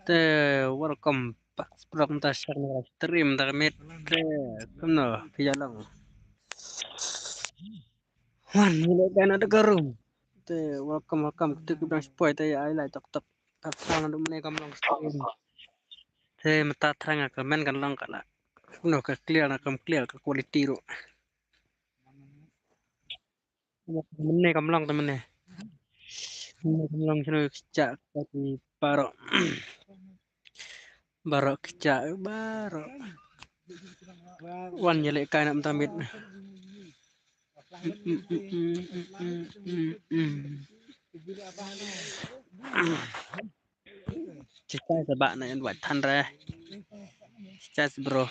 Te welcome back from the stream the mid te kuno pijalong wan mulai kana de garum te welcome te kubang spoy te ai lai tok tok tap sang dum ne kam long stream te mata thranga ka men kan long kala kuno ka clear na kam clear ka quality ro ne kam long te ne kam long chno cha ka ti paro baro cha baro wan nyele kai nam tamit Cita sa bạn này anh thân ra Cita bro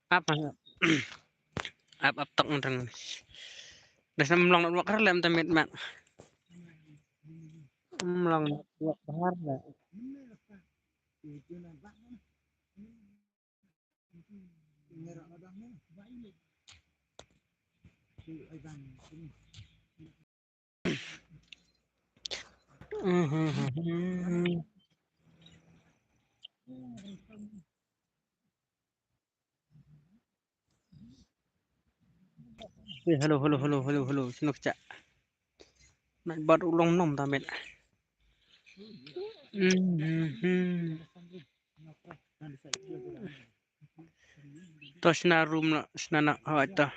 apa ap tok nang dah sam long nak kar lem tamit mak long nak bahar la hello sinok cha nak bad ulong nom tamit to sna room na sna na haita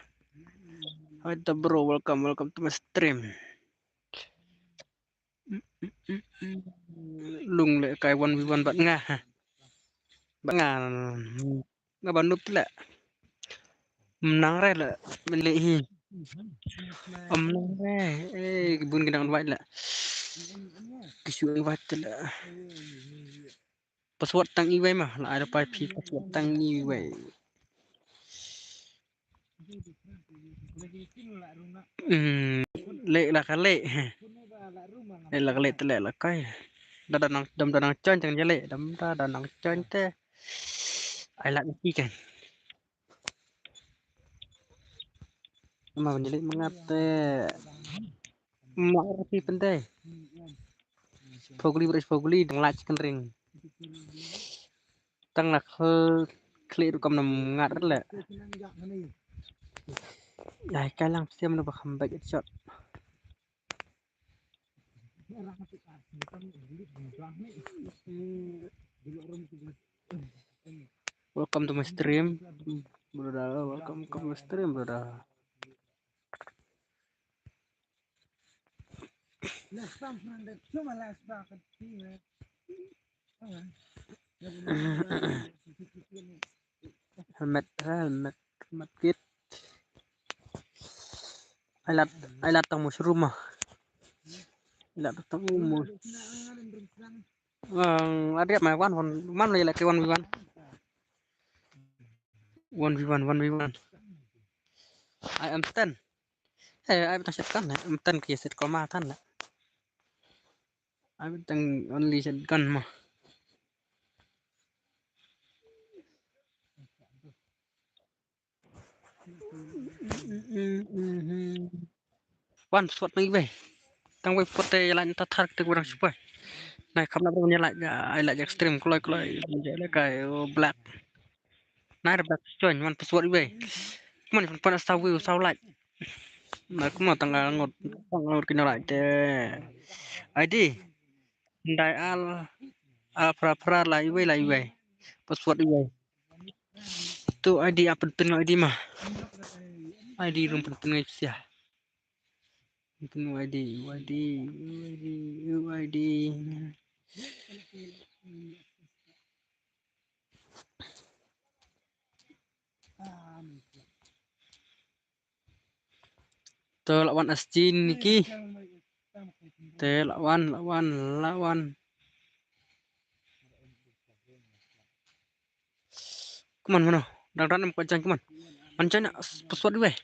bro welcome to my stream lung le kai 1v1 bat nga bat nga nga banup la menang re la ben le hi menang re bun ginang wai la kisu wai la password tang i wai mah la ada pai pi password tang i wai le la ka le la ka le te le la kai đâm đà nang chân chẳng lệ đâm đà nang chân te ai lại đi cái mà mình lệ mangap te mau rapi pentai fogli dang lach kan ring tang nak klik kam nam ngat le ya cái lang siam no bakam back shot welcome to my stream brother welcome to my stream brother helmet kit ai lat tang mushroom ah lat tang mus ada mah one man lagi lagi 1v1 I am 10 I betul set kan am 10 kia set koma tan lah I betul only set kan mah one shot lagi bay tang bay foto jalan tatar kita kurang super nah kamu nak punya like ekstrim kulai jadi kayak black nah ada black join one password bay mana pun pernah tahu like nah aku mau tanggal kena like ID ndai al pra la iwe password iwe tu ID apa penting ID mah ID rum penting sih penting ID tu lawan asjin niki te lawan Come on, mano. Dan ko jan come on. Anjana password we.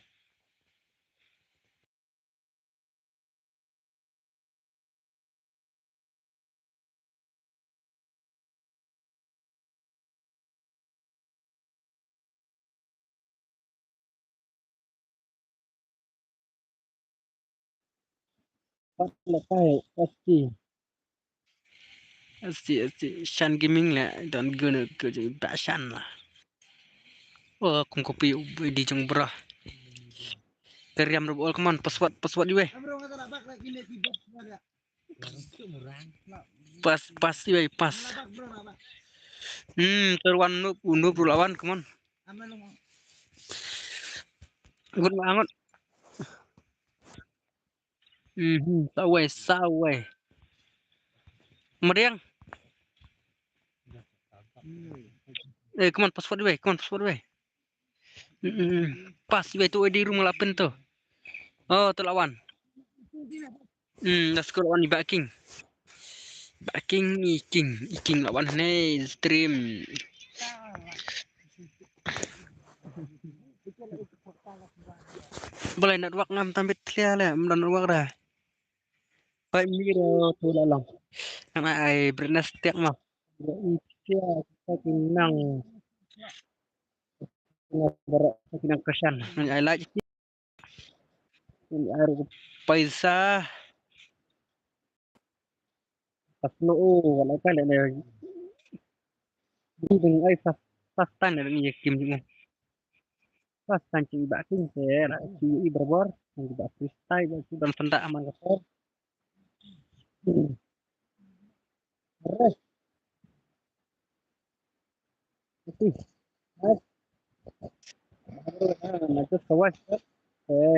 Pas lekai Shan Gaming lah dan guna ke tak Shan lah. Oh, kum kopi di jeng berah. Teriam robol come on password we. Pas we pas. Terwan noob lawan come on. Good banget. Sawai. Meriang. Come on password we. Pas we tu di rumah lapen tu. Oh, terlawan. Let's go lawan di backing. Iking lawan nih stream. Boleh network ngam tambit clear lah, mudah network dah. Baik miro tu lalang. Karena ai bernas tiak mah. Iya, kita kinang berak kinang kesan. Ai lagi ini air paisa paslo wala ka le di ding ai fastan le ni kim ni. Fastan ci ba kin se la ci ibrabor ngi ba freestyle ba ci dan fenda aman ka. Res itu. Nah, itu kawas.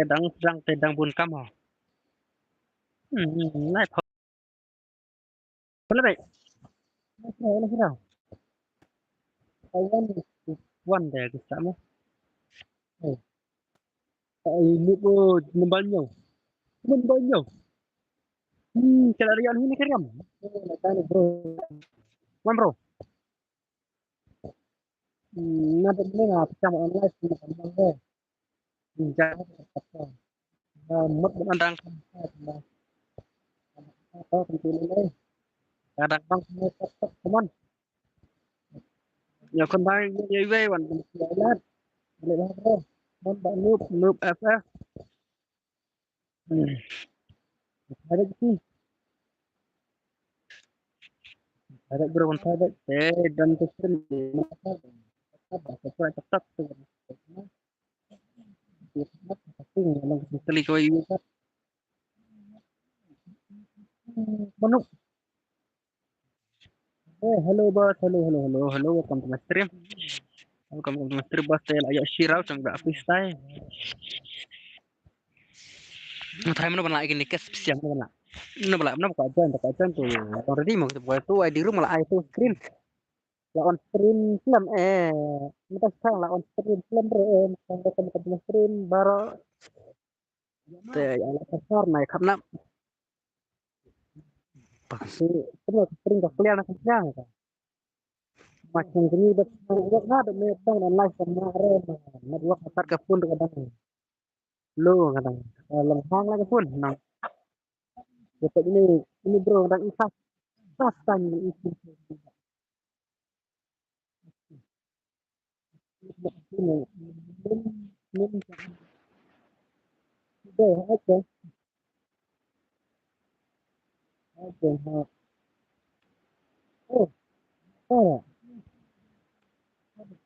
Dang bun kam ho. Nai pho. Pala bai. Nai sira. Kawan wan de ke sama. Ai ni bo nembalnya. Nembalnya. Kelarian ini keriam. Nah, bro. Wan bro. Nada bener nggak sama online sama online. Jangan mất vẫn đang có thông tin đấy là đang tăng come on nhiều con bay như vậy vẫn lát lại lát thôi con bạn noob FF ada sih ada berapa ada dan terus apa cepat tuh memang sekali kau ini kan penuh hello bos hello welcome to my stream bos saya ayak shirau cang freestyle try mana bala lagi nikah siang bala mana buka aja tuh already mau kita buat tuh di rumah lah itu screen lawan stream film kita sekarang lawan stream film sampai ke stream baru teh ala kasar naik karena pasti terus stream ke kuliah nak sedang macam ini buat ada metong dan live kemarin network besar ke pun kadang lo kadang lenghang lagi pun nah ini bro dan isas pasan itu ini ini oke oke oh oh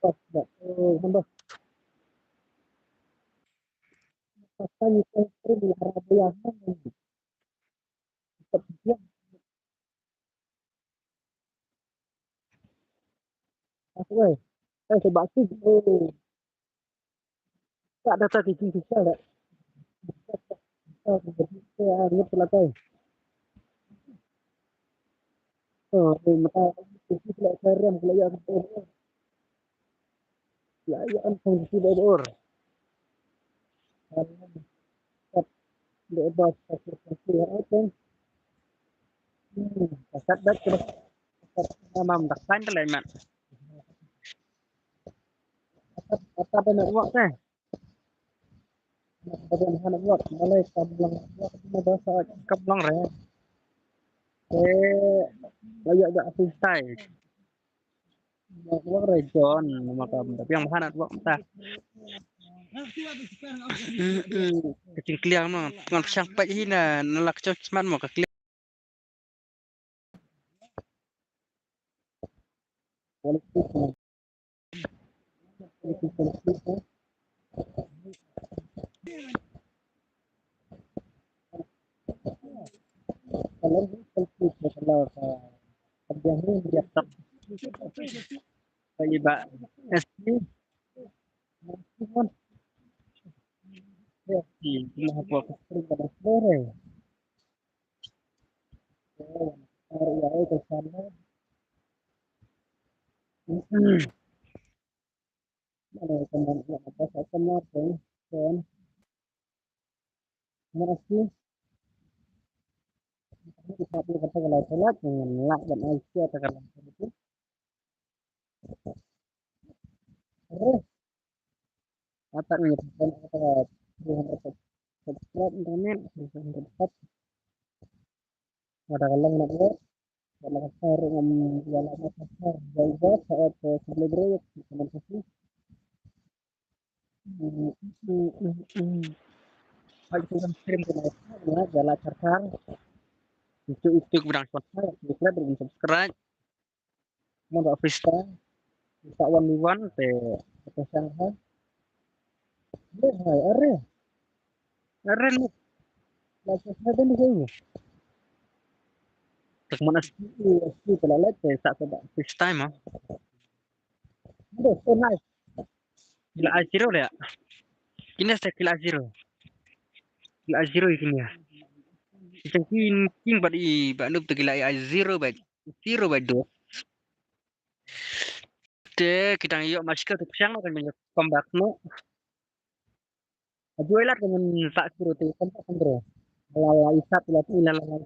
pas nambah pasan itu stream di Arabia dia aku coba sih tak ada tadi bisa tak ini pelatihan mata itu tidak serem kalau ya fungsi bor lebar fungsi apa kasat dak terus mamam dak kan teleman Apa network teh? Bagian network, mulai kablang network, bahasa kablang re. Layak gak freestyle. Network region, maka tapi yang mana network entah. Kecil clear mah, ngan sampai hina, nolak cuman mau ke clear. Politik, politik, kalau politik, kalau kerja ini dia tak iba SD, kan ya sih, cuma apa kesering pada sore. Hari ya itu sana, mana teman yang apa saya kenal kan, masih kita perlu kata kalau salat dengan lak dan aisyah katakan itu, terus kata menyebutkan kata Tuhan subscribe internet, Tuhan tetap ada kalau nak wala kasar wala kasar jauh saat celebrate teman sesi hal itu kan kirim ke saya jala kasar itu berang swasta kita belum subscribe mau tak vista bisa one te ke Shanghai deh hai are nih lagi ada nih saya tak mana sih kalau lihat tak ada vista mah aduh so nice gila aziro ya ini saya gila aziro ini ya Isang king ba ba noob gila ay zero by do te kita iyo maska tu siyang kan banyak comeback no ajuela dengan tak suruh te comeback bro lala isap lala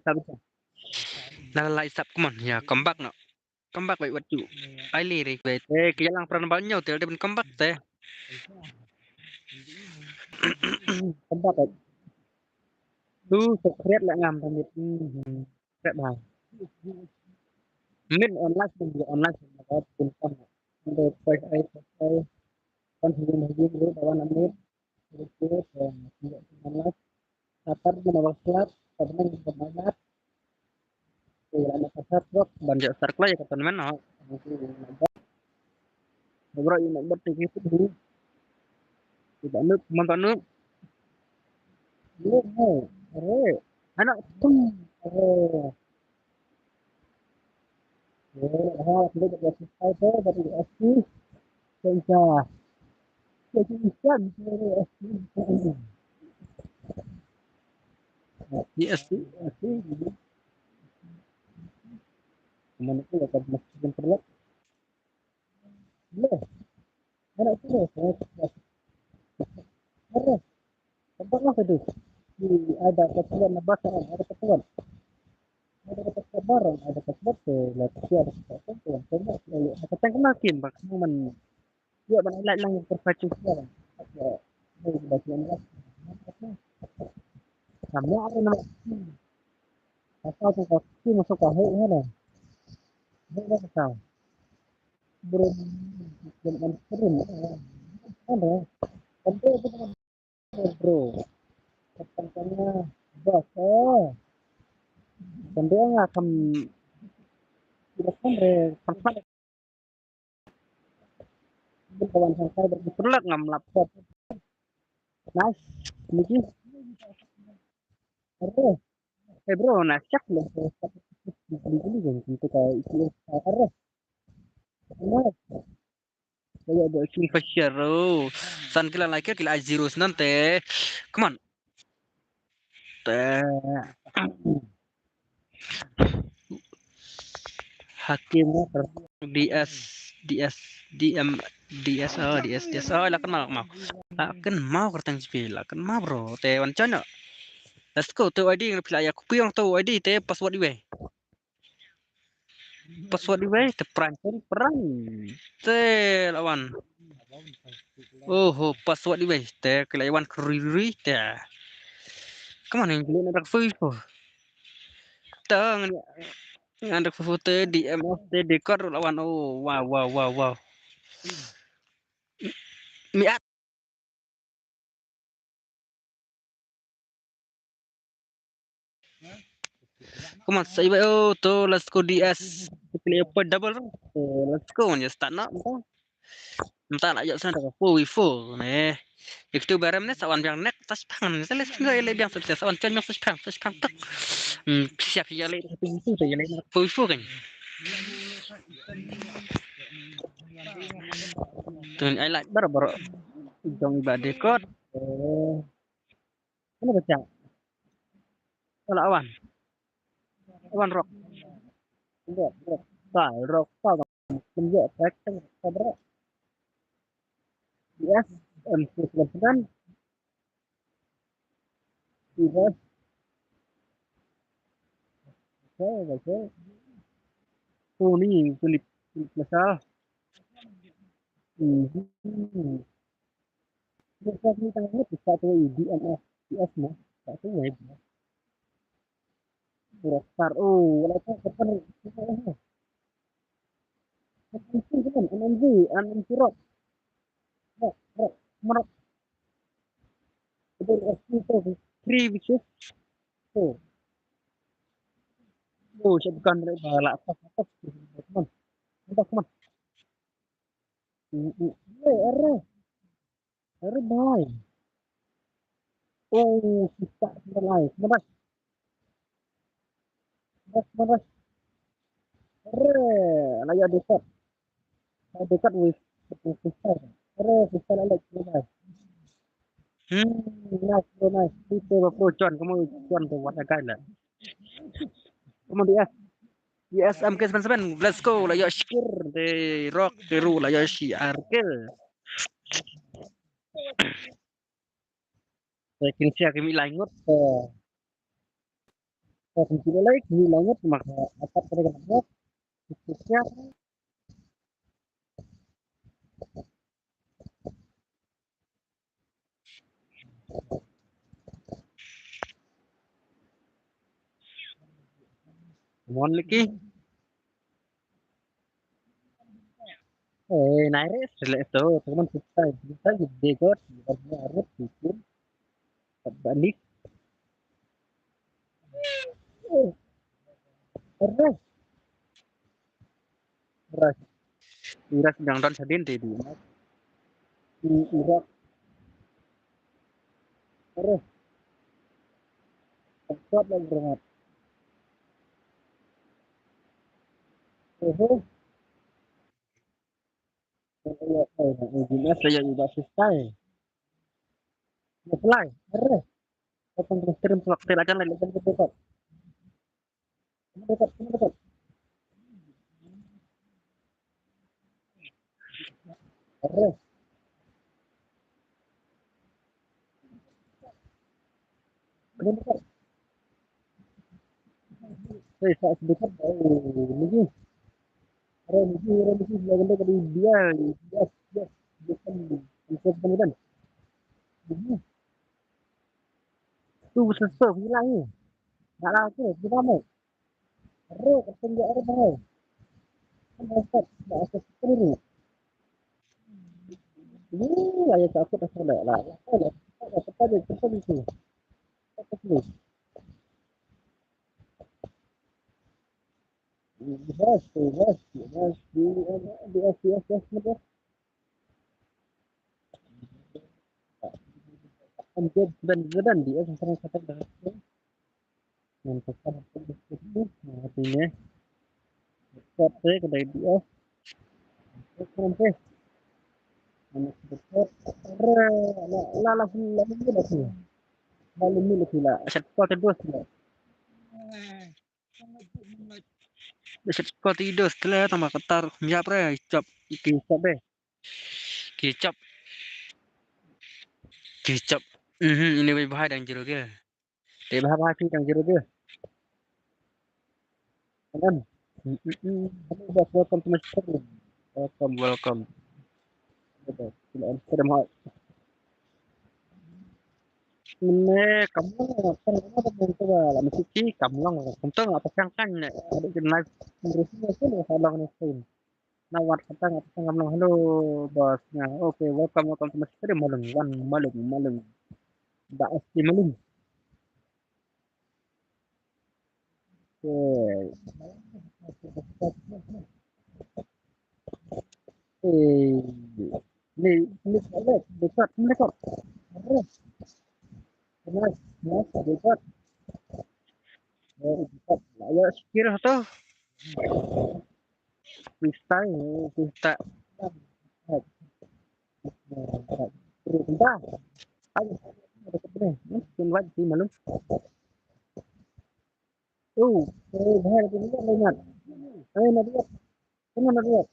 isap itu lala isap kuman ya comeback by what you ay lirik by te kaya lang pernah banyak te ada comeback te comeback by tu sekret lah ngam tamit sekret bah min online dapat pun untuk first ay kan hujung dulu bawa namit terus tidak Qatar menolak Selat karena semangat anak kasar bro banjak start ya kata mana bro ini berarti itu dulu tidak nuk mantan nuk lu anak pun sudah selesai tuh dari SD sehingga jadi ikan dari SD di SD kemana itu ya kan masih terlihat boleh anak itu boleh tempat lah itu ada keperluan bahasa ada keperluan ada kata barang ada kata lagi ada kata yang sama kata yang makin bak man dia banyak lang yang terpacu dia ya dari bagian lah sama ada nama asal tu kaki masuk kahit mana dia tahu belum belum belum ada tentu itu bro katanya bos dan dia nggak akan tidak kan tempat kawan saya bergerak ngam laptop nice ini bro bro nah cek loh beli yang untuk kayak itu karena kayak ada king fashion san kila like kila zeros nanti come on teh hakimnya DS DS DM DS oh lah kan mau kertang spil lah kan mau bro teh wancana let's go tuh ID yang pilih aku pilih tuh ID teh password di teh perang teh lawan Oh, password di bay. Te kelaiwan keriri te. Come on, yang beli nak full po. Tang ada foto di MFT dekor lawan. Oh, wow wow wow wow. Miat. Come on, say oh to let's go DS. Play apa double. Let's go just start nak. Entah nak ajak sana full nè. If tu barang ni sawan biang net tas pang. Saya lihat le biang sukses sawan chen biang tas pang tak. Siap ya le itu tu ya le full kan. Tu I like baru dong ibadah dekor. Mana baca? Kalau awan rock. Enggak, rock. Rock. Menjak track sabar. Yes, M99 Yes, saya oh ni Philip Lasal. Bisa ni tangan bisa tu DNF DS mah. Tak tu web. Rockstar. Oh, walaupun kapan itu kan MMG Rock. Rock, rock, rock. Itu itu free which is oh, oh, saya bukan balak atas. Teman, teman. Error, error boy. Oh, kita mulai. Sebentar. Layak dekat with susah. Susah lagi mulai. Nice. Itu apa cuan kamu cuan tu what agak lah. Kamu di SMK 99. Let's go layak shikir de rock teru layak syiar ke. Saya kira kami langut. Saya kira lagi kami langut maka apa pada rock. Siap. Mohon lagi. Naik selek tu teman kita gede kot. Harus bikin balik. Beras, beras. Iras sedang don sadin di Irak. Terus kuat lagi berat. Oh, saya saya juga susah. Apply. Terus. Potong terus kirim selak aja lagi dekat. Dekat. Terus. Dekat. Saya sedikit. Oh, ini. Ini lagi dari dia. Bukan untuk kemudian. Tu sesuatu hilang ni. Tak lah tu. Kita mau. Terus. Kesenggak ada bahaya. Dapat. Dapat. Terus. Ini ayah takut dah sedap lah. Cepat itu. Cepat itu. Bebas. Di hampir dan dia sekarang kata dah. Untuk itu artinya stop saya kedai dia. Sampai anak besar. Lalu ni lagi. Lalu ni lagi lah. Cepat kedua lah. Cepat tidur setelah tambah ketar. Siap re. Kicap deh. Kicap. Ini bahaya dan jeruk dia. Dia bahaya dan jeruk dia. Kan? Welcome to my channel. Welcome. Betul. Sudah mau ini kamu kan ada bentuk lah mesti kamu lang untuk apa yang kan ada di live terusnya itu loh halang nih nawar kata apa yang kamu halo bosnya oke welcome welcome to mesti malung wan malung malung dak esti malung oke eh ini boleh dekat dekat benar benar dekat dekat ya sekira tuh pista bentar ayo dekat nih mungkin wajib malung bahaya itu ingat ayo lihat Ano na lihat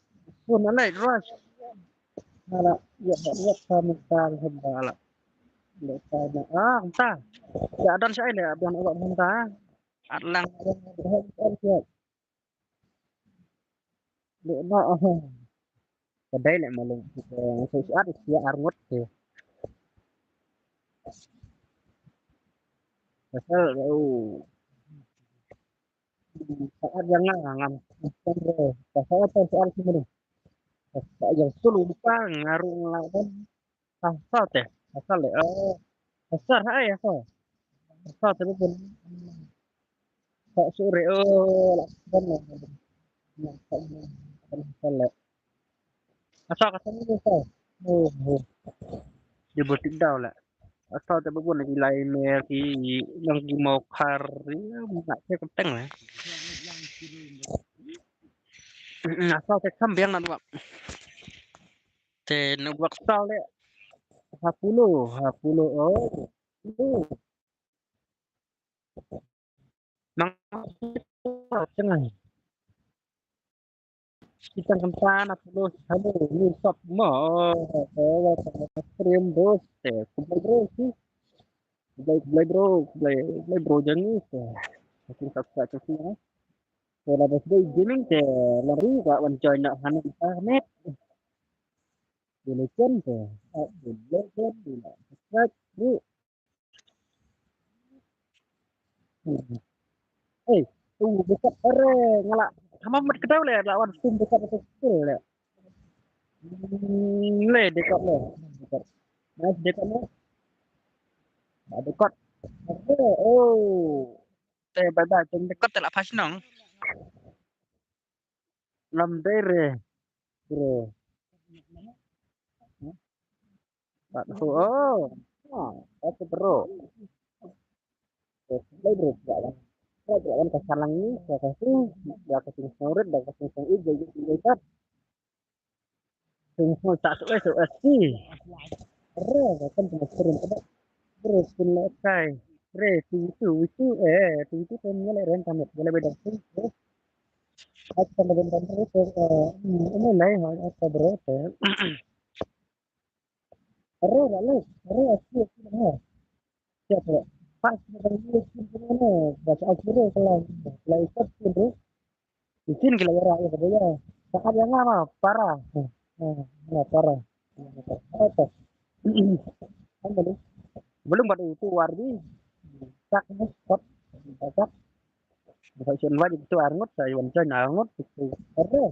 oh nalay rush nala ya lihat kami tal hebala leta na kunta ya adan sa ile adan uwa kunta atlang di no kadai le malung so suat sia arngot ke pasal saat yang ngam pasal apa soal sih malung pasal yang sulu lupa ngaruh ngelawan pasal teh pasal le pasal hai ya pasal tapi pun sore kan pasal le asal katanya pasal oh di butik daw lah asal tapi pun lagi lain lagi yang mau kari nggak saya keteng lah asal saya sambiang nanti pak ten buat asal le hapuluh oh itu nang tengah kita kentan hapuluh halo ini stop mau stream bos kumpai bro sih kumpai bro kumpai bro jangan sih mungkin satu sih kalau ada sudah gaming teh lari gak wancoy nak hana internet Dilecen teh dilecen subscribe bro eh dekat ere ngalak sama mat kedau le lawan tim dekat itu skill le le dekat le dekat mas dekat le dekat oh teh bye tim dekat tak pas nong lam dere bro tak oh itu bro le bro kan kasalang ni kasih dia kasih sore dia kasih ijo ijo sing tak SOS re kan cuma sering ada terus selesai re itu punya leren kami boleh beda sih akan beda terus ini lain apa berapa re lalu re asli sebenarnya siapa pas dengan ini sebenarnya bahasa akhirnya kalau ikut itu izin kalau orang ya ya saat yang lama parah parah apa kan belum pada itu wardi cak spot cak bukan cuman wajib itu arngot saya wancan arngot itu ada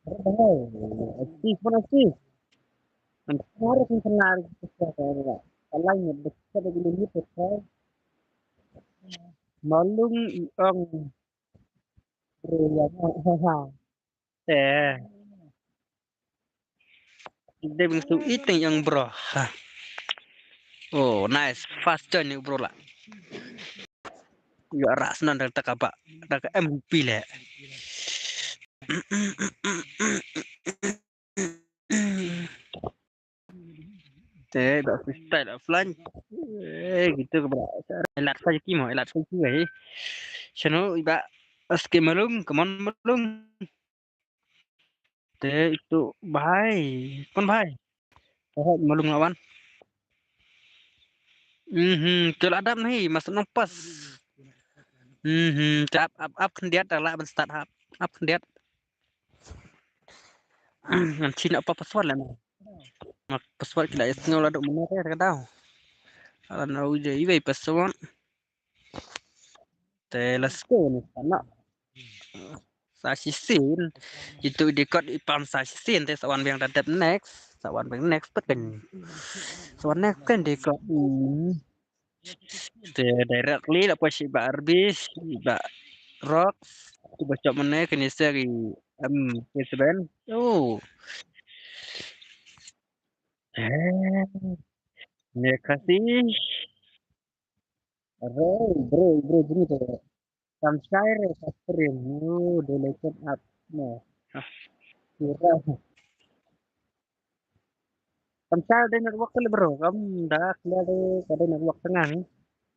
ada aktif pun aktif harus menarik sesuatu kalau ini besar begini itu saya malung iong ya eh dia bilang itu yang bro oh nice fast join nih bro lah ya ras nan tak apa tak MVP lah tak freestyle offline gitu bro elat saja kimo elat saja chano iba aske malung kemon malung itu bahai kon bahai malung lawan kel adab nih masuk nang pas up kan dia adalah start up Up lihat ngan Cina apa password lah mak password kila isngo la do mana ka daw ala na uje iwe password te let's go ni sana sa sisin itu dikot ipam sa sisin te sawan yang dadat next sawan yang next peken sawan next kan dikot te directly apa si ba arbis ba rock coba cok mana kini seri Brisbane oh terima kasih bro gini tuh Samshire Catherine delegate up no kira Samshire ada network kali bro kamu dah keluar dari network tengah nih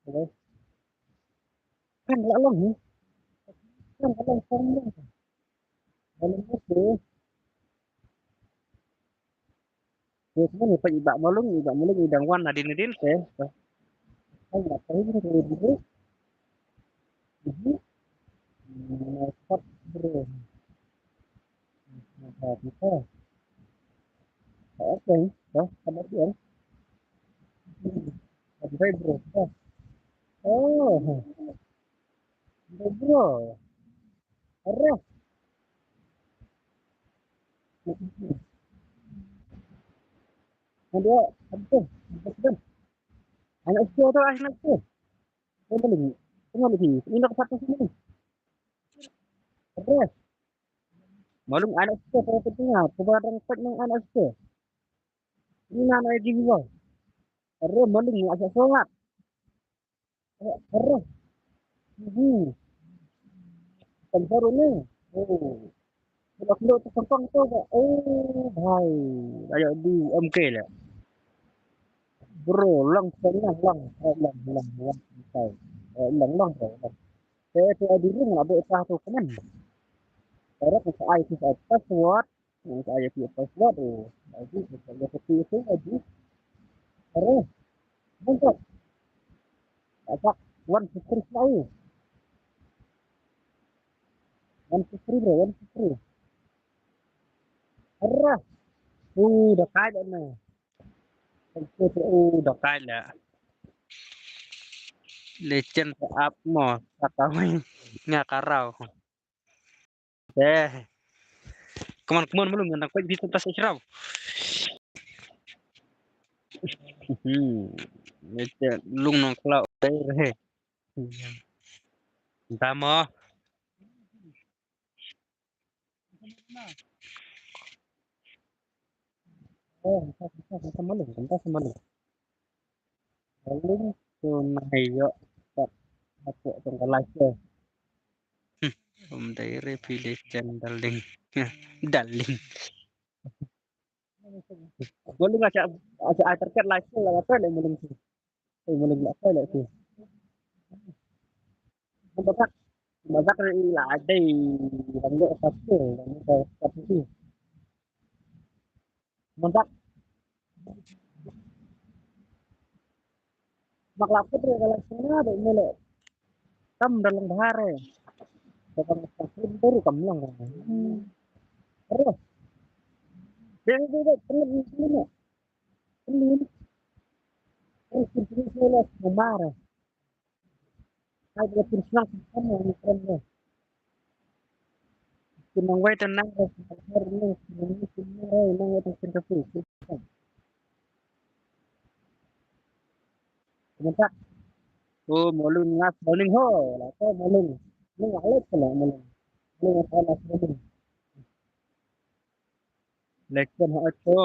oke kan nggak long nih kan kalau sekarang dong dalam itu ya sebenarnya pak ibak mulung idang wan nadin nadin teh saya nggak tahu ini dari dulu ini stop bro nah kita oke dah sama dia saya bro oh bro arah dia apa anak usia tuh anak usia oh belum tengah lebih ini nak satu sini arah malum anak usia saya tengah kebarang pet ng anak usia ini anak lagi gua arah malum asal solat arah baru nih oh kalau keluar terkempang tu oh hai kayak di MK lah bro lang lang lang saya tu di rumah ada satu teman saya tu saya tu saya password saya tu password oh lagi saya seperti itu lagi terus mantap apa one two three bro one two three arah dah kaya dah itu dah kaya legend up mo katawi ngakarau kemana-kemana belum tentang kau di tuntas israw legend lung nong klau he entah mo entah sama lu lung tunai yo tak aku tengah lagi dari legend darling darling boleh nggak aja terkait lagi lah apa yang belum sih belum apa lagi Batak Batak là ở đây đánh độ tập thể tập gì Batak maklapet ya kalau sana ada ini kam dalam bahare dalam stasiun baru kam lang terus yang itu tengah di sini ini terus di sini kemana ada persiapan sama yang keren Kinang way tenang hari ini semua nang itu cinta sih sebentar oh molun ngas molun ho lah ko molun ni ngalik pala molun ni ngala molun lekin ho to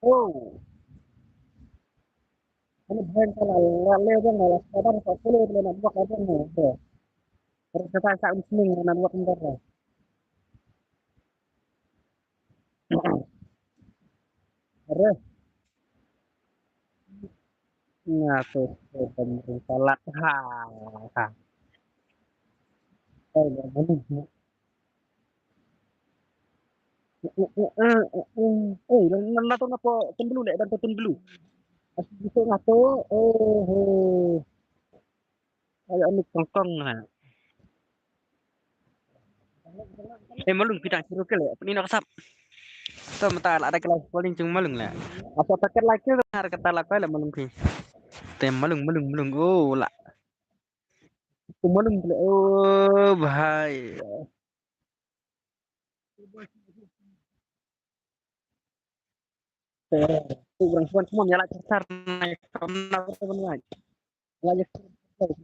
oh ini bahan kalau lalu dia ngalas kadang kok kulit dia nak buat apa ni tu terus kita sak muslim nak buat bentar terus ngatur pemerintah lah ha ha molun nato na po tembelu lek dan tembelu. Asli bisa ngato oh Kayak ini kongkong lah. Malung pidang suruh ke le. Ini nak sap. Tu mata ada kelas paling cung malung lah. Apa paket lagi tu har kata lah kau lah malung ki. Malung malung malung. Oh lah. Tu malung pula. Oh bahai. Tu orang suan semua nyala casar naik. Kena apa pun naik. Lagi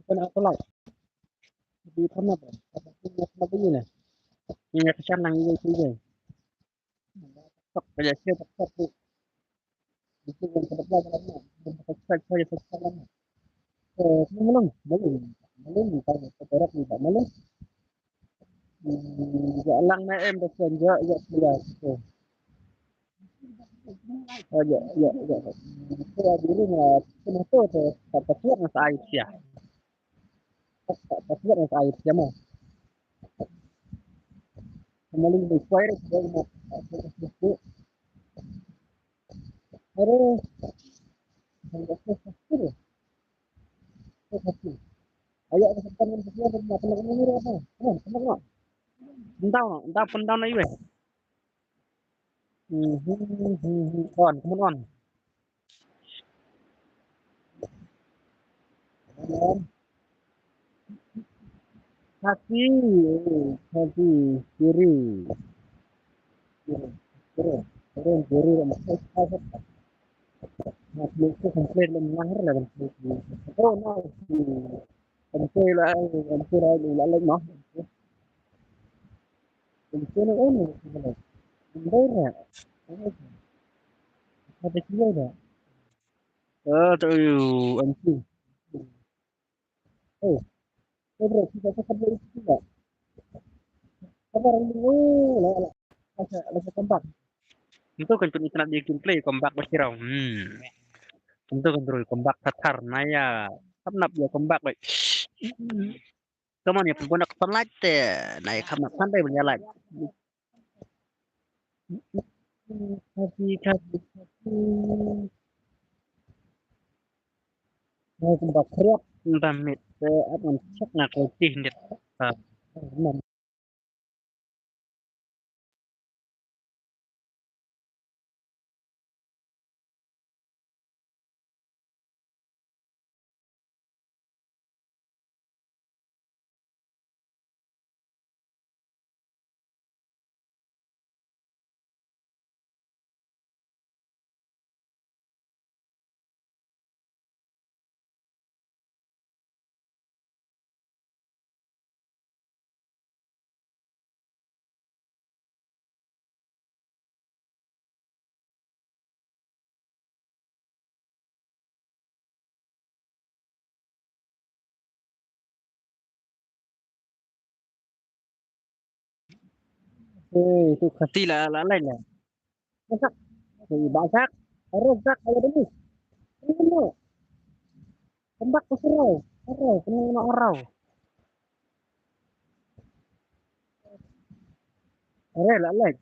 kena apa lah. Di kena apa? Apa pun apa ni lah. Ini casar nang ini sini. Tok kerja siapa tok tu. Itu yang kedua kalau nak. Casar saja. Belum, belum, belum kalau sekarang tidak belum. Dạ lăng mấy em được quyền dạ dạ dạ dạ dạ dạ saya dulu nggak pernah tuh tak kuat mas air ya tak kuat mas air ya mau kembali di square dari mau itu harus harus ayo kesempatan yang kedua dan teman ini apa teman entah pentau nih weh on kemudian on kaki kaki kiri kiri kiri kiri kiri kiri Netflix itu komplit mengakhir lah Netflix. Oh no, công là công ty đây là lên nó công ty nó ổn rồi mình đấy nè nó bị kia nè từ anh chị oh cái rồi kita tetap beli juga kabar ini lah ada kembang itu kan pun internet di gameplay kembang berkirau itu kan terus kembang tatar naya kenapa ya kembang baik kamu ya pun nak sunlight naik kamar santai berjalan kasih kasih kasih Mau tempat kerap damit apa cek nak putih net itu kasih lah lain lah masak basak rosak ada dulu ini tembak keserau serau kena nak orau ada lah lain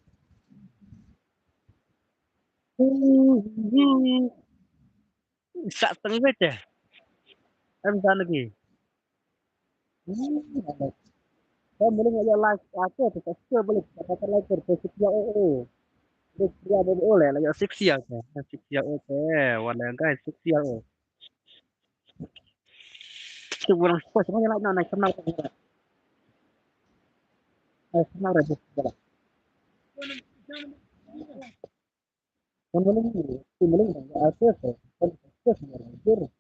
sak tengah je em sana lagi saya boleh ngajak like apa tu tak boleh kata like terus dia dia boleh lah ya seksi ya seksi ya wala guys seksi ya tu orang semuanya lah nak kenal kenal dah Pemulung akses akses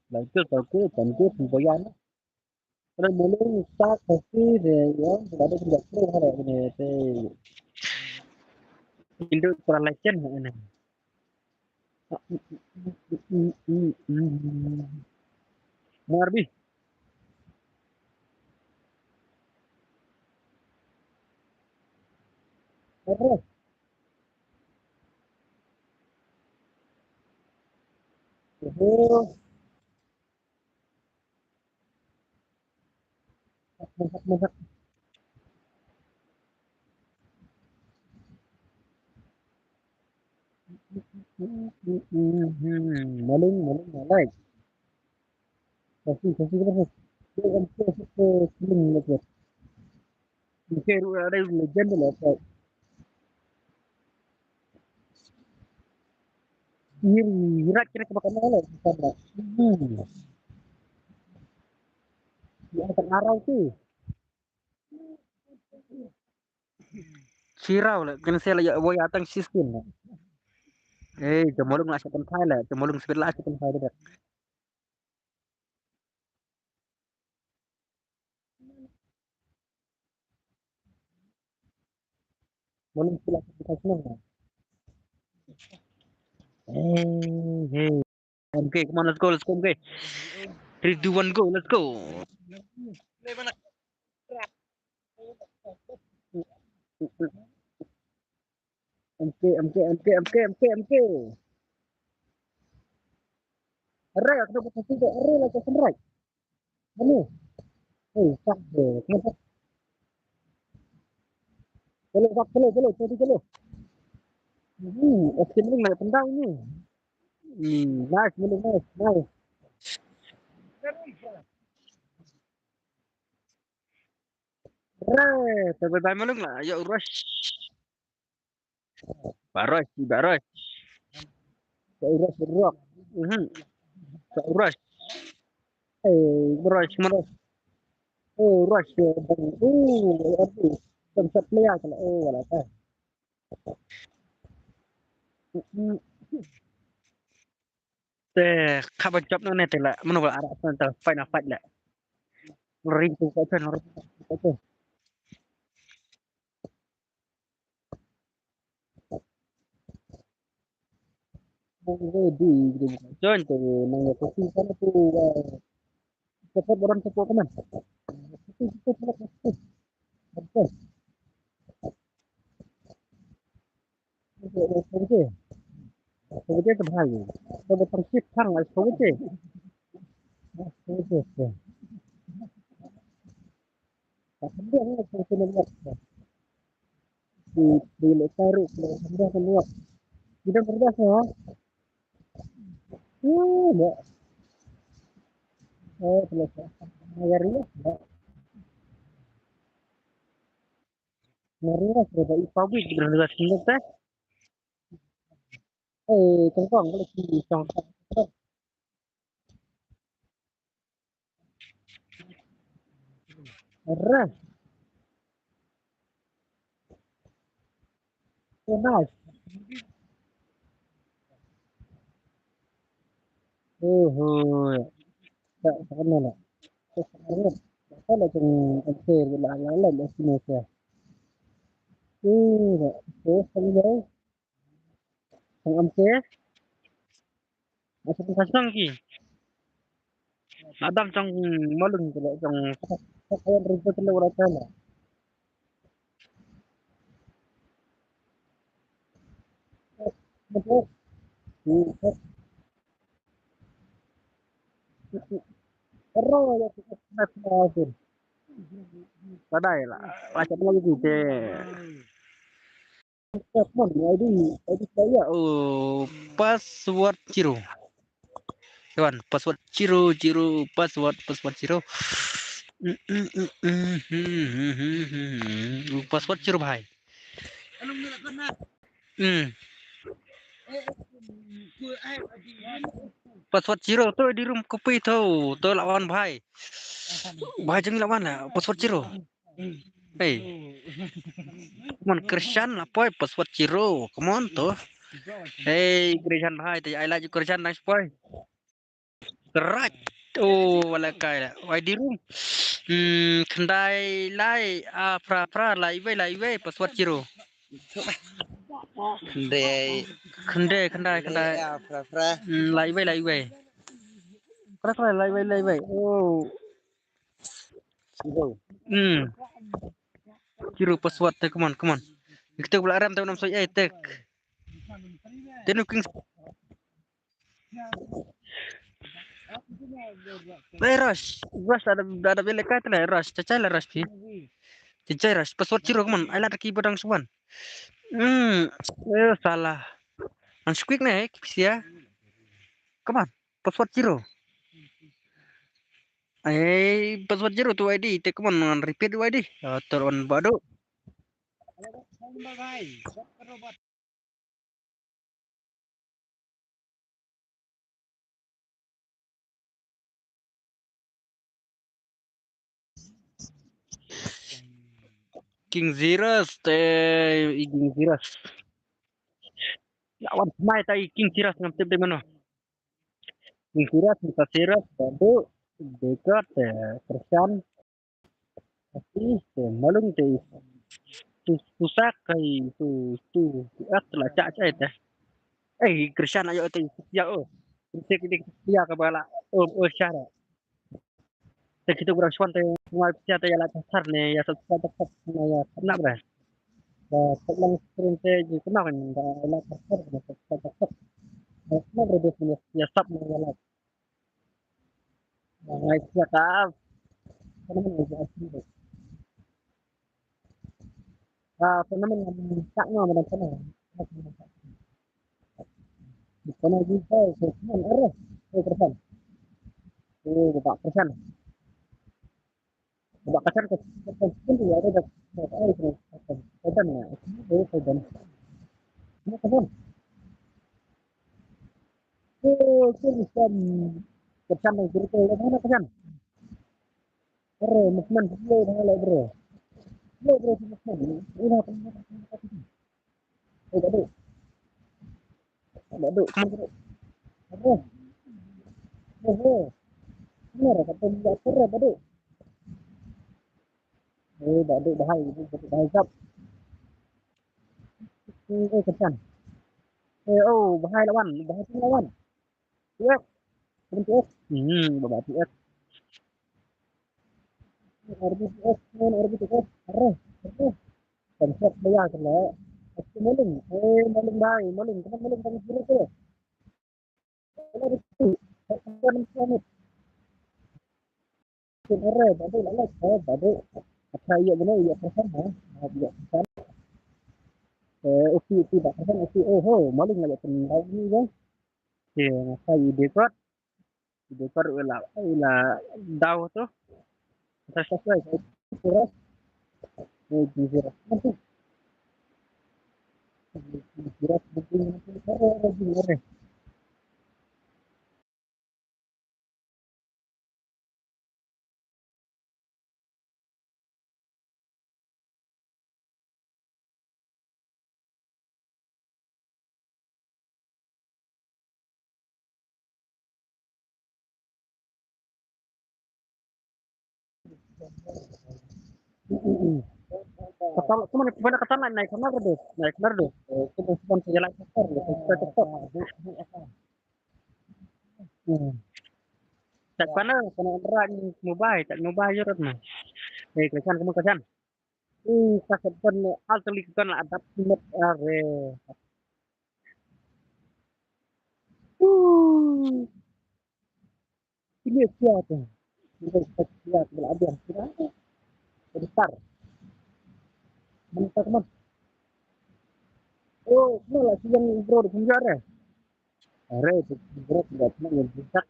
lanjut aku lanjut semboyan kalau mulung start pasti deh ya sudah ada tidak perlu ada ini induk kurang lecen ini Marbi terus itu masak mulung mulung mulai kasih kasih terus Dia kan sering lagi. Mungkin ada legend lah. Irak kira kebakaran lah. Sana. Di atas arau tu. Sirau lah. Kena saya lagi boy atang sistem. Jemolong lah siapa kai lah. Jemolong sebelah siapa kai dah. Molong sebelah siapa kai senang lah. Hey. Okay, come on, let's go, let's go, okay. 3, 2, 1, go, let's go. MK. Array, aku dapat kasih ke array lah, kasih right. Mana? Tak deh. Kenapa? Jadi kalau. Opsi ni nak tendang ni. Nice, nice. Array, tapi malung lah, ya rush. Barush. Ya rush. Rush. Rush. Rush. Aduh. Tempat player kalau. Wala ka. Kabar job na natin la. Mano ba ara sa fight na fight la. Ring tu ka sa ring tu ka. Ready gitu. Join tu nang posisi sana tu cepat orang cepat kan. Betul. Okey. Okey tu bahaya. Kalau bersih kang okey. Okey. Tapi dia ni kena buat. Di taruh dia keluar. Kita berdas ya. Enggak. Selesai. Ngarinya. Ngarinya sudah ipabui berdas sini teh. Tengkong boleh di contoh. Ras, ras. Oh, tak sana lah. Sekarang kalau dengan answer ala lah sini saya. Sekali lagi. Yang answer, macam pasang ki. Adam cang malung kalau cang saya ribut le orang sana. Betul. Terus ya kita nak padai lah. Macam lagi kita. Telepon ID saya. Password Ciro. Kawan, password Ciro, password Ciro. Password Ciro bhai. Password Ciro tu di room kopi tu. Tu lawan bhai. Bhai jangan lawan lah. Password Ciro. Hey, come on Christian apa password Ciro. Come on tu. Hey, Christian bhai. I like you Christian nice boy. Right. Wala kaya. Why di room? Kendai lai pra lai password Ciro. Kendai. Lai. Pra lai. Oh. Hmm. Ciro password te come on. Kita pula ram tahu nam soy tek. Tenu king. Rush ada bele kat lah rush. Cacai lah rush pi. Cacai rush. Password Ciro come on. I like keyboard ang suan. Salah. Unsquick na kipsia. Come on. Password Ciro. password zero tu ID, take on repeat ID. Turun baru. King Zeros, King Zeros. Lawan mai tai King Zeros ngam tip de mano. King Zeros, Mika Zeros, baru dekat persan tapi malung te susah kai tu at la cha cha ite. Krishan ayo te ya Kita dia ke bala. Syara. Kita kurang suan te ngai sia te ya la kasar ne ya sat tetap ya kena bre. Selang sprinte ji kena kan da la kasar ne sat tetap. Kena bre de ya sap ne ya la. Ngai sia ka kena ne ya asli. Kena ne tak no dan kena. Kena ji sai kena erre. Persen. Bapak persen. Bapak kasar ke persen ya ada persen ya. Itu persen. Ini persen. Persen. Persen yang kiri ke mana persen? Bro, Musman bro, halo bro. Bro, Musman. Ini apa? Bado. Bado. Bro. Bro. Benar kata dia bado. Bado bahaya itu bahaya kap. Kesan. Bahaya lawan, bahaya lawan. TF, TF. Bapak TF. RBTF, RBTF. Arre. Konsep dia kena. Maling. Maling bahaya, maling. Kenapa maling kami kira tu? Kalau itu, kan arre, bado lalat. Bado. Apa iya benar iya persen ha? Iya persen. Upi tak persen upi. Maling aja pendau ni kan. Saya dekat ulah dau tu. Saya sesuai. Terus jujur. Nanti jelas mungkin arre. Ketal, cuma pada ketalan naik kamar tu, naik kamar tu. Kita sedang jalan kasar, kita cepat. Tak mana, kena berat mobile, tak mobile je rat mah. Kesan kamu kesan. Sakit pun alteli kan lah adap simet are. Ini siapa? Ini siapa? Bila ada yang besar. Bentar teman. Malah si yang bro di penjara. Are, bro tidak cuma yang besar.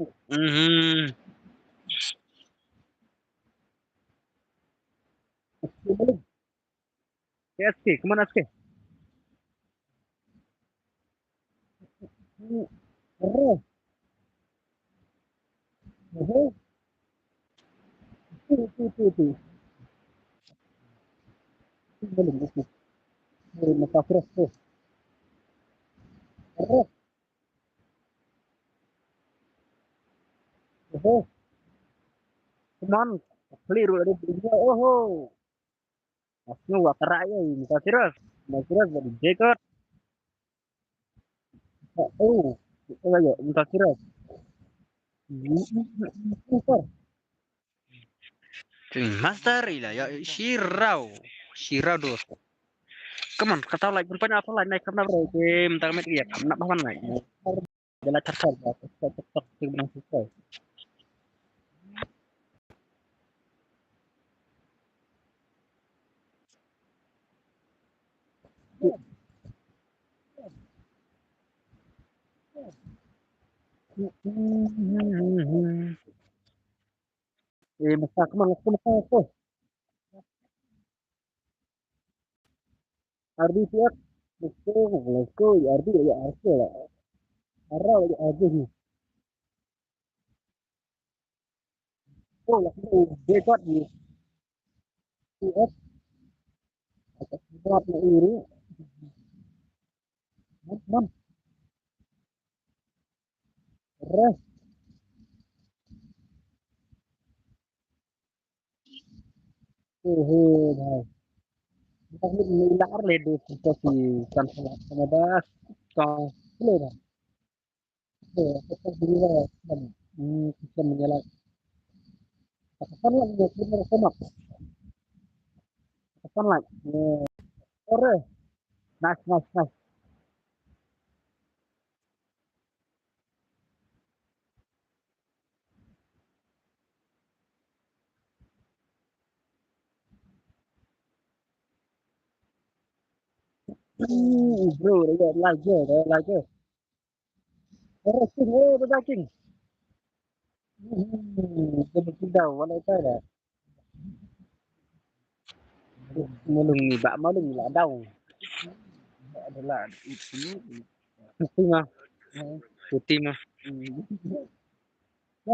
Balik. SK, kemana SK? Are, itu. Balik. Masa fresh tu. Are, teman. Keliru ada dia. Asnya wakara ya ini. Masa fresh. Masa fresh dari jaket. Itu aja. Masa fresh. Master ila ya Shirau dos. Kaman kata like pun apa lain naik karena bro game tak met ya kamna paman naik. Jalan terser cepat benang susah. Basta aku basta ako. RDPF. Let's go. RD ya RD lah. Arah ya RD ni. Oh, let's go. They got you. PF. Atas berat na iri. Man. Rest. भाई मतलब मिलार ले दो तो कि sama bas kau boleh dah boleh kita beri lah kita menyala katakan lah dia benar sama katakan lah ore nice nice nice bro dia lagi ore king beda king dia berkidau wala itu dah mulung ni bak mulung lah dau adalah itu putih mah putih mah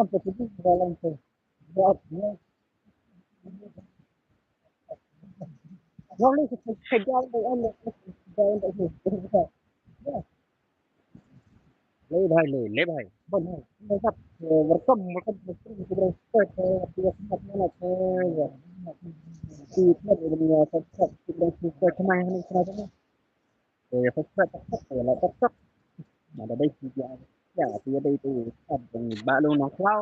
apa putih dalam tu berat Rolling kejar tu anda kejar tu ले भाई बन है सब welcome welcome sudah sempat mana saya itu dunia tetap sudah sudah kemana ini seragam ya tetap ya lah tetap ada baik juga ya dia itu ada balu nakal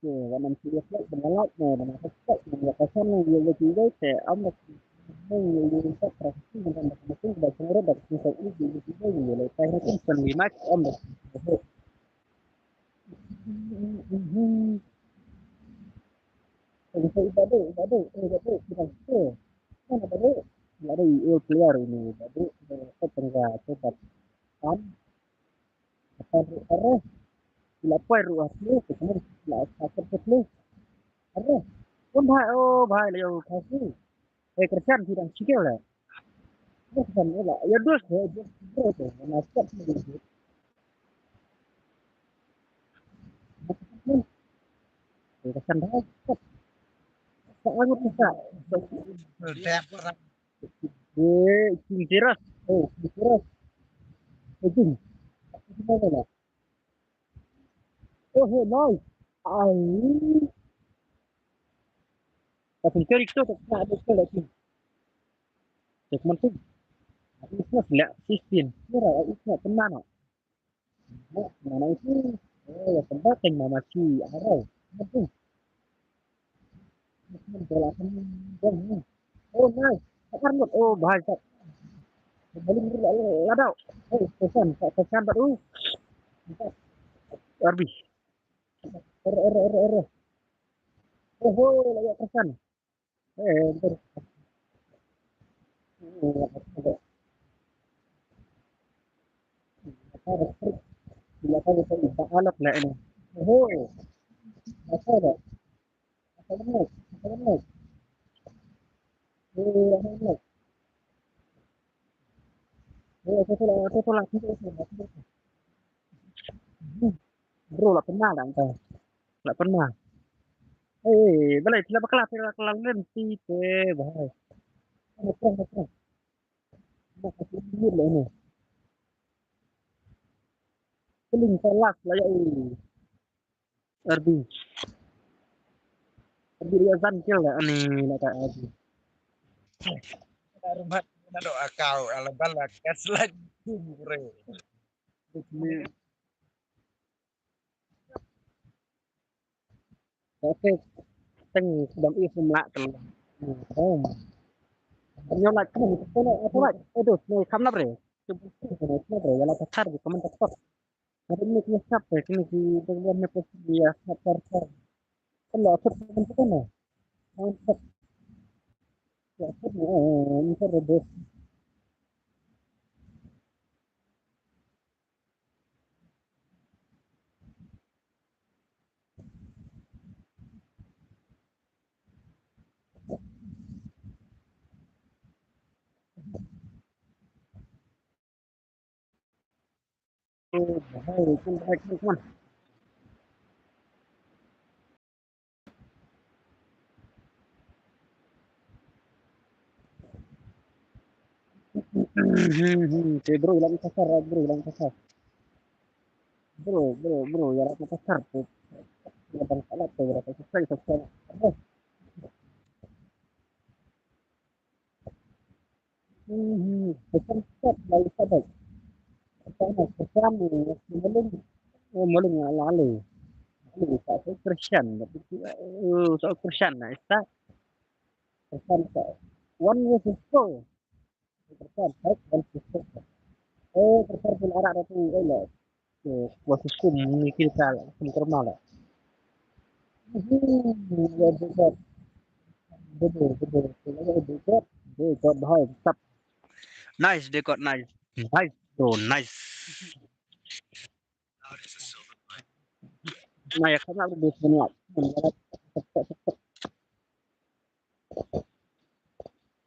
ya wannan shi ya da lafiya da tetap da kasan ya ya juga sai amma mun yi satra cikin da mutum da kuma da cikin sauki da juga ne sai hakan san mi ma amma Ibadu, bilang, mana Ibadu? Ibadu, clear ini Ibadu, tenggak cepat kan, arre, bila poin ruas ni, kemudian bila sakit ni, arre, pun bahai leo kasi, kerjaan tidak sikit lah, terus kan lah, ya dos tu, mana stop ni gitu, kerjaan dah, tak anggut bisa, cinciras, cinciras, cincin, gimana lah, oh hey nice, ay, tapi kali itu tak ada sekali, cek penting. Islas لا 16 kira isla tenano mana itu ya tempat yang mama si arau penting bola jam oh nice sekarang oh bahasa balik ladau pesan baru arbi oh lagi pesan ntar bila kali saya tak alat lah ini oh apa ada apa benar apa benar oh apa benar oh itu lah bro lah pernah dah entah lah pernah balai sila bakla kelang nanti teh bahai. Betul. Nak kasih duit lah ini. Keling salah lah ya. Arbi. Arbi dia zankil lah ni nak tak Arbi. Rumah na do akau ala balak kaslan bre. Ni oke teng sedang isu melak tel. Oh. Nyo lah kan itu apa lah. Aduh, ni kam na bre. Coba bre ya lah pasar di komen tak. Ada ni kena sap kini di dengan ni pos dia pasar. Kan lah sap kan tu kan. Sap ya sap ni rebe. bahaya, come on. Bro, hilang kasar, bro, hilang kasar. Bro, ya hilang kasar tuh. Ya bang salah tuh, berapa selesai. Pesan stop, lalu sabar. Pesan, maling, maling lalu. Lalu, tak Christian, tapi so Christian, nah, está pesan one was full. Pesan, baik, one was full. Pesan pun arah itu, lah. Was hukum, mikir salah, hukum malah. Betul, betul, betul. They got behind. Stop. Nice, they got nice. Nice, bro, nice. Nah, ya karena udah semua.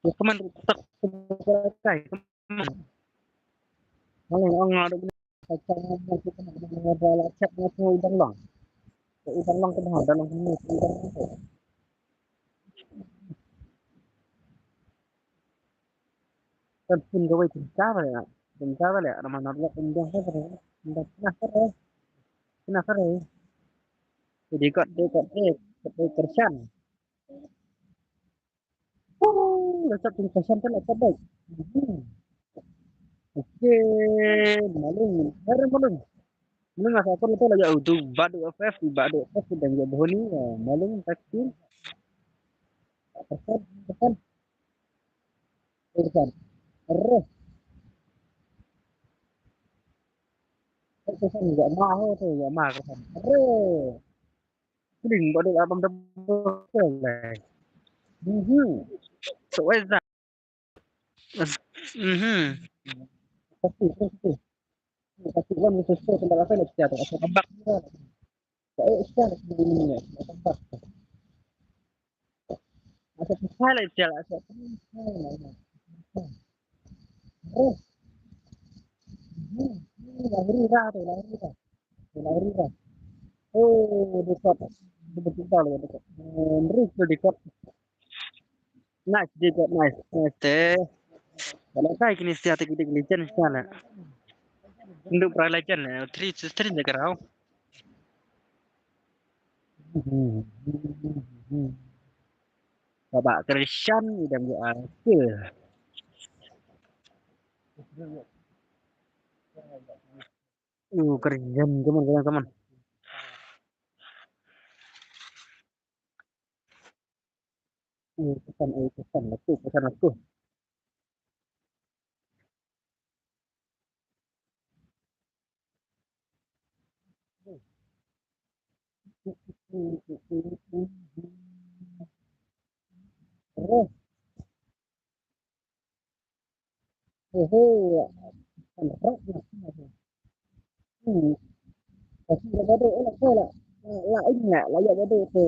Ya teman tetap kayak kalau orang ada kacang kita ada chat itu udang long. Udang long kan ada long ini udang long. Kan pun gawe cinta ya, nama-nama udang kan ada. Udang kenapa ya? Jadi got they kersan. Oh, letak kersan kan letak baik. Oke, malung, hari malung. Malung apa aku itu lagi auto badu FF dan jadi honi malung pasti kersan kersan kersan. Terus kersan juga mahal tuh, ya mahal kersan. Terus, kuning badu abang double lah. So what is that? Mhm. Pasti. Pasti kan mesti store tempat apa nih siapa? Asal tebak. Kayak istilah sebelumnya. Tebak. Asal salah istilah asal. Oh, lahir tuh, lahir. Oh, dekat. Betul ya dekat. Terus tuh dekat. Nice, dekat nice. Nice teh. Kalau saya kini setiap kita legend sana. Untuk pra legend ya, three jaga rau. Bapak Christian udah gua ke. Christian, come on. Pesan aku. Terus, oh, kan berat. Kasi bado enak pula. Lain nggak layak bado tu.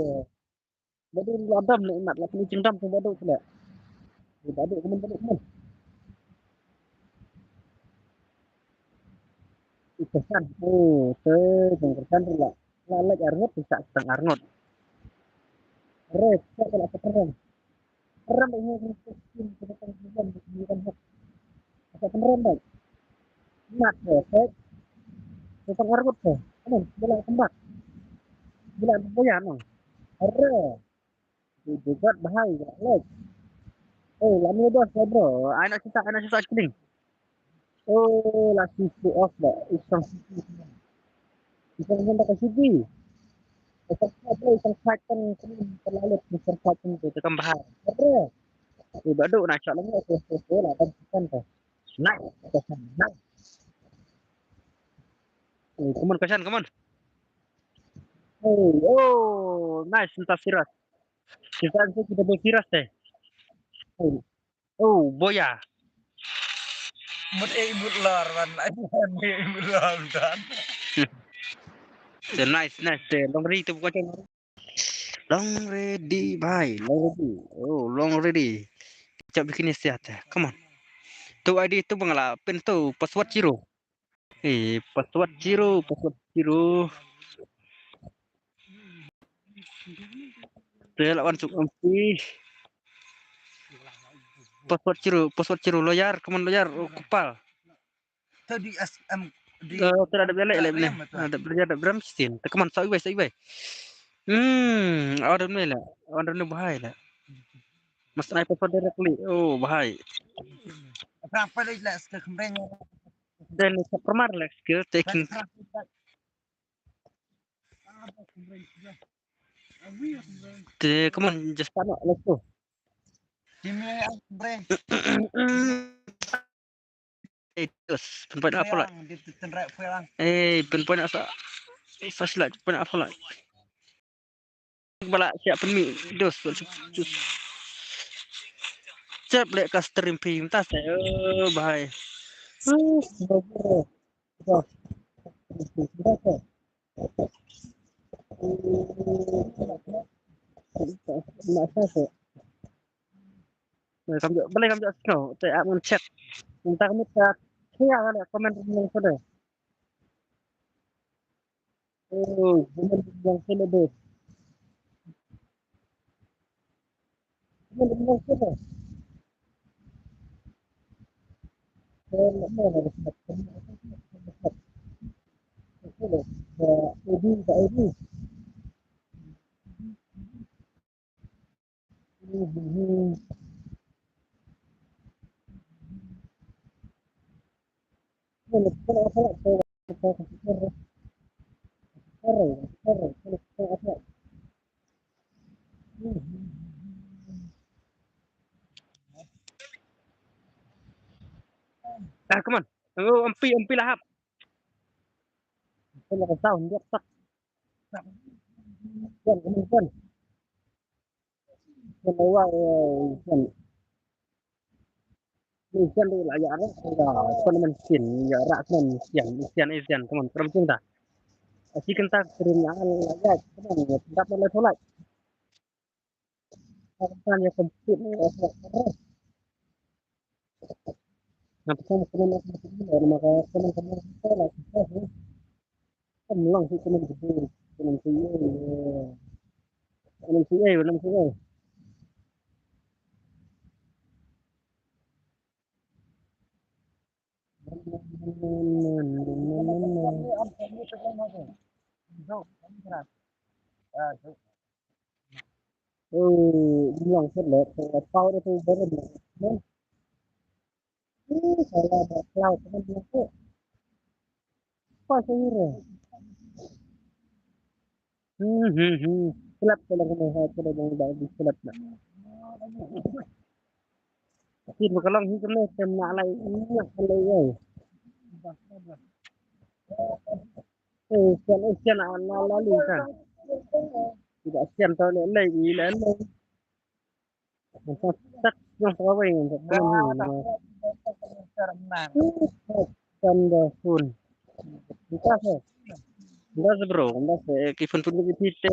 Bado ladam nikmat lah pelicin dam tu bado pula. Bado kemen. Ikesan. Oh, jengkersan pula. Lalak arngot bisa setengah arngot. Res, saya kalau keperan. Peran ini mungkin kita bukan bukan hak. Asa peran baik. Mat ya, setengah arngot tu. Kan, bilang tembak. Bilang boyan. Arre, juga bahaya. Lek. Oh, lama dah bro. Anak susah kuning. Oh, la sisi off dah. Isang ganda kasi di. Isang sakin terlalu besar sakin itu tekan bahar. Betul. Bado na siya lang ako lah kan to. Nak, kasan nak. Come on. Oh, nice entah siras. Kita bersiras deh. Oh, boya. Mut ibut lor man. Ibut lor dan. Nice. Long ready tu bukan long ready, bye. Long ready. Oh, long ready. Cak bikin istirahat. Come on. Tu ID tu bangla pin tu password zero. Password Ciro. Dia lawan Cuk Ampi. Password Ciro loyar, kaman loyar, kupal. Tadi SM di Tidak ada belek ni. Ada belajar ada Bramstin. Kaman sai bai. Order ni lah. Order ni bahaya lah. Mas naik password directly. Oh, bahaya. Berapa lagi lah kemarin? Dan permar lah skill taking. Come on, just start now. Let's go. Terus, pinpoint apa lah? Pinpoint apa? Fast lah, pinpoint apa lah? Balak siap pemi, dos. Cep lek ka stream film tas bahaya. Boleh kamu kau, saya akan cek. Entah kamu cek, saya akan komen yang sudah. Oh, komen yang sudah. Komen yang sudah. Come on. Oh, ampi lahap. Saya nak tahu dia tak. Kan. Bawa kan. Kan tu lah ya ada. Kon mesin ya rak kan sian teman perempuan dah. Asi kenta kirimnya ya teman dapat oleh tolak. Kan ya komplit Nah, pesan kemudian maka teman-teman kita lah kan melang sih teman gitu teman saya bilang sudah tahu itu baru bilang saya ada cloud teman bilang apa saya Selap kalau kena saya dah bagi selap nak. Tapi kalau hidup ni kena lagi ingat lagi. Sian lalu kan. Tidak sian tahu lagi lalu. Tak yang pawai untuk teman. Tanda pun. Bukan sih. Enggak bro, enggak kifun pun kita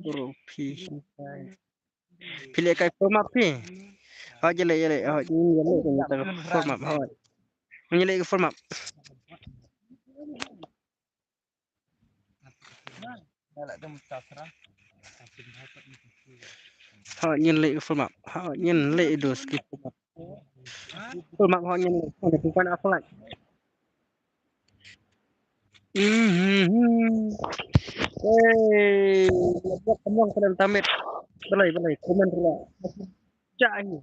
bro pilih kai format pi. Jele. Ini kita format. Menyelek format. Nyelek format. Nyelek dos ki format. Format nyelek. Bukan apa lagi. Buat temuan kalian tamat. Balai. Komen dulu. Cak ini.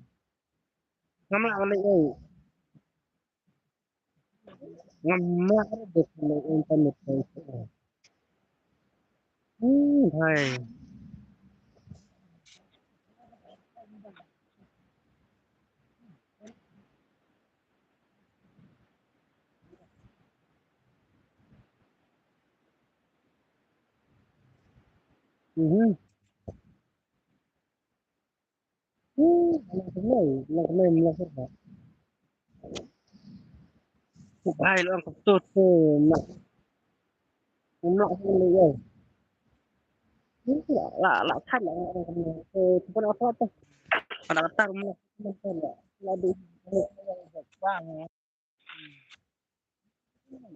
Ngamak balik Ngamak ada kalau internet hai. Hai lo ang tut mak sini la thay la pun apa tu ada tar ladu bang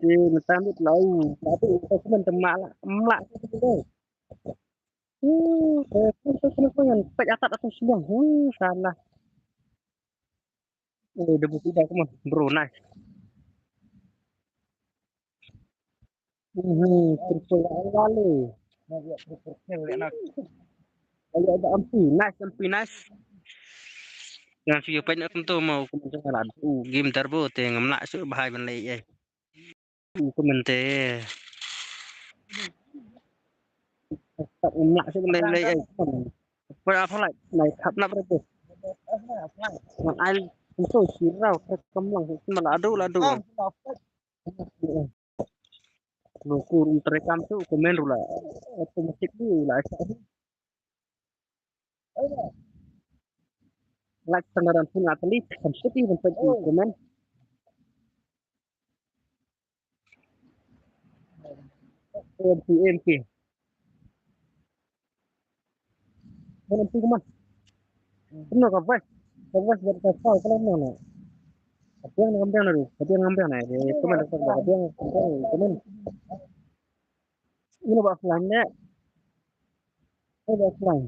Người ta biết lâu đã tự tôi cũng mình tầm mạ itu tôi yang pek atas atas semua salah debu tidak kamu bro nice triple lalu ada ampi nice yang siapa banyak tentu mau kemudian ada game turbo teh ngamnak su bahaya banlei kemente tak ngamnak su banlei apa lại này khắp nắp itu yang air tentu sirau kemlang malah adu kurung terekam tu komen rula otomatik tu lah like sandaran pun atli sampai sampai komen MP mana tu keman kena kapas berkasau kalau mana apa yang ngambil naru apa yang ngambil naik di komen apa yang komen ini bahasa lainnya bahasa lain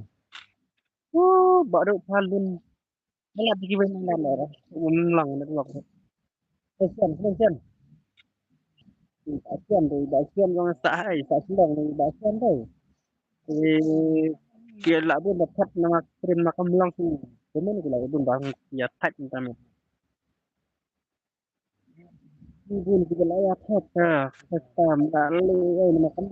baru palun malah dikirim mana lah ulang nak kesian Basian yang tak hai tak sedang ni basian tu dia lah pun dapat nama krim makam langsung kemen pula pun bang ya tak macam ni pun juga layak tak custom tak le makam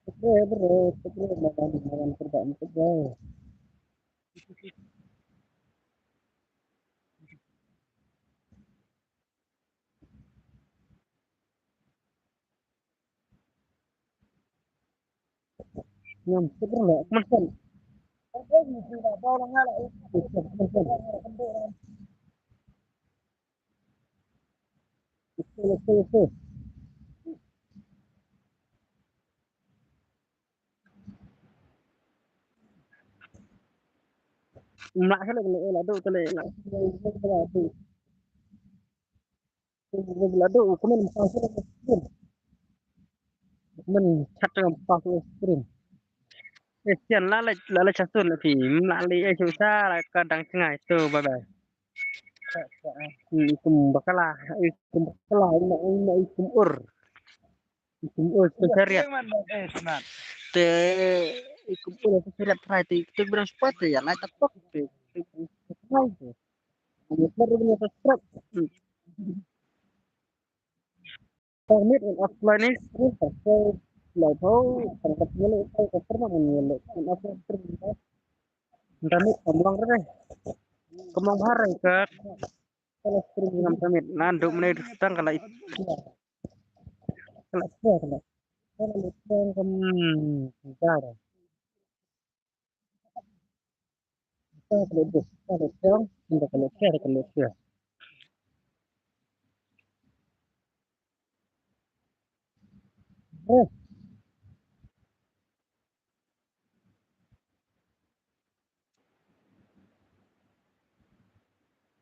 itu punya bro makan kerja kerja yang sebenarnya makan itu mak saya nak tu nak tu kemen pasal kemen chat dengan pasal screen kesian lah casun tapi melalui susah kadang cengai tu bye bye ikum bakalah ikum ur peseriat te ikum ur peseriat try te berang sepatu ya lah tapok te baru punya subscribe permit and offline is so lại thấu thành tập nhớ lại cái phần mà mình lại nó sẽ internet kembang deh kembang hari ke kalau stream dengan internet nanduk menit datang kalau kalau datang bentar kalau datang tidak kalau share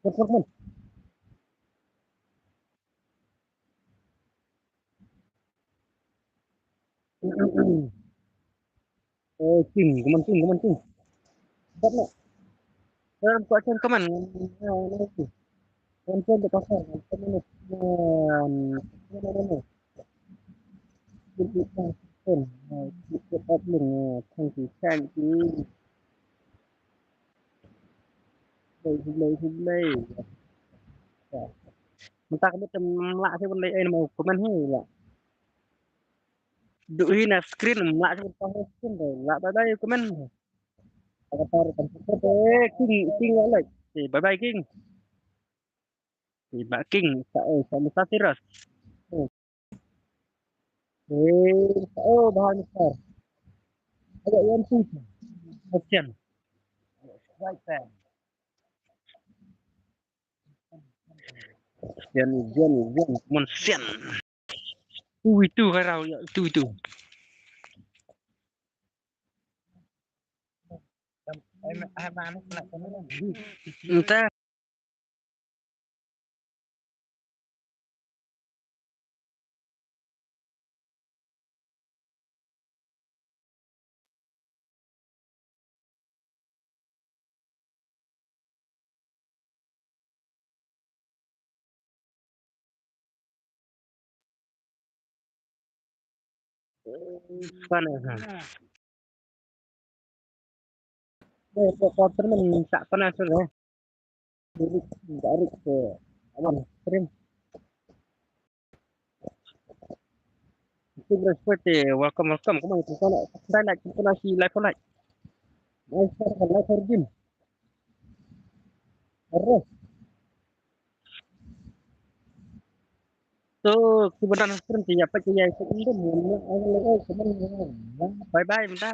performan king karena dalam kuacan keman itu konten di pasar temen kita belum tangki tangki lay mentah cái tem lạ cái vấn đề ấy mà comment hay là dui na screen lạ cái vấn screen rồi lạ tại đây comment avatar computer king king lại thì bye bye king thì bạn king sama Satiras bahan besar agak yang tinggi option right hand Jen monsen itu karau ya itu Ai mana pula kamu. Entah. Panas. Kotor tak panas sudah. Dari ke aman. Stream. Itu berseperti welcome. Kamu itu sana. Saya nak kita nasi live live. Live kan live game. Terus. So sebenarnya stream siapa yang itu bye bye bentar.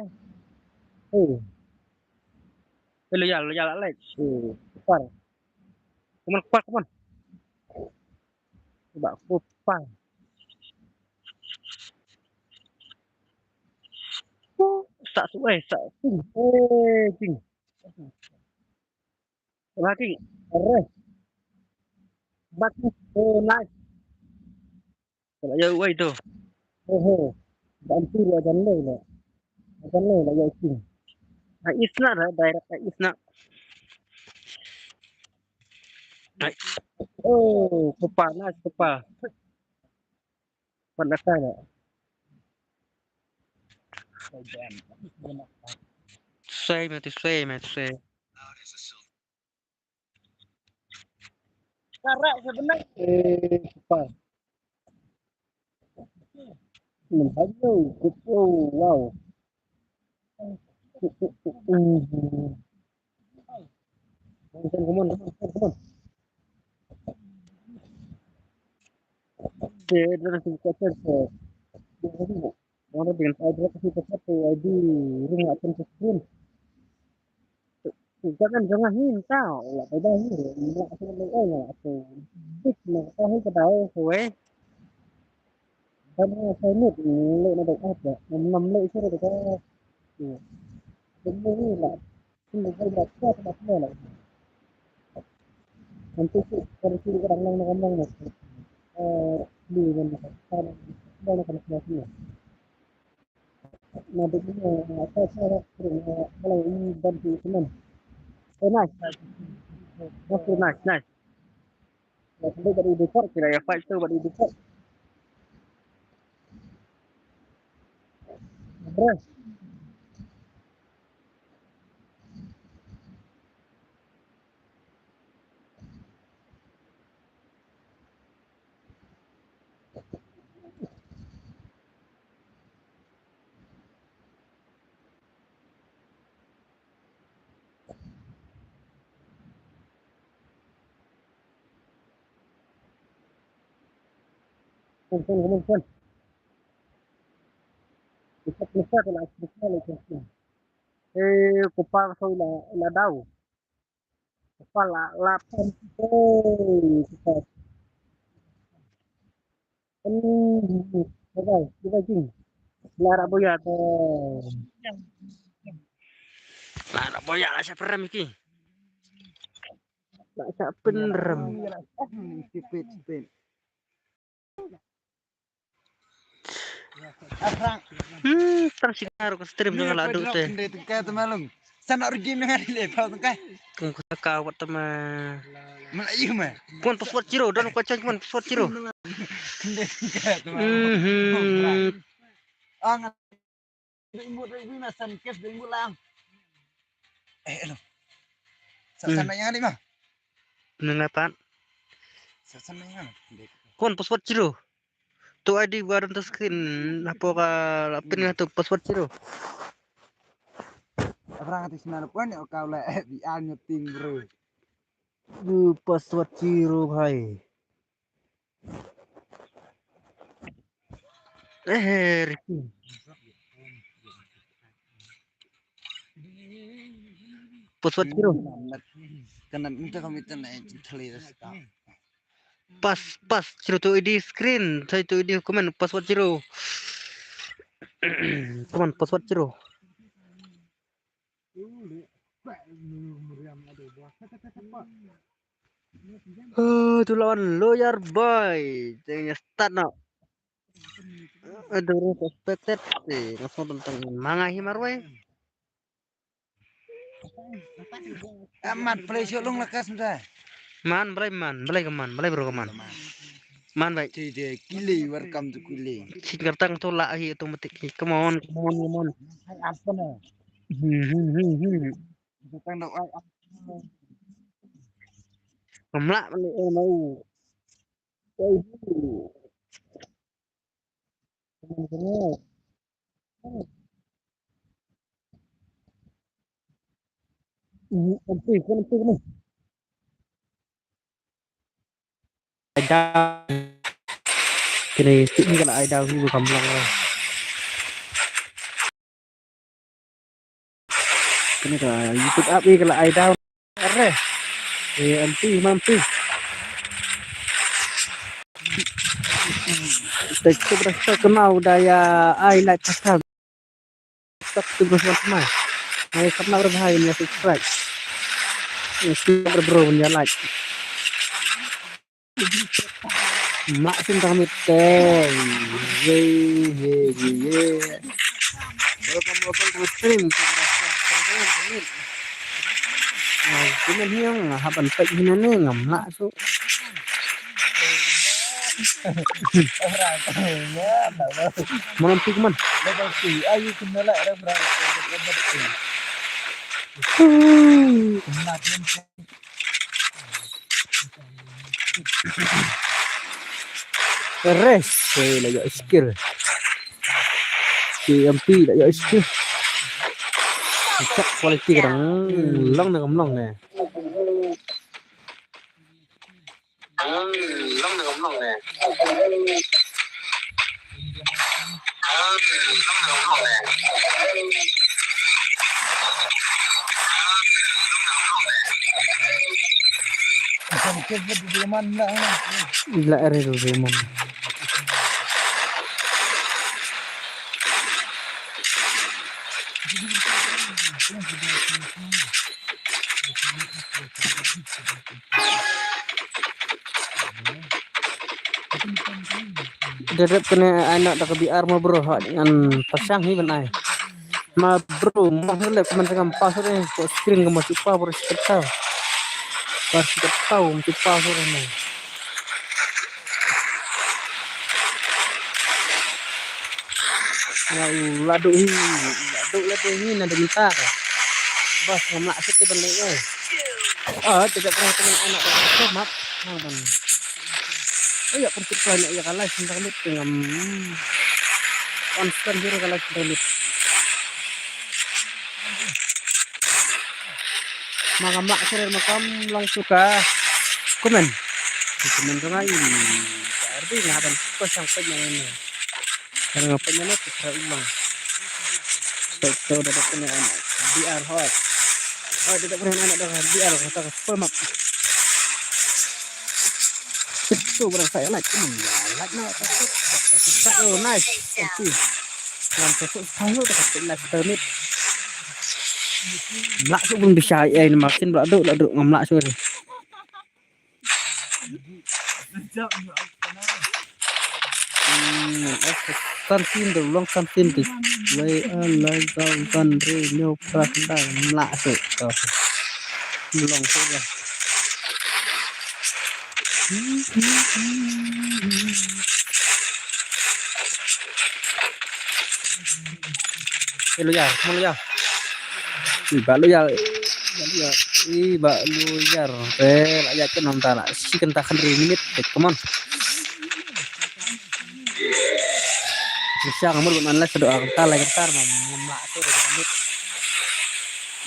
Lo ya like. Kupar. Kupar. Coba kupar. Tak suai, tak sing. Sing. Lagi. Terus. Bagus. Nice. Kalau ya uai tu. Bantu dia jangan le. Jangan le ya sing. Isna dah direct isna. Kupar nice kupar. Panas sana. Suai mati. Karak sebenarnya. Kupar. Ayo, wow. Come on. Dia nanti kacau ke. Mana dengan saya kasih satu ID rumah akan screen. Jangan minta lah pada ni. Nak suruh lah tu. Big nak tahu ke tahu kowe. Kan saya ni nak apa? 6 lek suruh dekat. Ini lah. Ini saya baca apa lah. Nanti kalau sini kadang ngomong nak. Di mana kan ada kan semua. Nah, begini saya kalau ini bantu teman. Nice. Okay, nice. Dia dari dekat kira ya fight tu dari dekat. Bro. Pun. Dekat lah dekat. Kupar so la daw. Kupar la pen. Kupar. Bye. Kita jing. Lara boya tu. Lara boya lah siapa rem iki. Tak siapa rem. Speed. Terus sinar ke stream dengan ladu teh. Dekat malam. Sana rugi dengan lepas tu kan. Kung kawat teman. Melayu mah. Pun password ciro dan kau cari pun password ciro. Dekat malam. Ah, imut lagi nasan kes imut lang. Hello. Sana yang ni mah. Nengapan. Sana yang. Pun password ciro. Tu ID baru tu screen. Apa lapin tu password ciro. Orang atas mana pun kau lah FBI nyeting bro. Password ciro bhai. Ricky. Password ciro. Kena minta kami naik terlihat sekali. Pas ciro tu ID screen. Saya tu ID komen password ciro. Come on, password ciro. Tu lawan Lawyer Boy. Jangan start no. Aduh, expected sih. Langsung tentang manga himarwe. Amat play sulung lekas sudah. Man, belai bro keman. Man baik. Tidak kili welcome to kili. Si kertang tu lah hi otomatik. Come on. Hai apa nih? Bukan dok ai. Kemlak mau. Ada kini sini kalau ada aku kamblang lah. Kini kalau YouTube up ni kalau ada are. Anti mampu. Tekstu berasa kenal daya highlight pasal. Tekstu berasa kenal. Hai kenal berbahaya ni subscribe. Ini berbro punya like. Mak sin kami teh. Ye. Welcome stream. Cuman yang haban pek hinane ngamlak so. Mana pik man? Ayo kenal ada berapa? Res, lagi skill. CMP lagi skill. Cak quality kadang long dengan long ni. Long dengan long ni. Gila ere tu Raymond. Derep kena anak dak biar mah bro dengan pasang ni benai. Ma bro mah lep man dengan pasur ni screen ke masuk pa bro seketau. Pas seketau masuk pasur ni. Ladu ini ada minta. Bos ngamak situ balik eh. Tidak pernah teman anak dak mat. Nang. Ya percuk banyak ya kalah internet dengan konstan hero kalah internet. Mak sering makam lang suka komen. Komen rengai ini. Berarti ngaban kos sampai mana. Karena ngapain mana kita ulang. Tahu dapat punya anak. DR hot. Tidak pernah anak dah DR kata pemap. Itu barang saya like no oh nice okay langsung saya dah kata like termit melak tu pun bisa ini makin laduk ngamlak sur something the long something display like down new prasda melak tu long tu lah. Lo ya, kamu lo ya. Iba lo ya. Aja kan nonton lah. Si kentakan 3 menit, come on. Bisa kamu buat mana sedoa kental lagi kentar, memak tu menit.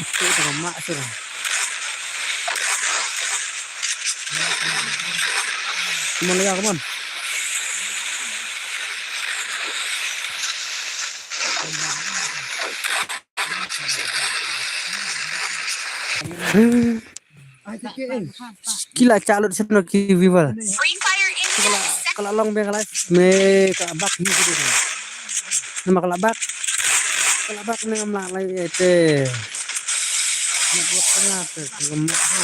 Itu memak tu. Come on ya, come on. Gila calon sebenarnya kiwibal. Kalau long bengkel me kabak ni gitu. Nama kalabak ni ngamla lai ete. Nak buat tengah tu, lemak tu,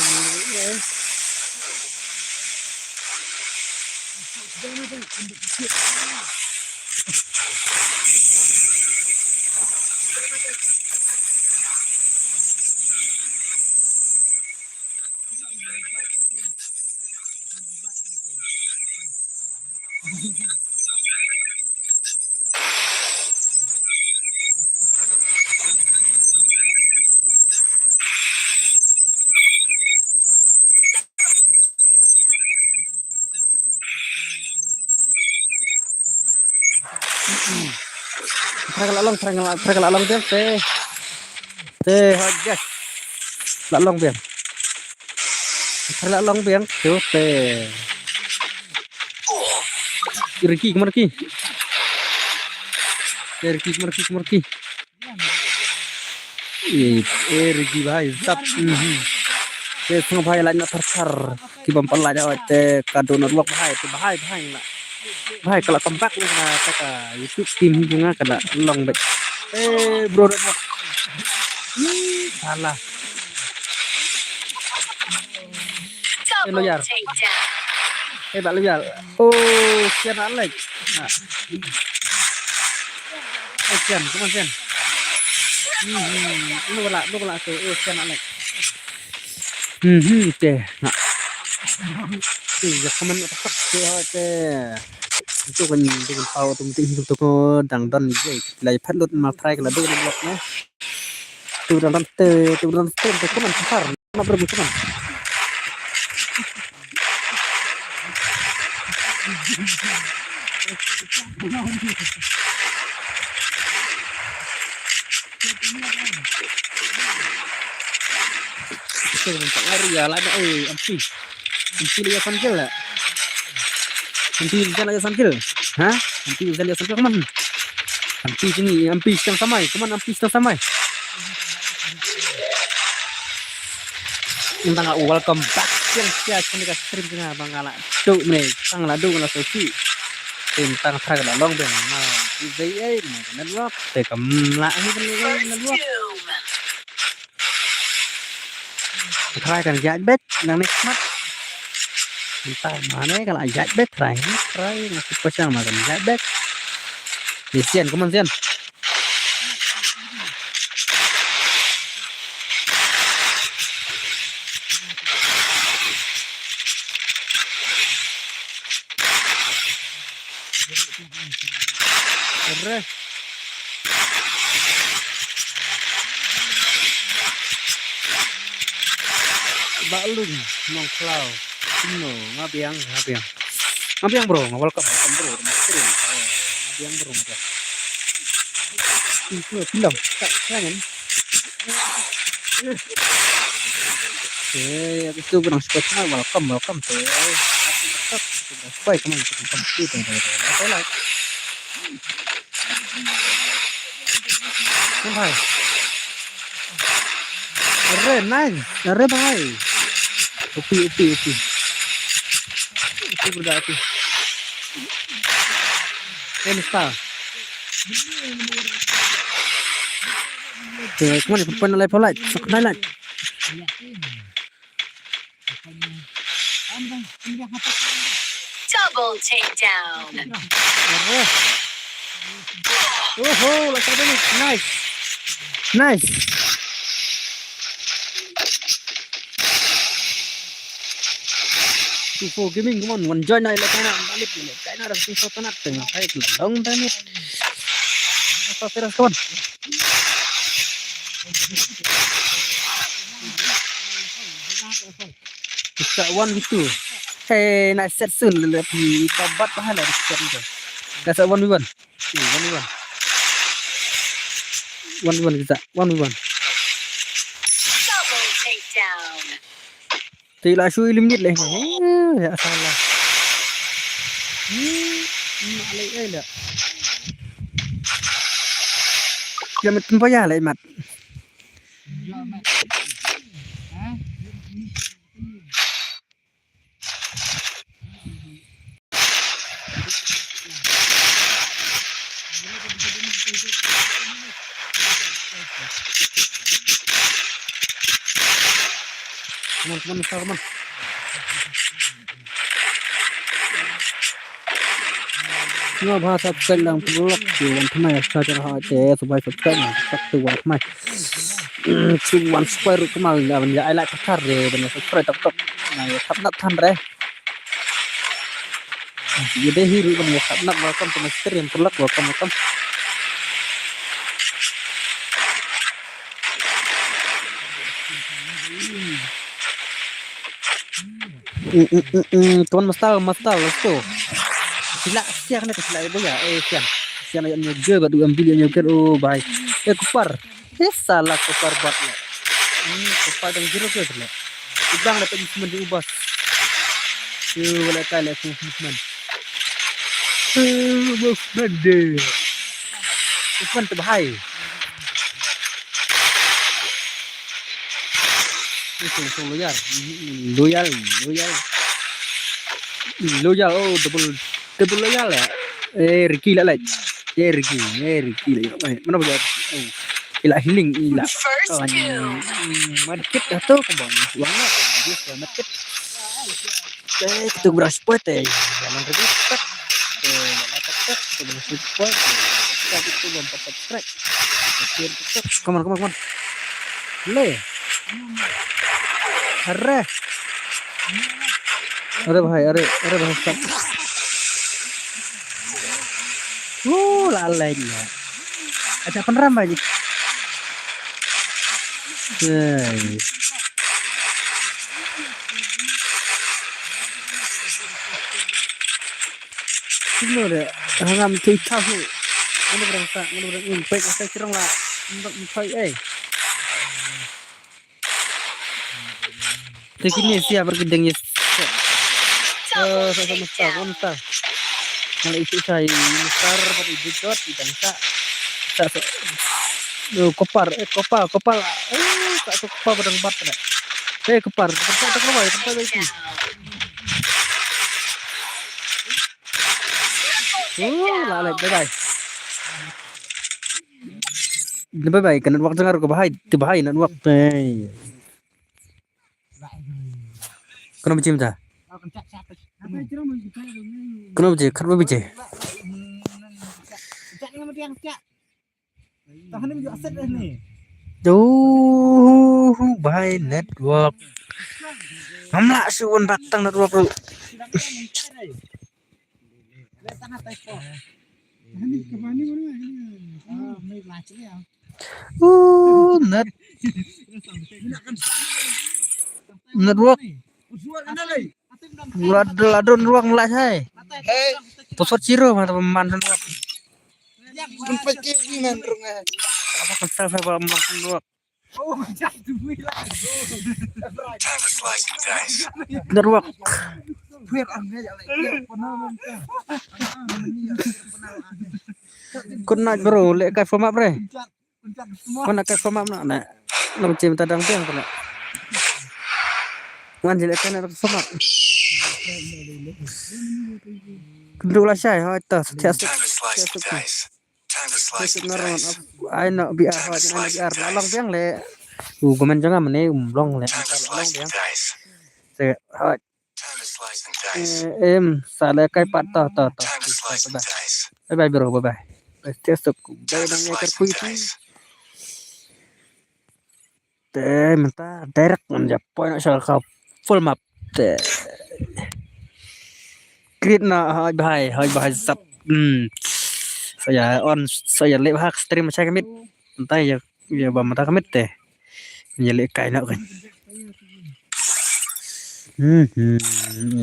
Terang long dia, teh hajat, long biang, terang long biang, tu teh, Ricky kemana ki, Ricky kemana ki, Ricky bahai, sab, setengah bahai lain nak tersar, kibam pala jawat teh kadon luak bahai nak, bahai kalau tempat ni kena kata YouTube tim juga kena long bet, bro dah salah, lo yar. Bak Luyal. Oh, sian Alex. Nah. Sian, kemana sian? Lu balak tu. Sian Alex. Teh. Nah. Ya kaman tak teh. Itu kan tahu penting untuk dang don je. Lai phat lut mal try kala du blok ne. Tu dan te kaman safar. Nak berbu kaman. Tak lari ya lah ampi lihat sambil lah ampi bisa lihat sambil hah ampi bisa lihat sambil kemana ampi sini ampi sedang samai kemana ampi sedang samai tentang welcome back yang siap kena stream tengah bangala tu nih tang ladu ngala sosi tentang traga long deng mau izai nan luap te kamla ini kan nan luap try kan jat bet nang nikmat entah mana kalau jat bet try masih pasang makan jat bet sian kemana sian balung nong klau no ngabiang bro welcome bro stream ngabiang bro itu film kangen habis itu berang spesial welcome tuh baik teman kita like hai re bhai upi berdaki ini style kemana depan level light sekali double takedown. Oh, nice. Tufo gaming, come on, join na balik kaya na rating sa tanat tengah kayak long time it. Apa teras kawan? Bisa 1v2. Hey, nak set soon lebih tabat pahala di set itu. Kita 1v1. 1v1 kita. 1v1. Double takedown. Tidak sui limit lah. Ya salah. Malay lah. Jangan tempat ya lah mat. Come on, come on. Nó bao subscribe lang vlog tuan thamai saja ha te subai subscribe lang tak tuan thamai tuan super kemal dan ya I like kar re dan subscribe tak nah ya tap nak than re jadi hiru dan ya tap nak welcome to my stream vlog welcome tuan mastal let's go sila siang nak sila ibu ya siang yang nyoger batu ambil yang nyoger oh baik kupar salah kupar buat le kupar dan jero ke le ibang dapat movement diubah wala kala movement deh movement terbahaya itu loyal oh double loyal ya Ricky lah Ricky mana boleh oh ila healing ila First kill. market atau kebang uangnya dia market itu beras pote jangan register itu beras pote tapi itu belum dapat track come on le अरे भाई सब लाल lagi ya अच्छा 15 aja Sino deh hangam kita tu mana berangkat impact saya kira lah impact Segini siap bergedeng ya. Sama kontak. Kalau itu saya besar pada jujur tidak kopar tak kopar pedang bat ada. Kopar tak keluar tempat itu. Lalai bye kan waktu dengar ke bahaya nan waktu. Kenapa cim ta? Kenapa cim? Kenapa cim? Bahaya network. Mamla suun batang network lu. Network. Ladon ruang lah saya. Pusat ciro mata pemandan ruang. Apa kesal saya bawa makan ruang. Network. Kena bro, lek kai format bre. Kena kai format nak. Nak cim tadang tiang kena. Ngan jelek kan format. Kedua lah saya, itu setiap naron. I nak biar lalong tiang le. Gomen jangan mene umlong le. Lalong tiang. Saya salah kai patah. Bye bro, bye. Setiap bye nang kerku itu. Minta direct menjap point asal kau full map create na hai sub saya lihat hak stream saya kemit entah ya mata kemit teh nyelek kai nak kan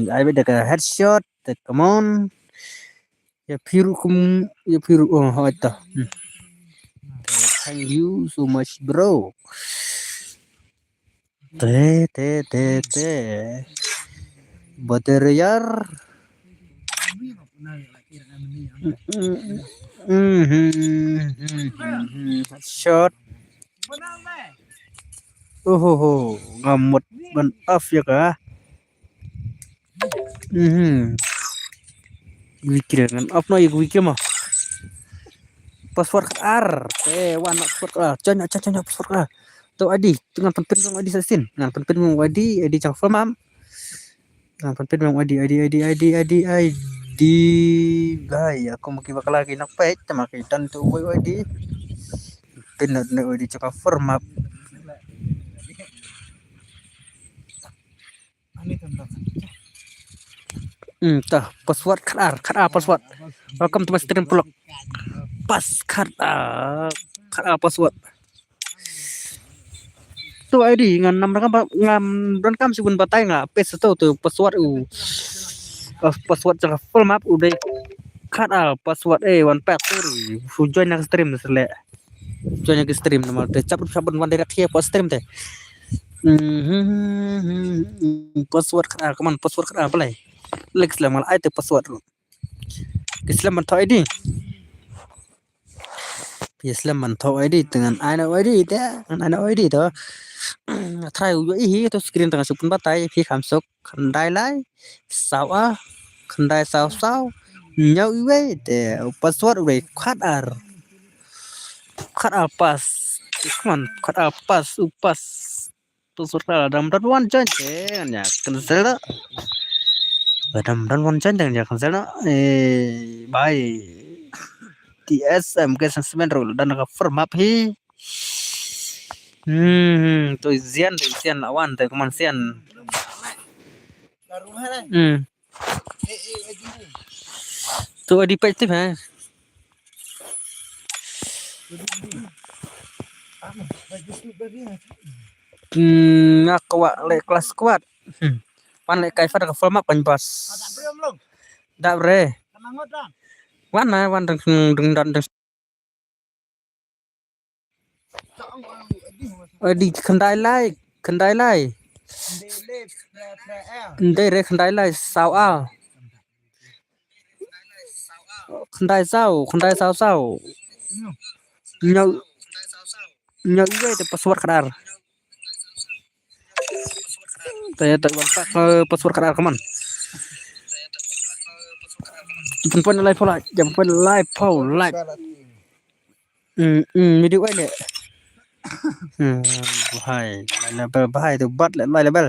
I beda ke headshot come on ya biru oh itu thank you so much bro Bateryar shot ngamut ban off ya kah wikir kan off no ya wikir mah password R wana password R coba password R tu ID dengan penpin mong ID sasin dengan penpin mong ID chẳng phơ mam dengan penpin mong ID bahaya aku mungkin bakal lagi nak page sama kita tu ID pin na ID chẳng phơ map tah password khar password welcome to my stream vlog pas khar password tu ID ngan ngam kam sibun batai nga paste tu password password chẳng full map udah khar password one factory join nak stream sele join nak stream nama te cap sabun one direct here pas stream te password khar kaman password khar apa lai Lex lah malah itu password lu. Islam mantau ID. Islam mantau ID dengan anak ID dia, anak ID tu. Try uji ini tu screen tengah supun batai, pi kamsok, kendai lai, sawa, kendai saw, nyau iwe, te password udah khadar pas, ikman khadar pas, upas, password dalam dalam join ya, cancel dan one dan ya cancel by TSM ke assessment rule dan ka firm up hi tu zian lawan tu kuman sian tu adi page ha aku le kelas kuat pan le kai fat ka firm up pan pas dak bre wan deng di kendai lai ndai lai sao kendai sao nyau iwe te password khadar tanya tak bantak password khadar kaman jemput live pula jemput live video ini bahaya tu bat level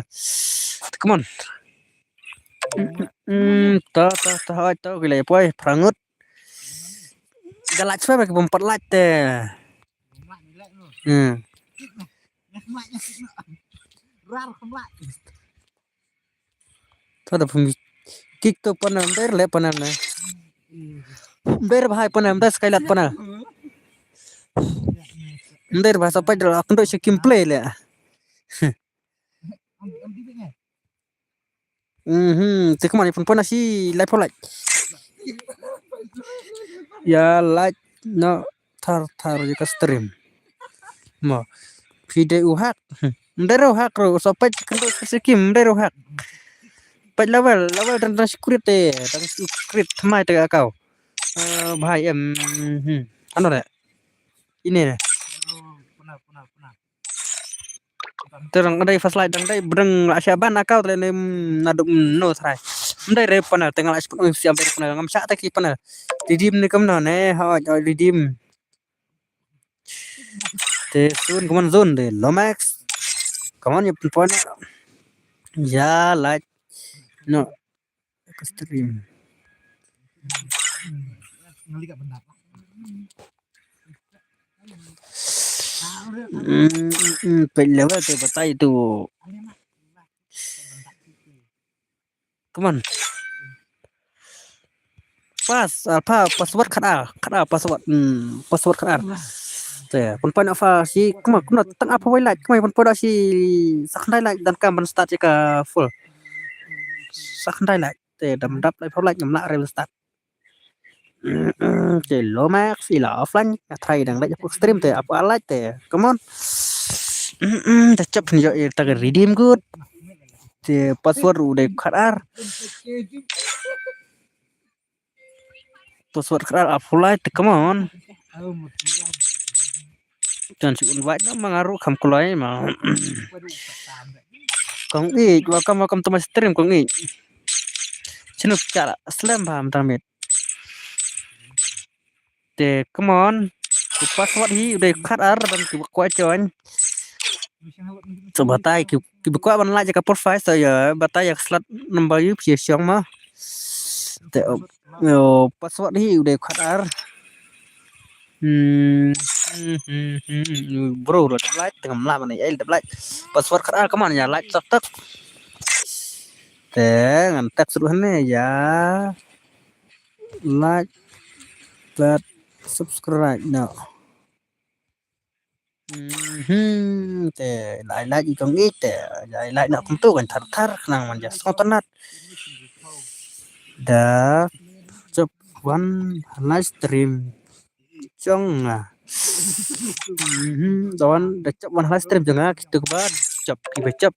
come on tahu gila poi prangut galak sampai ke 4 like teh tahu dah pun kick tu panam ber le panam na ber bahaya panam dah sekali lat panam ber bahasa apa dah aku dah sekim play le cek mana pun nasi live like ya like no tar jika stream mau video hak ndero hak ro sampai kendo sekim ndero hak pat level dan security mai te kau bahai anu deh ini deh terang ada fast light dang dai breng la syaban akau tele nadum no trai ndai re pana tengah la sepun siam ber pana ngam sak taki pana didim ni kam no ne ha didim te sun kaman zone de lomax kaman ya pana ya light no stream level tu batai tu kaman pas apa password khadar password khadar te pun pana fa si kuma tang apa wai like kuma pun pada si sakndai like dan kam start ka full sakndai like te dam dap like like ngam la real start te low max ila offline try dang like stream te apa like te come on ta chap ni yo ta redeem good te password udah khadar password khadar apply te come on dan si invite nó mengaruh kam kulai mah kong welcome to my stream kong chinu cara slam paham tamit te come on password hi udah khadar dan kuat join So batai ki bekwa ban la jaka profile saya batai yak slot number yu pia siang mah. Te password hi udah khadar. Bro rồi đập like tengah làm này đập like password khadar kemana ya like tak tak. Te ngantak suruhannya ya like but subscribe no. Te lại trong ít te lại nó không tu kan thar nang man ja sontonat da chụp one livestream trong đón được chụp one livestream jangan kita kebat chụp chụp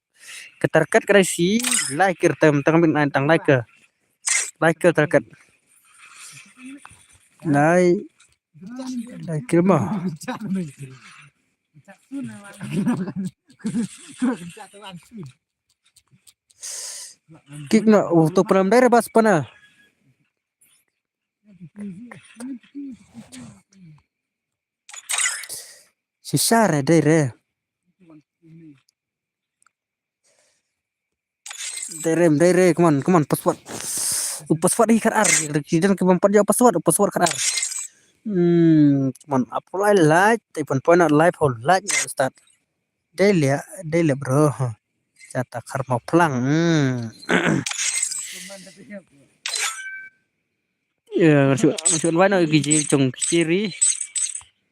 ketarkat kreasi like tem tang bin an tang like terkat like mah kik na untuk peram daerah bas pana sisara daerah come on password hi kharar dan ke bampat jawab password kharar come on apply like telepon point live hold like start daily bro jata karma pelang ya maksud mana gigi cung kiri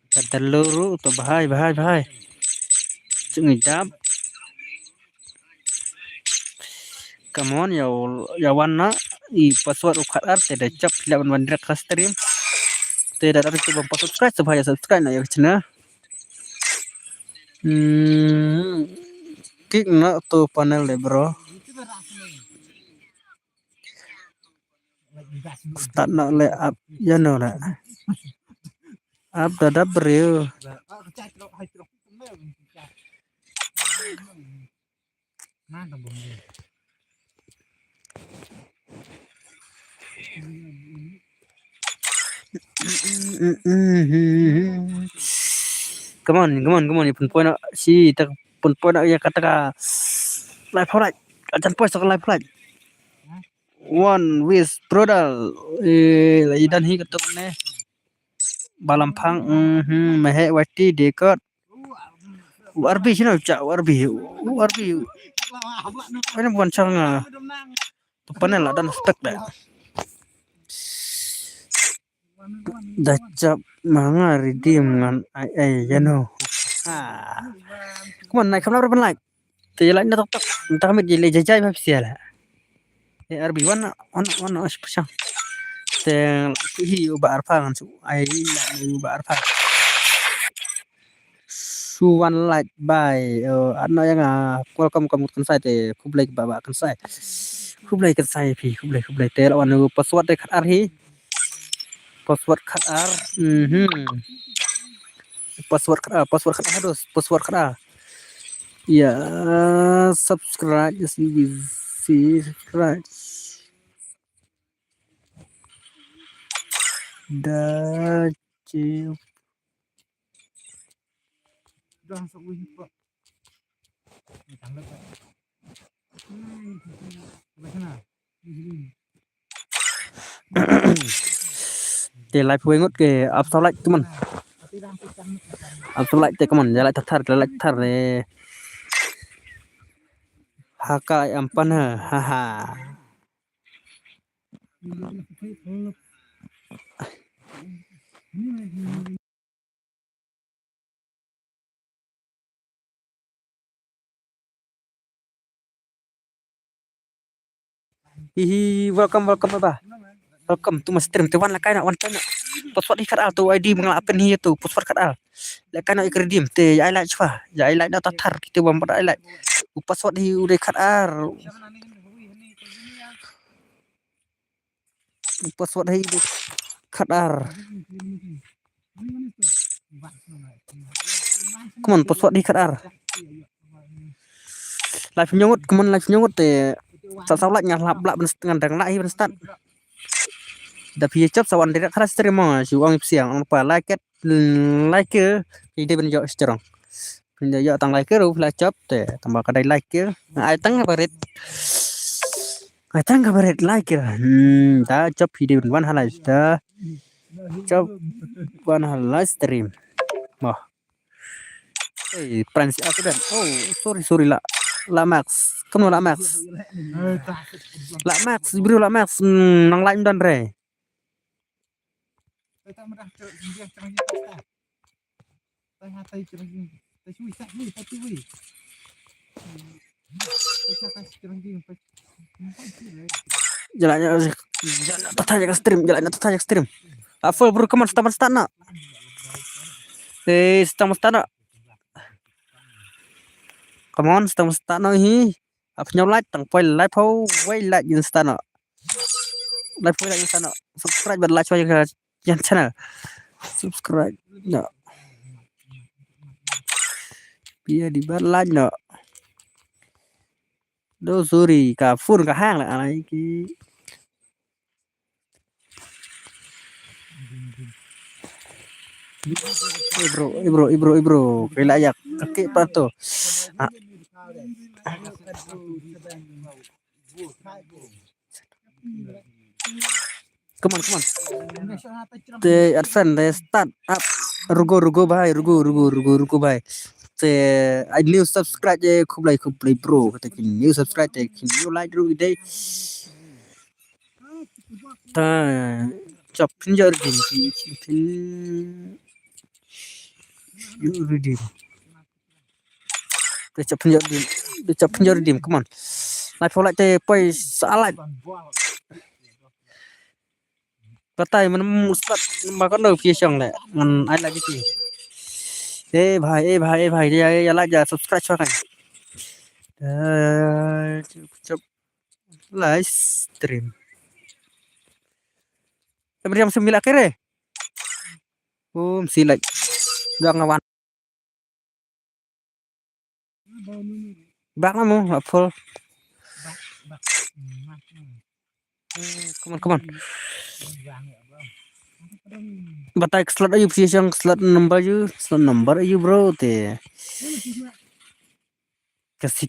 kata luru atau bahai cung hijab come on ya warna i password ukhat ar te cap lawan bandra stream te darat itu bang subscribe supaya subscribe na ya channel kik na to panel le bro start na le up ya no la up da bro come on pun point si tak pun point ya kata live right acan point sok live right one with brother lagi dan hi ketuk ne balampang mehe wati dekat warbi sino cak warbi ini bukan canga panel dan spek dah dacap manga redeem ngan ya no come on naik kamera berapa like jalan tok tok entah kami jajai apa sih lah RB wana spesial te hi uba arfa kan su ai uba arfa su one like by ano yang welcome kamu kan saya te kublai baba kan saya kublai te lawan password de khatar hi password khatar password khatar harus password khatar ya subscribe subscribe da cip để lại phơi ngốt ke ap sau lại teman ap sau lại te teman ya lại thar le haka ampan ha hihi welcome apa welcome tu mas stream tuan lakai nak wantan password ikat al tu ID mengalapin hi tu password kat al lakai nak ikut redeem te ya like chfa ya like nak tatar kita bang pada like password hi udah kat al password hi kat al come on password hi kat al live nyongut te sau lại nhà lap lap dengan đằng lại bên start đã phía chấp sau anh direct khá stream mà chú ông xiang ông phải like thì đây bên dõi strong giờ giờ tăng like cái rồi là chớp để tăng vào cái đây like kia ai tăng cái like kia đã chớp video one highlight đã chớp one highlight stream mà Prince accident sorry la Max kamu la Max bro la Max nang lain dan re jalannya tanya stream full bro come on start nak start come on start nak hi nhau like tặng quay like phô quay lại như start nak like quay lại như start nak subscribe bật like cho cái channel subscribe nak biar di bật like nak đâu sorry cả full cả hang là này cái bro cái lại giặc cái pato come on the advance the start up rugo bhai rugo bhai the I new subscribe je khub lai bro cái new subscribe thì new like rồi đây ta chọc pin giờ redeem để chọc pin giờ redeem come on lại phô lại te quay xã lại bắt tay mình musbat mà có đầu phía trong này mình ai lại cái gì ê भाई ya like ya subscribe cho kênh chụp livestream Em sembilan kere silek udah ngawan bak kamu full come on batai slot ayu sih yang slot number ayu bro te kasih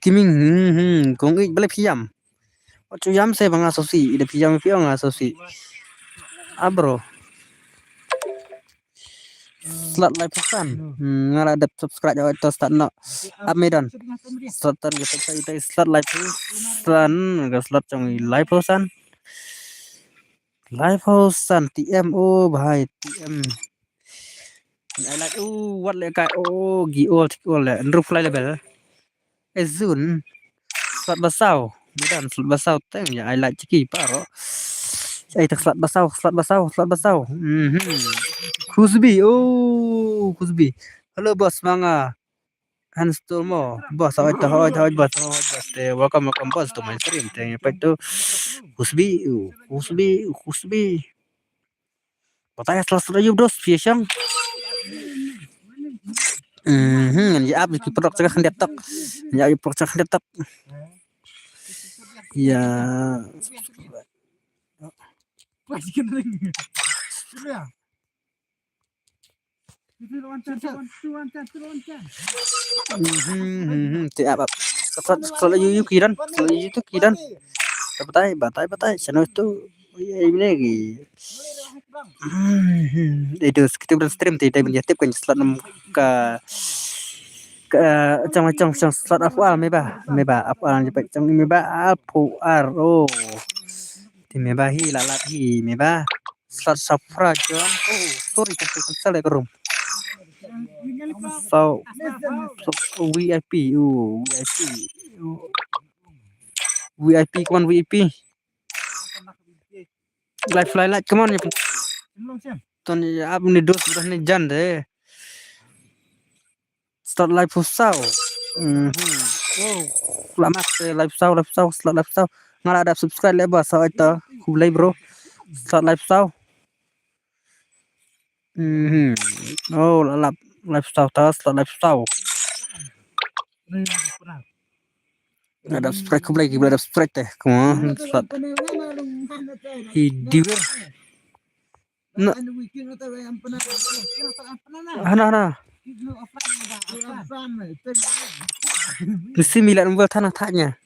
kiming kong ik balik piam ocho jam saya bang asosi ide piam asosi bro slot live pesan ngara ada subscribe jawab to start no medan slotan gitu saya slot live pesan slot trong live pesan TMO bhai TM I like what le kai giol le roof fly level ezun slot basau medan slot basau teng ya I like ciki paro saya tak slot basau Kusbi halo bos manga Hans Tomo bos awet bos welcome bos to my stream thank you to Kusbi pataya selesai aja bros fiashang ya abis produk cakap laptop ya apa kalau you kiran batai channel itu ini lagi itu kita stream tidak menjadi kan slot ke macam slot afal meba afal macam meba apuar di meba hi lalat hi meba slot safra jam sorry salah kerum so VIP come on VIP live come on ton ya apni dos udah nih jan deh start live pusau lama live pusau start live pusau nggak ada subscribe lebar sao itu kulai bro start live pusau live pusau tas start live pusau ada subscribe kulai ada subscribe teh kamu start hidup Hana 9 number tanah taknya.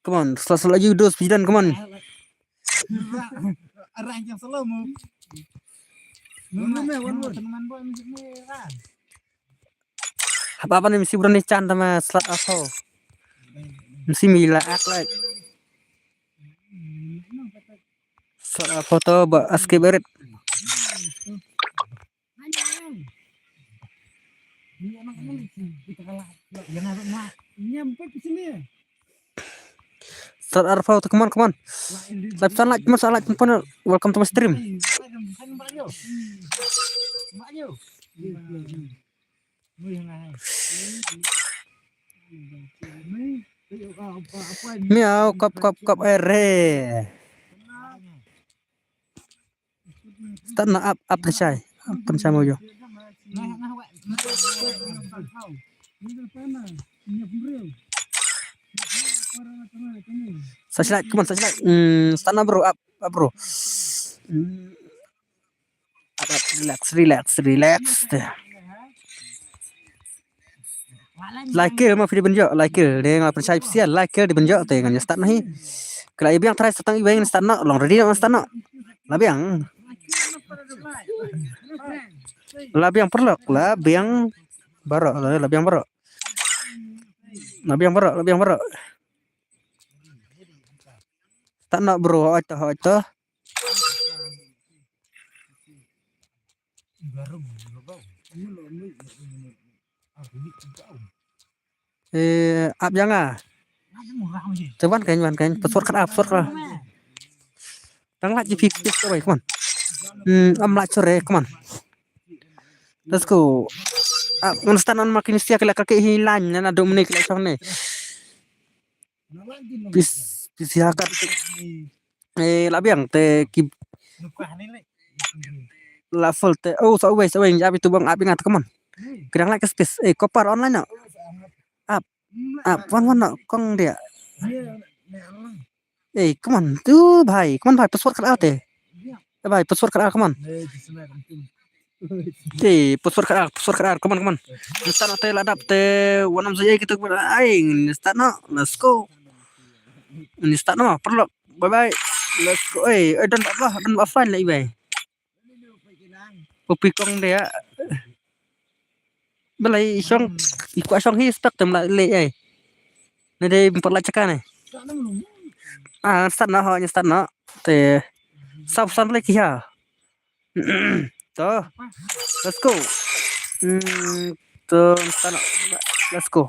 Come on, selalu lagi 29, come on. Rancang selalu mau. Teman boy merah. Apa nih mesti berani can sama slot apa? Mesti mila akhlak. Slot foto aske berit. Ini anak kita kalah. Jangan mak nyampe ke sini. Slot foto, come on. Live sunlight, come on, sunlight, welcome to my stream. Miau, kop ere. Start na up percaya. Apa saya mau jo? Searchlight, come on, searchlight. Start na bro, up bro. Up, relax. Like mah video benjok, like dia ngap percaya sia like di benjok teh kan start nahi. Kalau ibu yang terakhir setang ibu yang start nak, long ready nak start nak. Labiang perlu, labiang barok. Tak nak bro, itu. Up jangan. Cuman kan, password kan. Đang lại fix rồi, come on. Âm lại cho re, come on. Let's go. Understand on makin siya kala hilan na Dominic like song ne. Hakat. Labiang te ki level te. Oh, so wait, ya itu bang abi ngat, come on. Kedang like space. Kopar online no. Up, one no, kong dia. Come on, tuh भाई, come on भाई, password कर आते, भाई password कर आ, come on, password कर आ, come on, start nanti ladap te, wanam saja kita aing, start no, let's go, ini start no, perlu, bye, let's go, dan offline lagi bye, popikong dia, belai song, ikut song histak tempat le, nanti memperlacakan start na te subsan lagi ya. Tuh, let's go. Tuh, start na, let's go.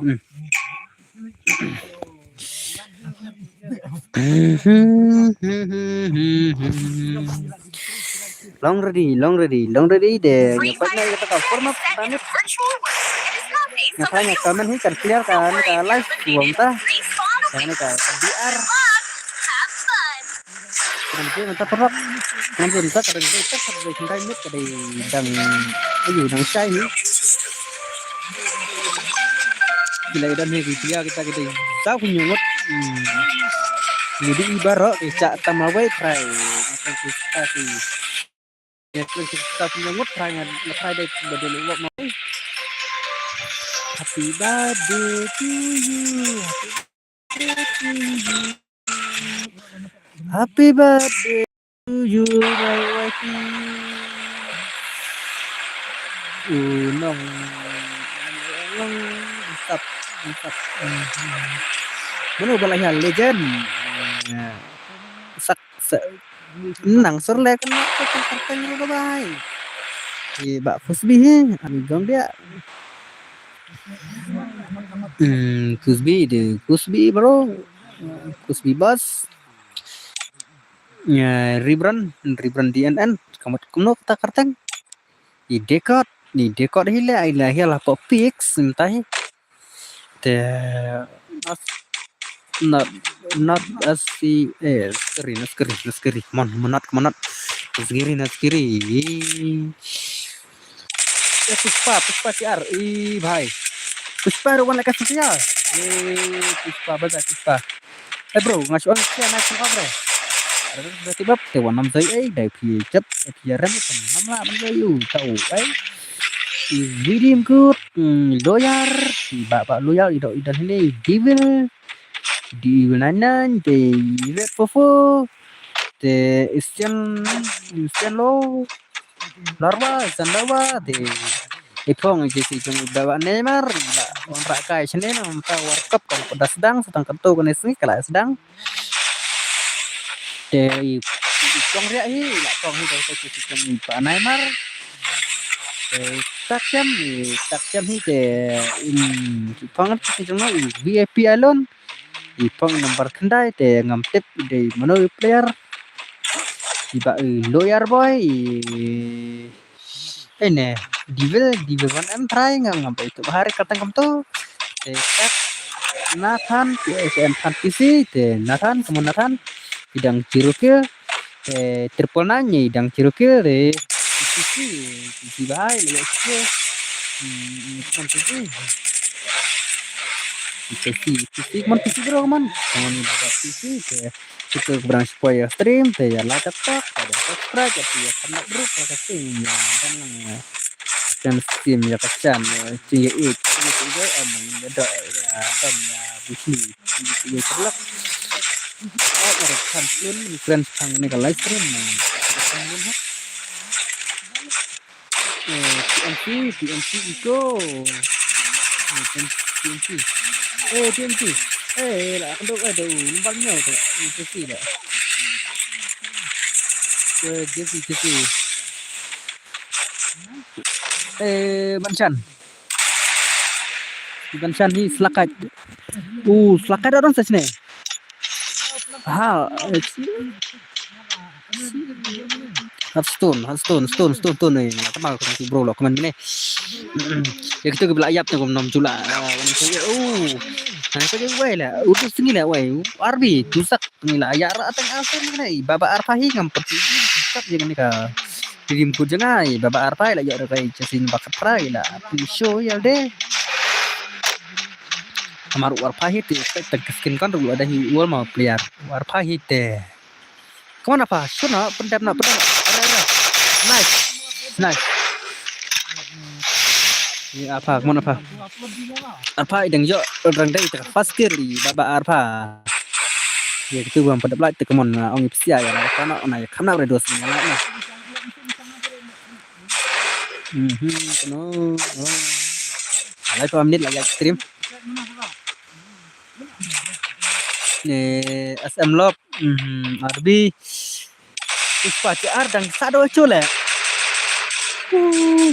Long ready deh. Nyapanya kita tahu format tanit. Nyapanya komen ini kan clear kan ke live belum tah? Jangan ke VR. Nanti minta perap, nanti minta kadang kita harus cinta ini kadang dang say ni. Bila dan ni kita tahu penyungut. Jadi ibarat cak tamawai try akan kita si. Ya kita penyungut try dari badai luar mau. Happy birthday to you. Happy birthday to you, my wifey. Long, stop. Mana balanya legend. Nang surle kan kartanya lo bye. Bak Fusbi amigong dia. Kusbi bro. Kusbi boss. Ya rebrand DNN kamu kita karteng di dekod hilah pop pix entah not as skiri manat skiri ya puspa CR bhai puspa ruan lekas ya puspa bro ngasih siya naik apa berarti bab tewan 5 giây đấy dari phi chấp thì rem tầm 5 lạ 5 giây tahu redeem code lawyer Bapak loyal idan ini devil di 99 the red fofo the Christian lo larva sandawa the ipong jadi jeng bawa Neymar on rakai senen ampa World Cup kan pada sedang ketu kan sini kala sedang the ipong ria hi la pong hi dari jeng Pak Neymar taksam hi the ipong jeng no VIP alone ipong nomor kendai the ngamtip the mano player tiba lawyer boy ini devil 1M try ngampai itu hari katang kamu tuh Nathan PSM PC Nathan idang cirukil triple nanya idang cirukil PC bahaya lihat sih PC man PC bro man kamu PC itu berang supaya stream ya like tak ada subscribe ya karena bro kasih dan steam ya kacan ya itu juga emang ada ya dan ya bisnis ya terlak ada kantin keren sang ini kalau live stream TNC itu TNC lah untuk ada numpangnya itu sih lah Jesse Bansan ni selakat selakat orang sa sini Hearthstone ni tamal ko si bro lo kaman ni ya kita ke belayap tu kom nom jula nah ko way la utus singi la way arbi tusak ni la ya ra atang asen ni baba arfahi ngam peti tusak je ni ka kirim ko jangai baba arfai la ya ra kai chasin bakat prai la show ya de amaru arfahi te tak skin kan dulu ada hi wal ma player arfahi te kemana apa suna pendam na nice ya apa kemana apa idang jo orang dai tak faskir di baba arfa ya itu gua pada belak te kemon ong ipsia ya la kana ona ya kamna re dos ni la na no alai 2 menit lagi stream SM Love RB Puspa CR dan Sado Cule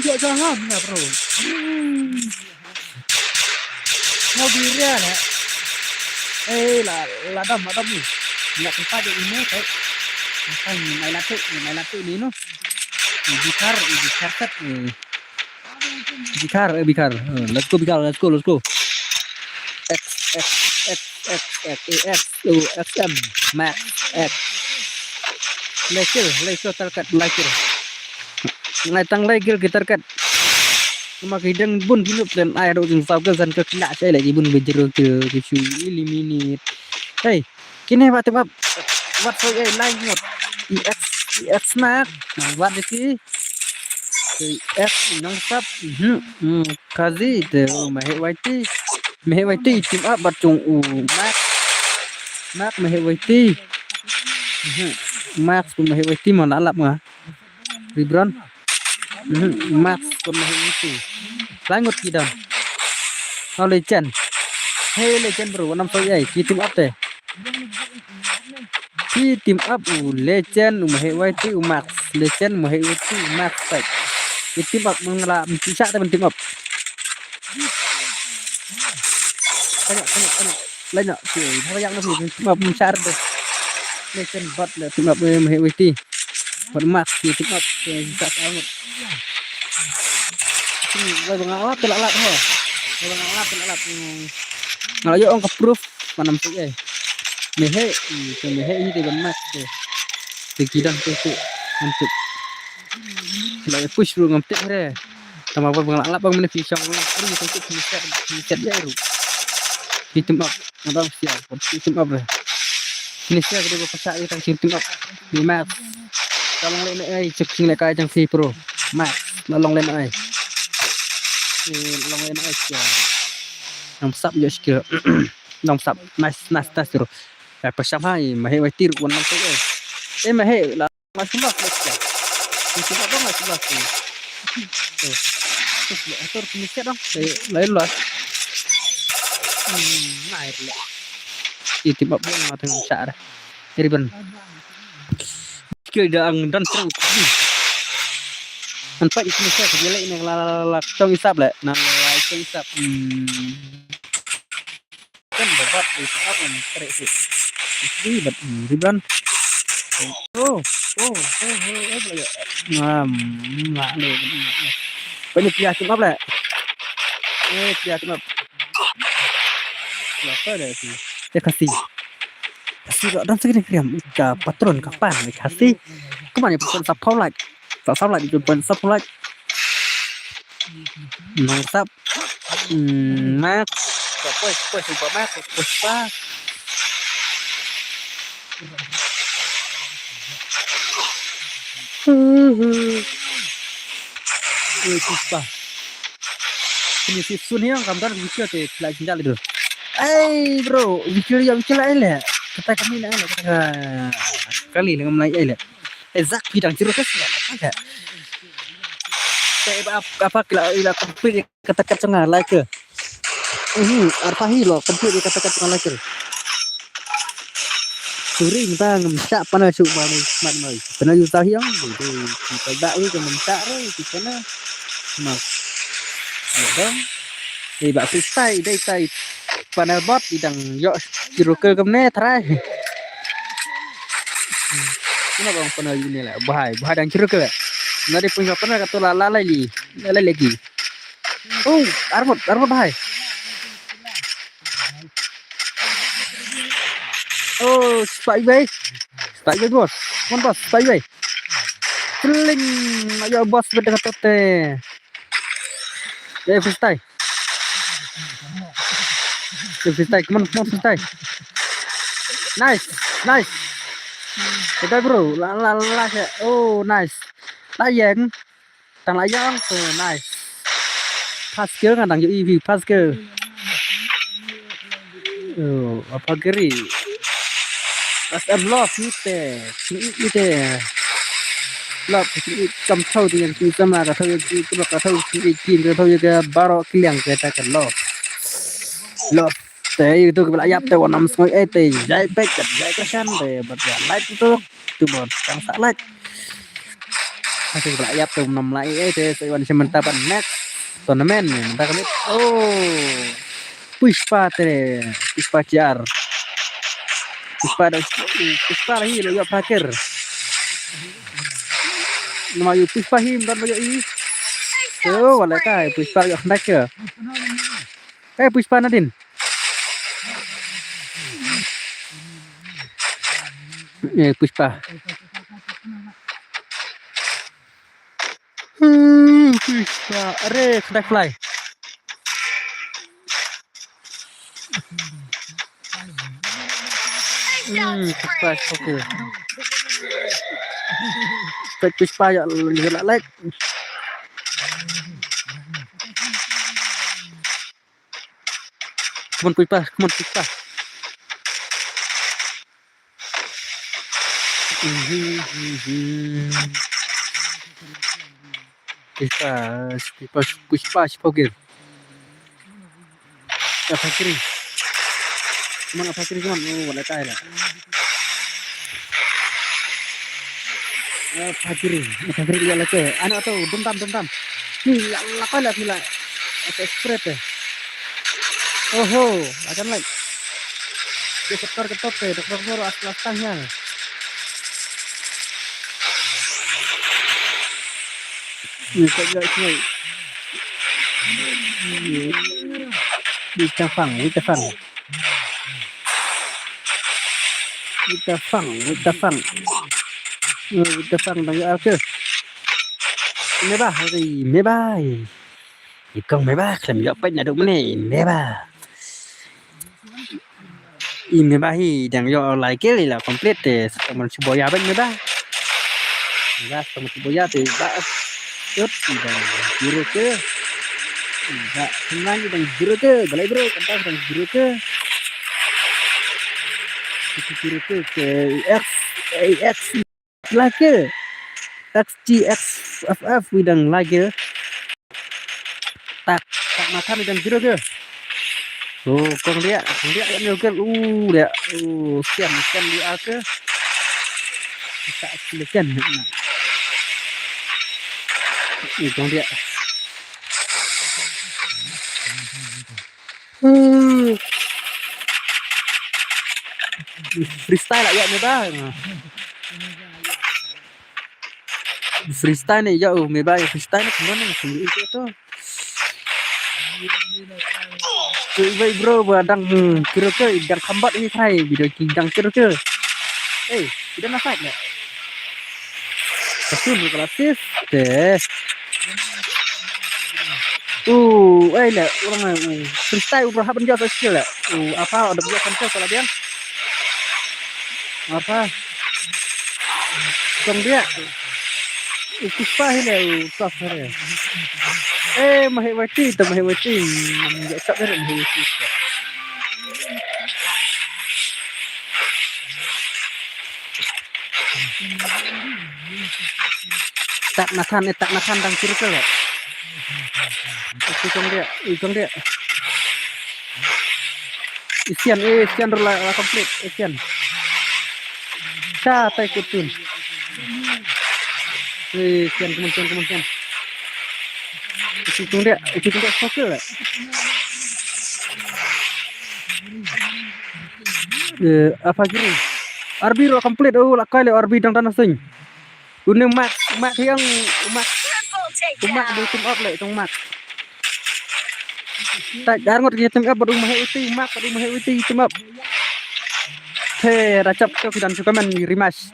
jangan ya bro mau biria lah ladam ni nggak tempat di ini kayak main latu ini no bikar set bikar let's go XM Max X Leicester terkat tang Leicester kita terkat cuma hidang bun hidup dan air ujung sabgal dan kena saya lagi bun bejero ke eliminate hey kini what for line not EX snack what is EX nang sap kazi de Mehewaiti team up batung Max Mehewaiti Max pun Mehewaiti mana alap ngah Ribron Max pun Mehewaiti langut kita legend bro 6 soy team up teh team up legend Mehewaiti Max legend Mehewaiti Max team up mengelak bisa team up banyak sih banyak lebih cuma besar deh legend bot lah tim up Mehewaiti bot Max tim up bisa sangat ini bang telak kalau yo ong approve mana mesti Mehe ini di Max deh sekidan tu mantap kalau push bro ngamtik deh sama bang alap bang mana pisang ini untuk bisa dia itu tim up abang siap tim up lah ini saya kita pasak tang tim up di Max tolong len cek sing lek jang si pro Max tolong len Long enak aja. Nong sap ya skill. Nong sap nice terus. Apa sampai mahe watir kun nong tu. Mahe lah masuk lah aja. Mesti apa masuk lah tu. Tuh. Terus atur pemisah dong. Lain lah. Naik lah. Itu bab yang matang besar. Jadi ben. Skill dah dan terus. Nampak di sini saya jelek ini lalak tong isap lah. Nah, tong isap. Kan bebat isap kan terik sih. Ribet, riban. Oh. Nggak nih. Banyak dia cuma lah. Dia cuma. Apa dah sih? Dia kasih dan segini kirim ke patron kapan kasih. Kemana patron support like. Sắp lại được phần sắp lại nó sắp mát quay thì có mát của spa spa ini si Sun yang gambar video teh lagi jalan dulu. Bro, video lại leh. Kami nak kali dengan mulai leh. Zak bidang jeruk kesel ada. Saya apa kila komplit kata-kata tengah like. Arpahi loh komplit kata-kata tengah like. Suri minta ngemsak pana cuba ni mat mai. Pernah usah yang itu kita dak ni ke mentak re kita na. Mak. Ya. Ni bak freestyle dai tai panel bot bidang yo jeruk ke kemne try. Ini bang pernah ini lah, bahai dan ceruk ke? Nanti punya pernah kata lalai lagi. Oh, arbot bahai. Oh, spike bos, bos, spike. Seling, ayo bos berdekat tote. Ya freestyle. Come on freestyle. Nice. Kita bro, oh nice. Layang, tang layang, nice. Pas skill kan tang EV pas skill. Oh, apa geri? Pas love itu. Love cầm thâu thì nhận tâm là cả thâu kim cái thâu cái baro kiliang kita kan love. Teh itu kebelayap teh warna semua teh jai packet jai kesan teh berjalan light itu buat yang tak light masih kebelayap teh 6 lagi teh sewan sementara next tournament mentah kami Puspa jar Puspa lagi lo ya pakir nama yu Puspa him dan banyak ini wala kai Puspa ya hendak ke Puspa Nadine Puspa. Puspa. Kena fly. Puspa. Okay. Puspa ya like. Come on Puspa. Puspa sepogir. Apa kiri? Mana apa kiri kan? Oh, wala tayo lah. Apa kiri dia lagi. Ano to? Dumtam. Ni lakay lah nila. Apa spread eh. Akan like. Dia ketor dokter aslas-aslasnya. Kita fang bằng áo chưa máy bay con máy bay làm giọt bên là đúng này máy bay đang do lại cái này là complete để mình chụp boya bên máy bay ra xong chụp boya thì đã ướt thì bằng euro chứ Enggak, senang dan biru ke, balai bro, kentang dan biru ke, biru ke X, X lagi, XGX FF widang lagi, tak makan dan biru ke. Oh, kong dia yang juga, dia, sian dia ke, tak silakan, kong dia. Freestyle lah ya nih bang. Freestyle nih jauh, mebay freestyle kemana sendiri itu tuh. Baik bro, badang kira ke, idang kambat ini kai, video idang kira ke. Idang apa ya? Betul berkelas deh. Lah orang freestyle berapa penjara skill lah. Apa ada punya konsep kalau dia? Apa? Kong dia. Puspa ini tough ya. Mahewati, enggak tak ada mahewati. Tak makan dan circle ya. Ikong dia. Isian rola komplit, isian. Tak ikutin. Isian kemudian. Ikong dia fokus lah. Apa gini? RB rola komplit, lakai le RB dan tanah sing. Dunia mak yang Triple di takedown. tim up le tong mak. Tak jarang dia tim up baru mahewati mak baru mahewati tim up. Racap ke dan suka main rematch.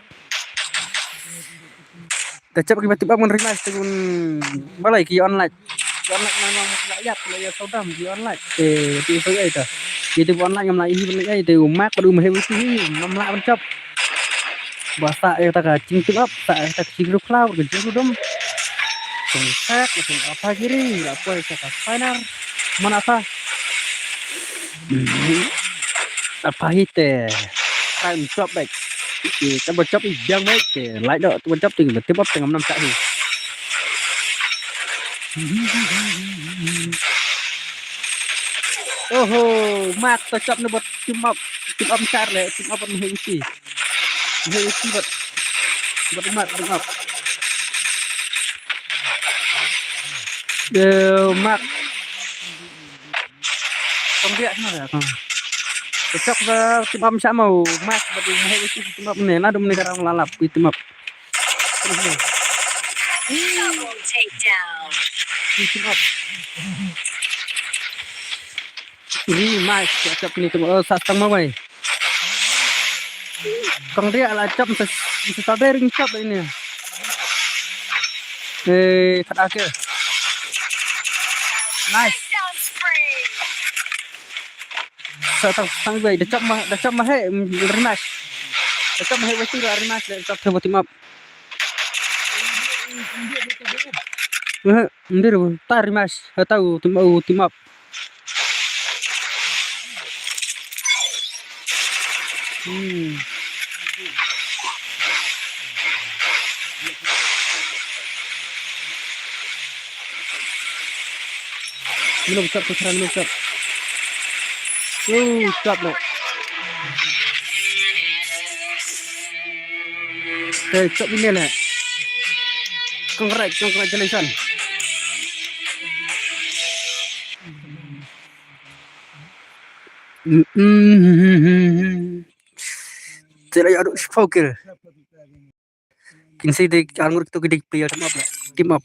Racap kita tim up main rematch dengan balai ki online. Online memang rakyat ya saudam di online. Di itu ya itu. Itu online yang ini benar itu mak baru mahewati mamla mencap. Bahasa ya tak cing tim up tak cing cloud gitu dong. Tungsak apa kiri apa itu final mana apa hite time chop back kita berchop yang baik lại đó tôi chop từng tiếp up từng 5 chạy thì mak tôi chop nó bật tim up char le tim up menghenti bật mak mak không biết mana cocok ke tim sama mas batu mahewati tim up nih nado nih karang lalap tim up Double takedown. tim up ini mas cocok nih tim satang mau bay kang dia lah cap bisa tabering cap ini kata ke nice Takedown spree. sang bay dah cap mah rematch dah cap mahewati lah rematch dah cap sama tim up ndir tar rematch tahu tim up belum cap pusaran belum cap cap lo cap ini lah congratulations Saya ada spoker kinsi de angur to gede player tim up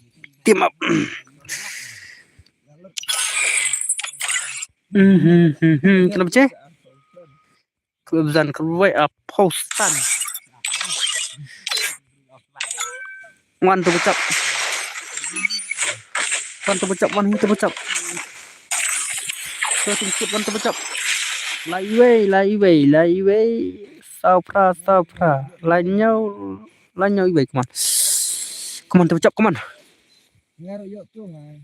kenapa cek kebetulan keluar postan wan tu becap wan tu becap wan tu becap lai wei sao pra lai nhau vậy kemana tu becap kemana Ngaruh yuk tuh ngai.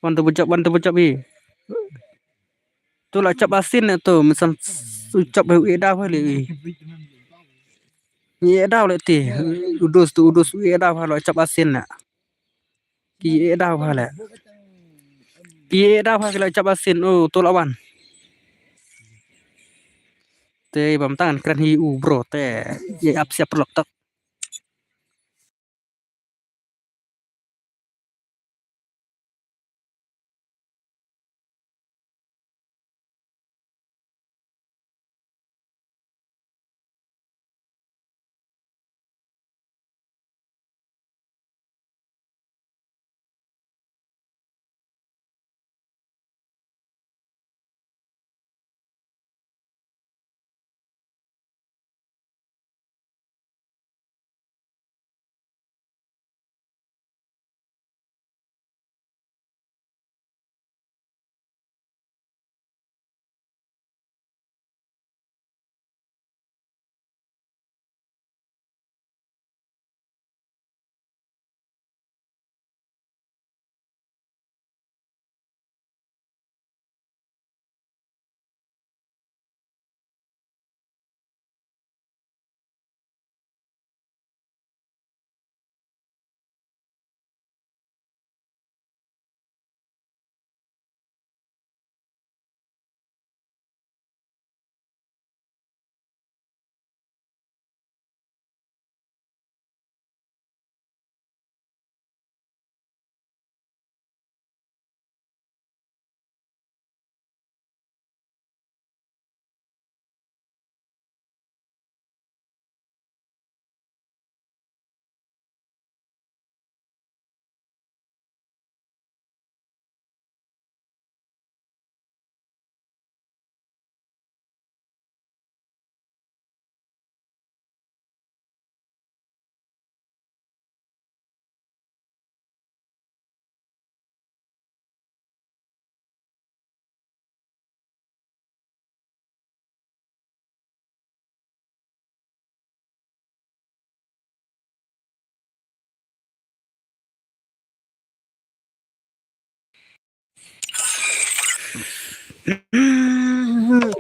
Bantu bocap bi. Tu lah cap asin tu, misal ucap wi dah le. Ni dah le ti. Udus wi dah lo cap asin nak. Ki dah le. Ki dah lo cap asin. Oh, tu lawan. Te bam tangan keren hi bro te. Ye ap siap perlok tak.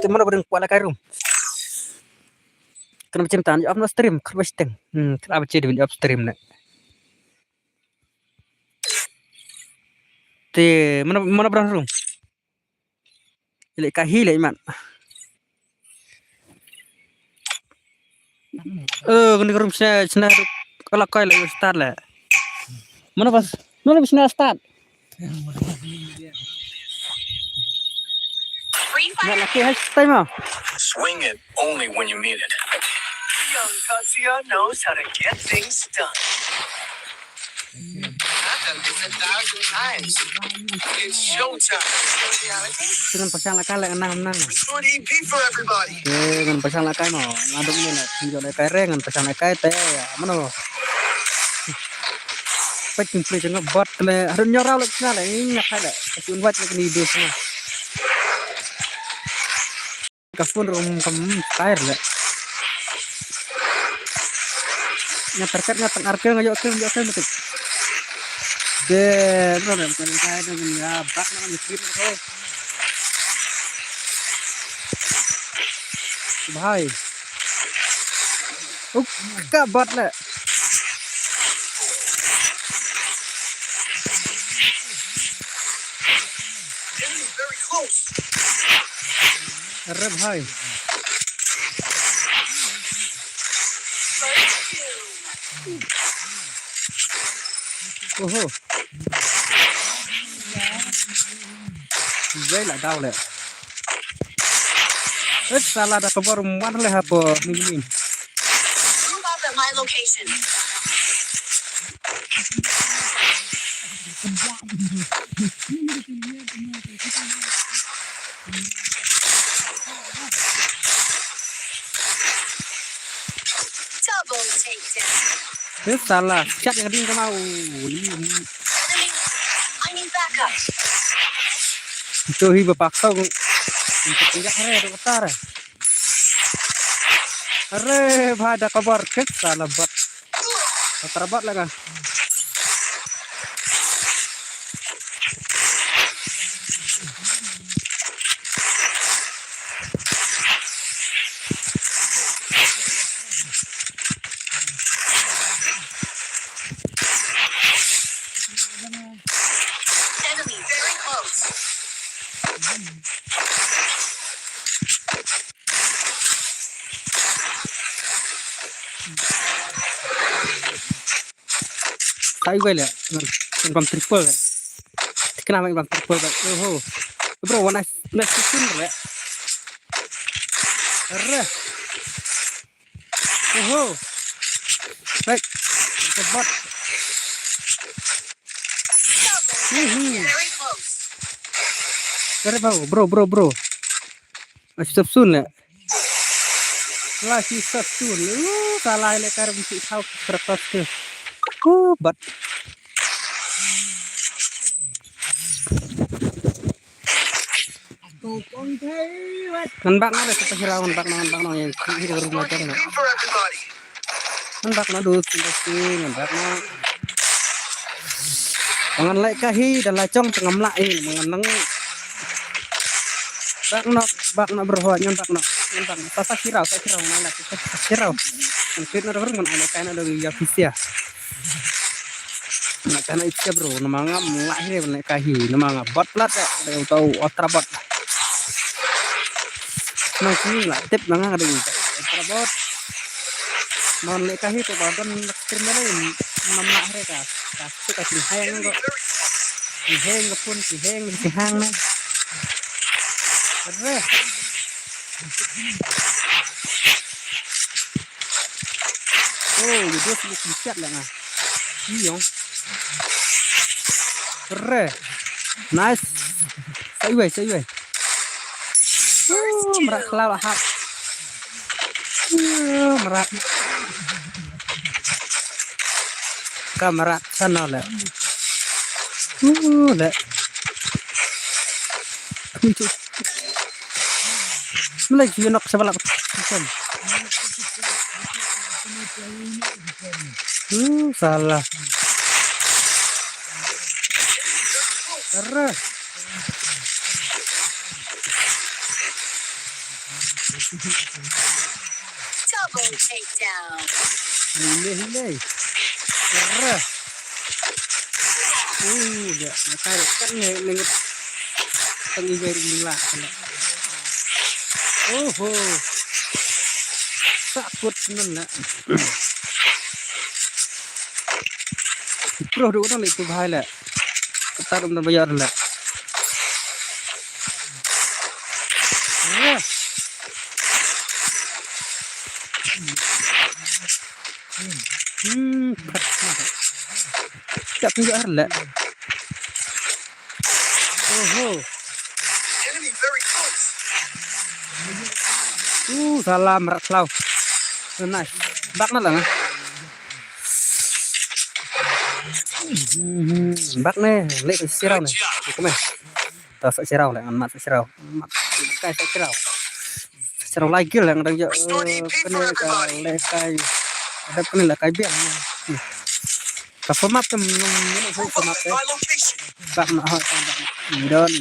Mana bareng kuala karum. Kenapa cinta jawab no stream kenapa steng. Kenapa jadi jawab stream nak. Te mana bareng rum. Ile kahi le iman. Kena karum sena kalau kau le start le. Mana pas? Mana bisa start? Nak laki has time ah. Swing it only when you mean it. Young Katsuya knows how to get things done. I've done this 1,000 times. It's showtime. Dengan pasang lakal le enam. It's going to eat pizza for everybody. Dengan pasang lakal no. Ngaduk ni nak tunjuk lakal dengan pasang lakal teh. Mana? Packing play jangan bot le. Harus nyorau le sana le. Ingat ada. Asyik buat le ni dos na. Kafun rum kair le. Nya terkat nya teng arke ngajak ke betul. De, bro dan kaya dengan ya bak na miskin ko. Bhai. Ka bot le. Very close. Arre bhai. Oh. Vậy là đau lẹ. Ít salah dah keluar mana leh apa ni. Move out at my location. Double takedown. Ít salah. Chat yang ding kau Enemy. I need backup. itu hi berpaksa untuk tidak hari utara. Arre bhada kabar ke salah bat. Terbat lah kan. Sai gue le. Bang triple. Kenapa bang triple? Oh. Bro, nice pun le. Arre. Oh. Baik. Cepat. Very close. Kare bro. Masih sun le. Masih sun. Salah le kare bisa tahu kertas ke. But Ngan bak na le sa pasiraw bak na yang hiro rumah Room na. for everybody. Ngan bak na do ngan bak na. Pangan lai kahi dan lacong pengamla mengenang bak na berhuat ngan bak na sa siraw na la sa siraw. Ang fit na ro ngan ana kana do ya fisia. Na kana itya bro namanga mulai lai kahi namanga bot plat ya tau otra bot. Nang sini lah tip nang ada otra bot. Non lai kahi to badan stream lain namna mereka. Kasi kasi hayang Enemy ko. very close. Sihang na. Arre. Oh, itu sih siap lah nah. Iya. Arre. Nice. Sai wei. Merak kelau lah hap. Merak. Kamera sana lah. Lah. Lagi nak sebelah macam. Salah. Arre. Double takedown. Hile. Arre. Dia tarik kan nengut pengibar gila kana. Sakut tenan. Bro do na itu bahaya lah. Ketar benar bayar lah. Tak tunjuk lah. Enemy very close. Salah merak selau. Nice. Bak na lang. Bak ne, lek sirau ne. Come. Tas sirau lah, mat sirau. Mat kai sirau. Sirau lagi lah ngdang jo. Kena ka lekai. Ada kena lah kai biang. Ka format tem no format Move up at my location. bak na ha. Don.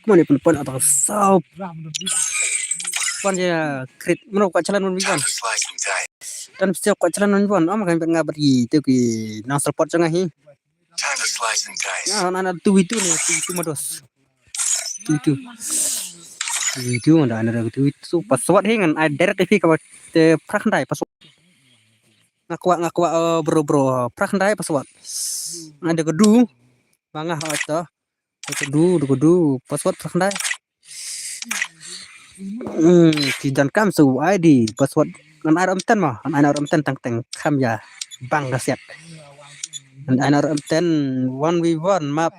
Mana pun atau saup. Pon ya krit menurut kat jalan mun Time to slice and dice. dan setiap kat jalan mun am kan ngabari tu ki nang support jangan hi. Time to slice and dice. Nah ana tu itu ni tu mados. Tu. Itu ada tu itu password hingan I direct fi ka te prakndai password. Ngakwa bro prakndai password. Ada kedu bangah atau kedu password prakndai. Tidak kam su ID password kan ada ten mah kan ada ten tang kam ya bang gaset kan ada ten 1v1 map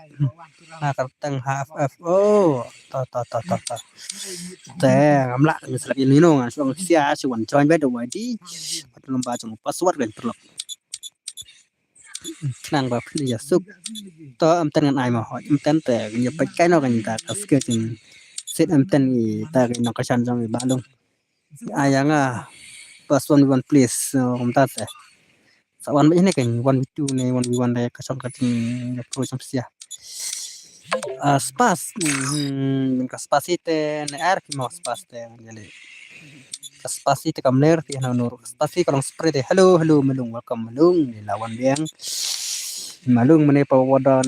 tang half ta te ngamla misalnya ini no ngan suang sia suan join bed ID patulum ba jung password kan perlu nang ba ya suk to ten kan ai mah ten te ya pakai no kan ta skill jing set ten ta kan no kasan jong balung ayang plus 1v1 please ta se sawan ini kan 1v2 ni 1v1 daya kasan kating pro jam sia spas spasite air ki mau spaste jadi spasite kam ler ti na nur spasi kalau spread hello melung welcome melung ni lawan biang malung mene pawadon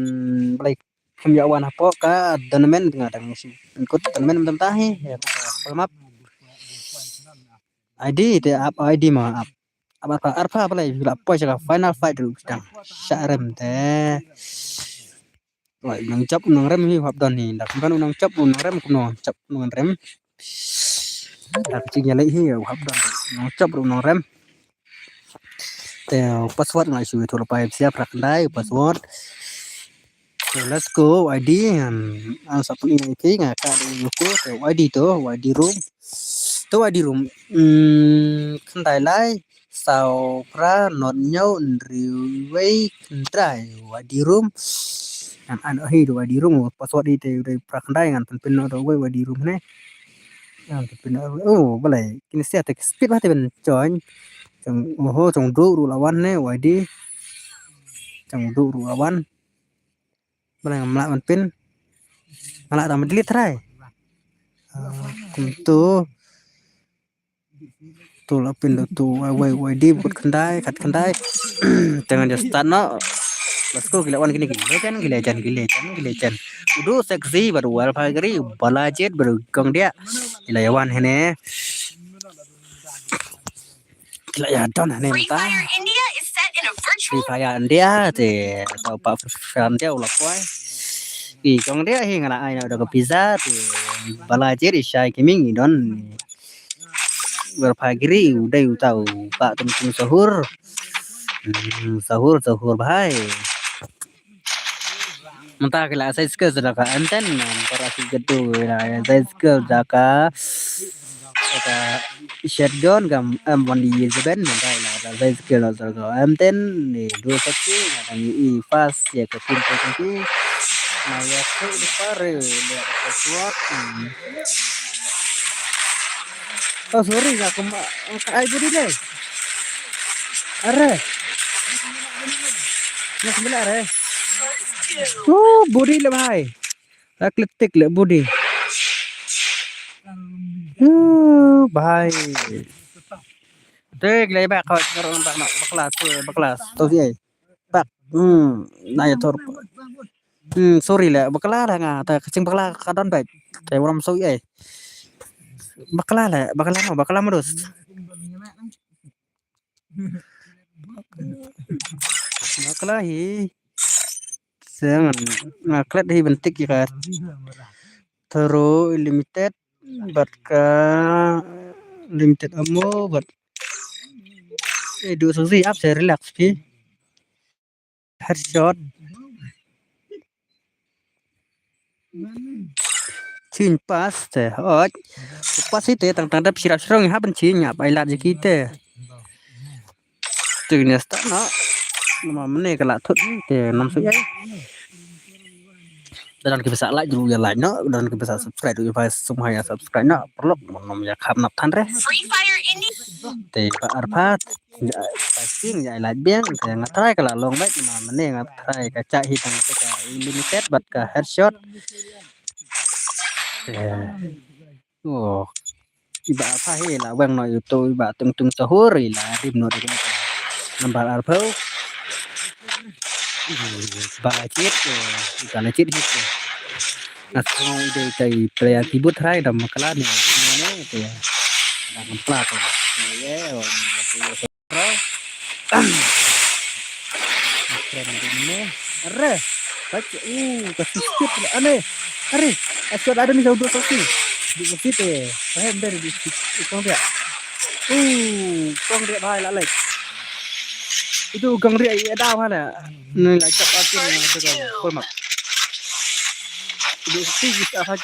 balik kemyawan apa ka donemen ngadang musim ikut donemen bentar tahi ya pelmap ID te up ID mà up apa apa apa lại là poi cho final fight được chẳng sợ rem te vậy nang chấp nang rem hi hợp đòn ni đặc kan nang chấp nang rem cũng nang chấp nang rem đặc chi nhà lấy hi hợp đòn nang chấp nang rem te password ngai su thua pa siap rak dai password. So let's go ID ang sa puni IP nga ka di ko te ID to ID room to ID room kan dai lai sau pra not nhau riu vei trai ID room an ở hi do ID room password đi te pra kan dai ngan pen no do vei ID room ne an pen oh balai kini sia te speed ba te ben join chẳng ho chẳng ru lawan ne ID chẳng ru lawan balai ngamla man pin malah tambah delete rai tentu tu lapin tu wai di buat kendai kat kendai jangan just start no let's go gila wan gini gila can udah seksi baru wal pagri balajet baru kong dia gila yawan hene gila ya don hene Free ta Fire India is set in a virtual Free Fire dia te tau pak film dia ulah kuai Ih, kong dia hi ngala ai ada ke pizza tu balajet isai kiming don berpagri udah tahu pak tum sahur sahur bahai mentah kala saya skill sedaka anten para si gedu saya skill sedaka shotgun gam am di zeben mentah la saya skill sedaka anten ni dua satu ada ni fast ya ke tim tu nah ya tu pare lihat password oh sorry aku ai budi deh are nak sebelah are oh budi le bhai atletik le budi bhai tek le bak kau sekarang bak baklas tu sih bak naya tor sorry le bakla lah nga ta kecing bakla kadon baik te orang so ye bakla modus bakla hi jangan ngaklet hi bentik ya Thero limited ka limited amo but dua sesi up saya relax pi headshot chin pas te oj pas itu tang tang dap sirap serong ha ben chin nya bai lat je kita tu ni sta no ma mene kala thut te nam su ai dan kita bisa like dulu ya like no dan kita bisa subscribe dulu ya semua ya subscribe no perlu nom ya kham nap than re Free Fire India. te pa arpat pasting ya like biang te ngatrai kala long baik ma mene ngatrai ka cha hi tang ka limited bat ka headshot oh iba apa he la bang no youtube iba tung sahur la rim no de nambal arpau balacit balacit hit asal ide kai player keyboard hai dam makala ni mana tu ya dam plat ya pro keren ini are baca kasih skip aneh are asal ada ni jauh satu di situ paham dari di kong dia kong dia bahai lalai itu kong dia ada mana ni lagi cepat ni betul format itu sih apa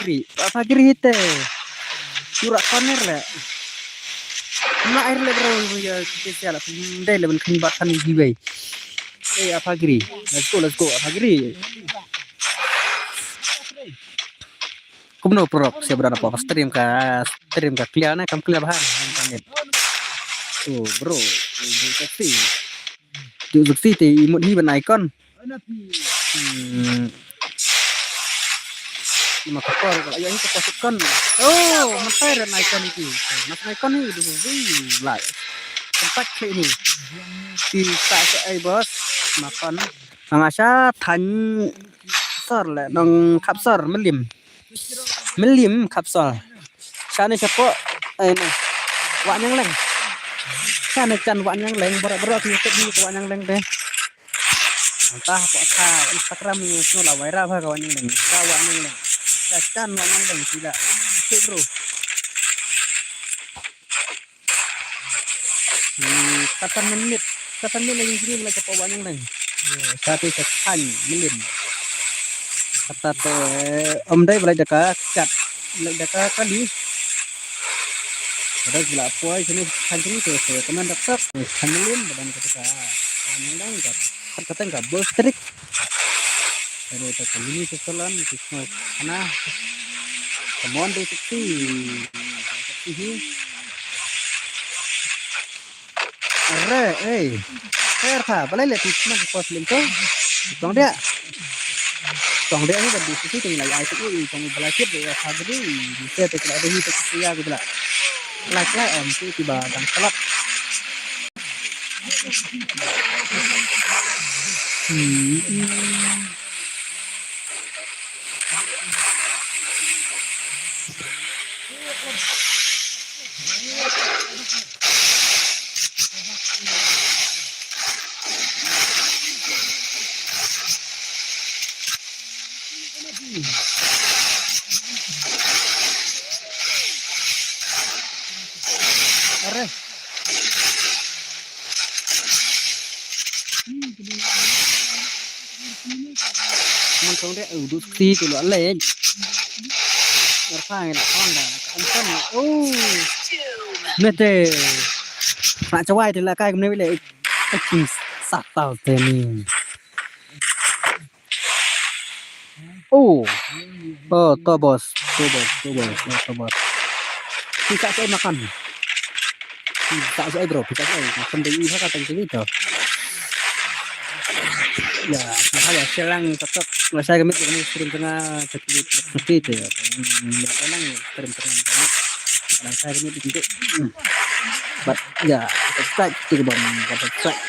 kiri itu surat corner lah na air le bro ya kita lah dai le ben bat kan giveaway apa kiri let's go apa kiri kumno pro siapa berada apa stream ka clear na kam clear bahan internet bro itu seksi te imut hi ben icon maka kalau ayah itu pasukan mentai dan icon itu mas icon ini dulu lah tempat ini kita bos makan ngasah tan sor le nong kapsor melim kapsol sana cepo ini wak yang lain Kan can wan yang leng berat-berat ni wan yang leng deh. Entah apa Instagram ni semua lah viral apa kawan yang leng. Kawan yang leng. Can wan yang leng tidak. Cek bro. Kata menit lagi sini mulai cepat wan yang leng. Satu sekian menit. Kata om dai mulai dekat cat. Mulai dekat kali. Ada gila apa sini kancing itu teman dokter handling badan ketika handling kata enggak bos trik ada itu ini sesulan itu karena kemudian itu ini apa boleh lihat itu mana pos link tuh tong dia ini dari sisi tinggal itu tong belajar ya sabri bisa tidak ada itu ya gitu lah like om tu tiba dan kelap Mantong dia duduk si tu lah lej. Berfai lah on dah. Anton nete. Nak cawai tu lah kai kemana bila kecil satau teni. To bos. Bisa saya makan. Bisa saya bro, bisa saya makan dari ini kata sini tu. Ya, makanya selang tetap saya kami stream tengah seperti itu ya. Selang stream tengah. Karena saya kami itu but ya, subscribe juga bang, subscribe.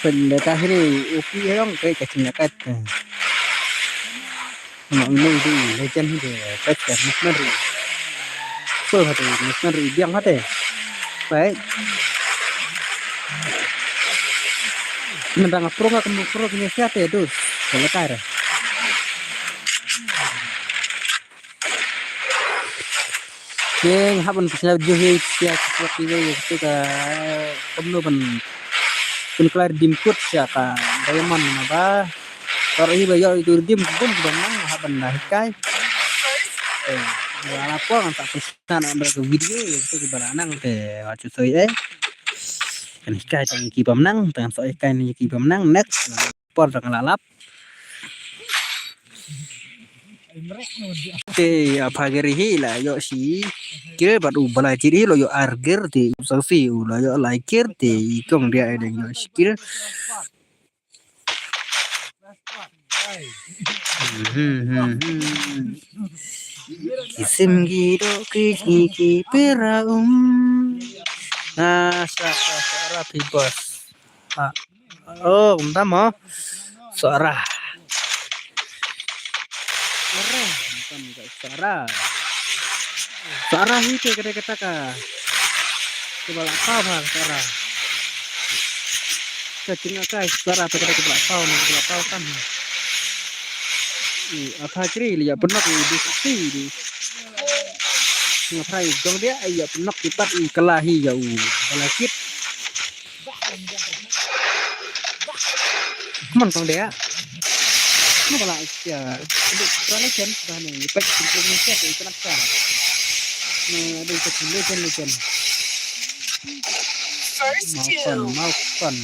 Pendeta ini oke dong kayak kecilnya kat. Mak ini itu legend itu, kat missionary. So hati missionary biang hati. Baik. Nendang pro punya siapa ya tuh? Selekar. Yang haban bisa juhi siapa seperti itu ke penuh kelar dimput siapa diamond apa? Kalau ini bayar itu dim pun benang haban nahikai. Apa kan tak pesan ambil video itu di baranang teh wacu soy kan ikai tang iki pemenang tang soal ikai ni iki pemenang next por tang lalap apa geri hila yo si kira baru belajar hilo yo arger ti selfie ulah yo like ti kong dia ada yo kira kisim gido kiki peraum suara bebas. Bentar mau suara. Bukan suara. Suara itu kata kah. Coba apa suara. Kecilnya suara coba tahu kan. Apa kiri lihat benar di sini. Ngapain dong dia ya penak kita kelahi jauh balakit mantong dia ini kalau ya untuk legend sudah nih pack Indonesia itu kenapa ada legend maupun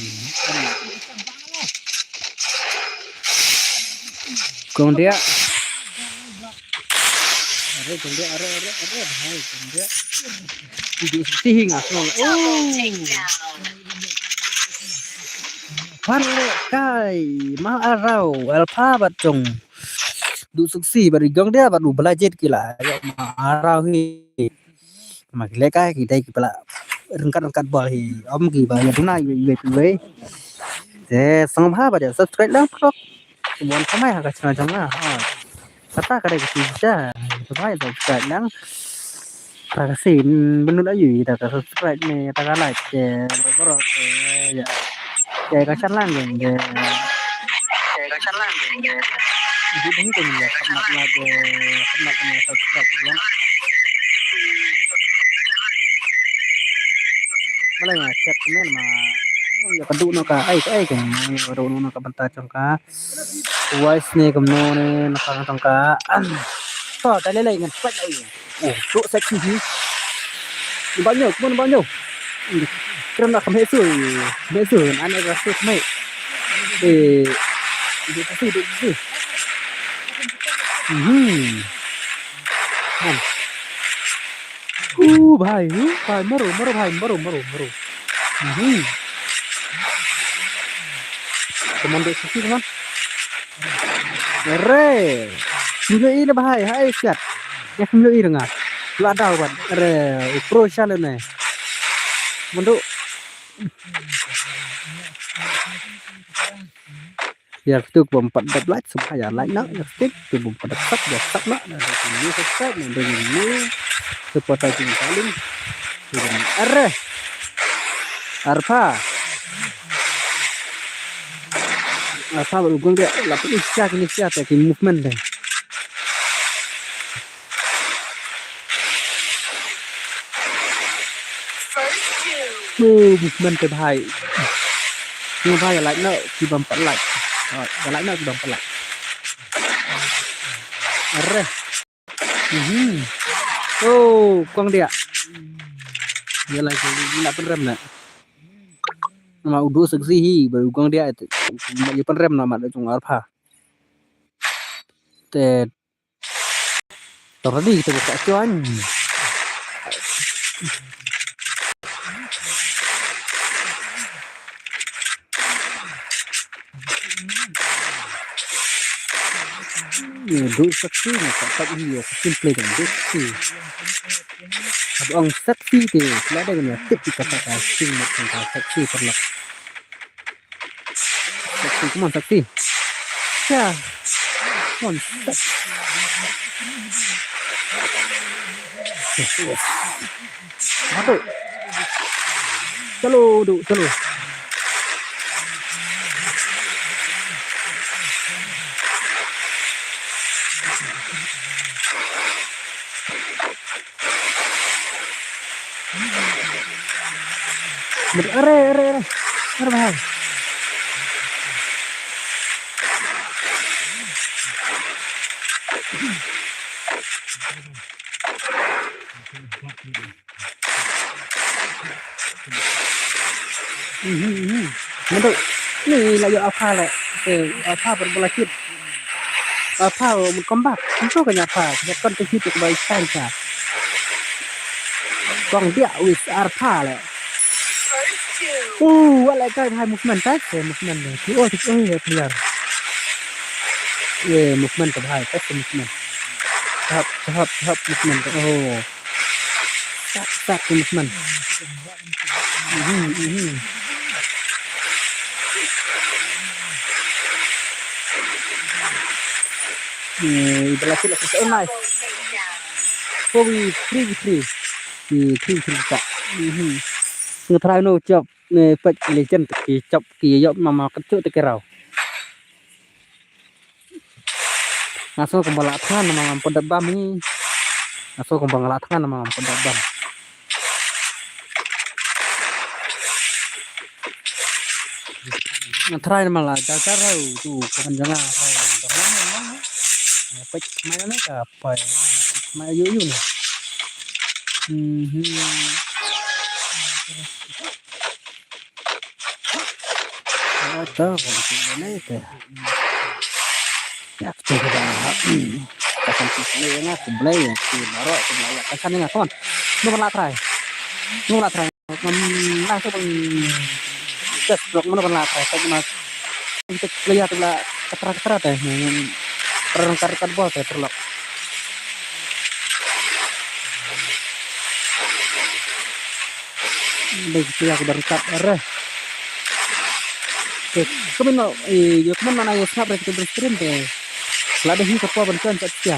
kong dia ada video sihing Panle kai mal arau alpha batong du suksi bari gong dia batu belajar kila yo arau hi makle kai kita kipala rengkat bol hi om ki ba ya tuna ye sang bha ba subscribe lang kok mon kamai ha ka chana kata kada bisa supaya subscribe lang Kasi benul ayu ita ka subscribe ni ta ka like je boro ya je ka chan lang je jadi dah itu ni kham nak ni subscribe ya malay nga chat men ma ya padu no ka ai kan ro no ka banta chong ka voice ni kam no ne na ka tong ka to ta le ngan pat ai tu sexy hi bao nhiêu kira nak kami tu anak rasa kami di kasih kan भाई मरो komando sisi teman re milo ini bahaya hai siat ya milo ini dengar lu ada kan re pro challenge nih Mundu ya itu bompat double supaya like nak stick tu bompat sub ya sub nak dan ini subscribe dan ini support aja paling arre arpa baru gue lihat lapis inisiatif kayak movement deh movement ke bahai nhưng bahai like nó chỉ bằng phần like rồi like nó chỉ bằng phần like arre quăng dia dia lagi nak penrem nak nama udah seksi baru quăng dia itu dia penrem nama ada cung alpha te tadi kita buka cuan dulu seksi ni tak iya simple dan seksi abang seksi tu ada ni tip kita pakai sing macam seksi perlu seksi cuma seksi ya konsep masuk chalo Are bahaya. Mantu. Ni layu alpha le. Alpha berbola kit. Alpha berkombat. Itu kan apa? Kan kit itu baik saja. Quang dia with alpha le. Lại cái hai movement test movement này thì ôi clear movement của hai test movement hợp movement start movement berarti lah kita online 4v3 tak ngetry no job pet legend ki chop ki yo mama kecuk te kerau ngaso kembala tangan mama pendebam ni ngaso kembala tangan mama pendebam ngetry malah cara tu kepanjangan pet mana ka apa mai yu ni tahu kalau itu ya kita akan pilih yang sebelah ya si baru sebelah ya kesan yang kawan nu latrai langsung tes blok mana latrai saya cuma kita lihat lah keterat ya perangkat bol saya terlok begitu aku berangkat arah kemana mana ya snap kita berstream deh. Lada hi kapwa bantuan kat dia.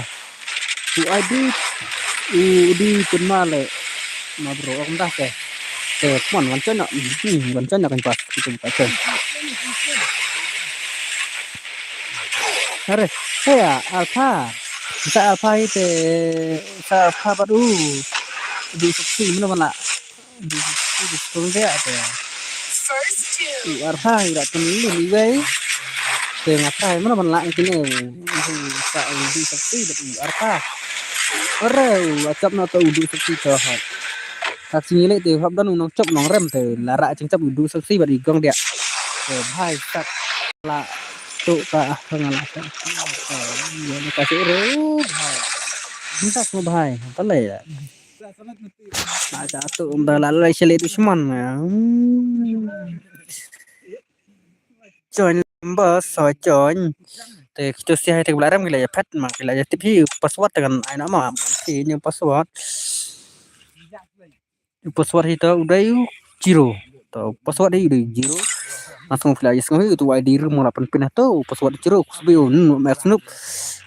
Tu ID Di pun male ma bro aku dah ke mon wancon nak wancon nak kan pas itu pas are saya alpha bisa alpha itu sa alpha baru di seksi mana di turun dia apa First two. alpha tidak tentu ni guys tengah try mana lah ini sa di seksi di alpha are acap nak tahu di seksi cah taksi ni tu hab dan unang cop nong rem tu lara cengcap du seksi bari gong dia bhai tak la tu ka ngala kan ya ni kasih ro bhai minta semua bhai pelai ya nak jatuh dah lalai sele tu seman join number so join te kita sihat te belaram gila ya pet mak gila ya tipi password dengan ai nama ini password itu udah yuk zero atau password dia udah zero langsung flash sekali itu ID room 8 pin atau password zero kusbiun masnup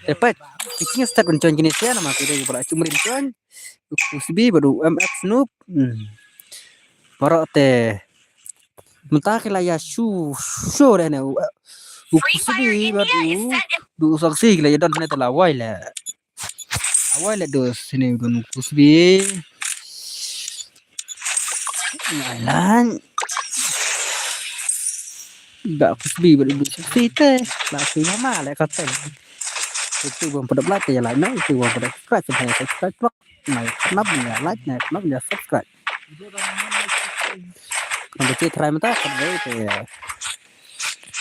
dapat kita start mencari jenisnya nama kita juga cuma mencari kusbi baru MX snoop baru teh mentah kila ya show deh nih Free Fire kusbi India is baru set in du saksi kila ya dan ini telah awal lah dos ini don kusbi Ngalan gak kusbi baru saksi teh langsung lama lah kata itu belum pada pelatih ya lah nah itu belum pada subscribe sampai subscribe blog nah kenapa ya like nya kenapa ya subscribe kalau kita try mata kan itu ya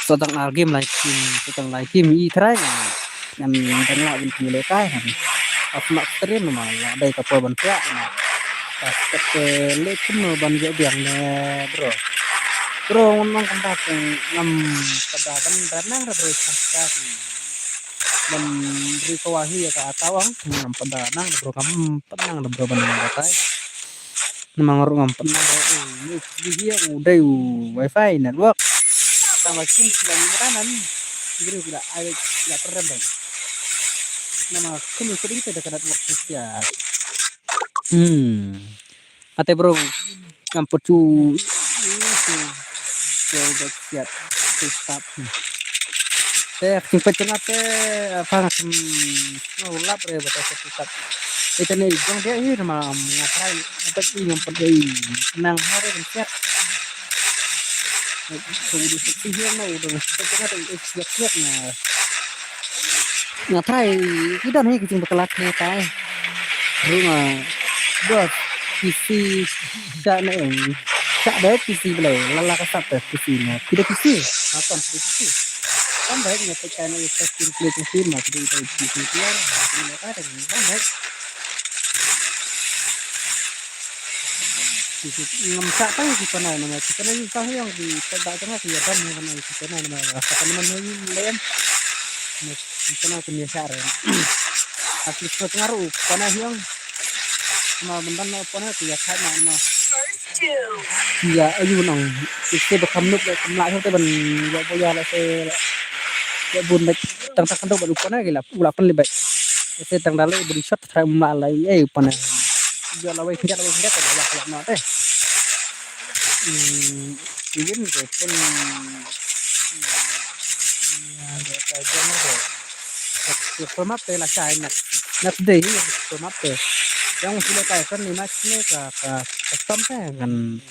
sedang game i try yang tengah bin lekai kan asmak stream mah ya dari kapal bantia nah pas ke lekum ban biang bro ngomong tempat ngam pada ban renang terus kasih dan rikawahi ya ke atawang ngam pada nang bro kamu penang bro ban batai memang ngam penang dia udah wifi network sama sim sedang meranan jadi tidak ada tidak pernah bang nama kami sering tidak kena waktu ya ate bro ngam pecu itu coba siap stop simpan tengah apa ngulap ya batas stop itu nih jong dia ini nama ngapain apa sih yang penting nang hari dan siap sudah sihir mau udah tengah siap-siapnya ngapain kita nih kucing bekelatnya tay rumah bos PC sana yang tak ada PC boleh lala kasat PC nya tidak PC apa PC kan baik ngetekan itu skin film macam itu PC keluar ini ada kan baik ngemsak apa kita nama kita ini sah yang di tengah dia kan nama kita nama apa namanya lain kita nama kebiasaan asli pengaruh karena yang mà mình đang có nó thì khai mà giờ ở du nòng cái bậc cầm nước cầm lại thôi mình bây giờ là sẽ buồn bạch tăng tăng đâu bật này là ulah phân lebih cái tăng đó lấy body shot thay mà lại ấy phần này giờ là bây giờ là nó đấy cái gì cái con cái nó rồi cái format là sai nè đấy format yang sudah kayak kan ini masnya ke custom kan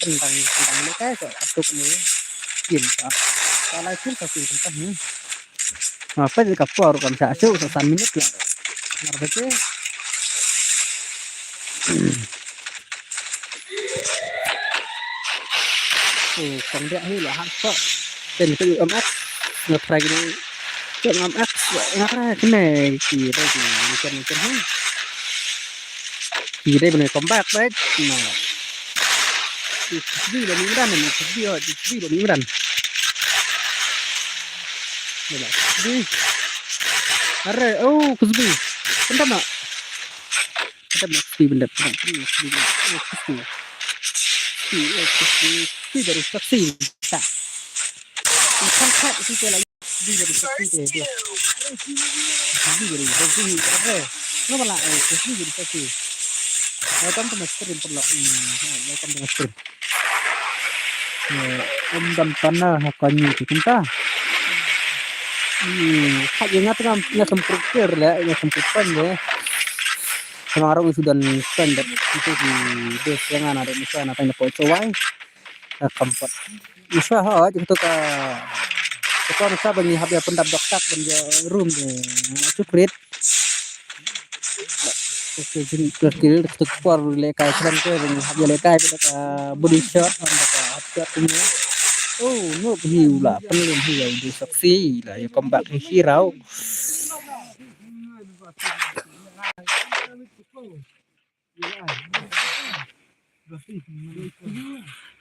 tentang mereka satu ini cinta kalau cinta tentang apa di kapur kan saya sih 1 menit lah ngerti còn địa huy là hạng sợ tên cái ấm áp ngược phải cái chuyện ấm áp ngắt ra cái này thì đây thì chân hết thì đây bên này có bạc đấy mà đi là những đàn này đi là những đàn đây là đi are oh kuzbi bentar nak bentar kuzbi dari saksi tak kan itu lagi dari saksi dia kuzbi dari saksi are no malah kuzbi dari saksi welcome to my stream pula. Welcome to my stream. Om dan tanah hakanya itu kita. Hak ingat kan nggak sempurna lah, nggak sempurna ya. Sekarang sudah standar itu di base yang ada di sana tanya pocowai. Keempat. Usaha itu ke sekolah saya bagi habis pendap dokter dan room cukrit. Oke, jadi kira untuk keluar lekai keren ke dengan habis lekai kita body shot dan shot ini. Oh, no hiu lah, penuh hiu di saksi lah ya comeback hero.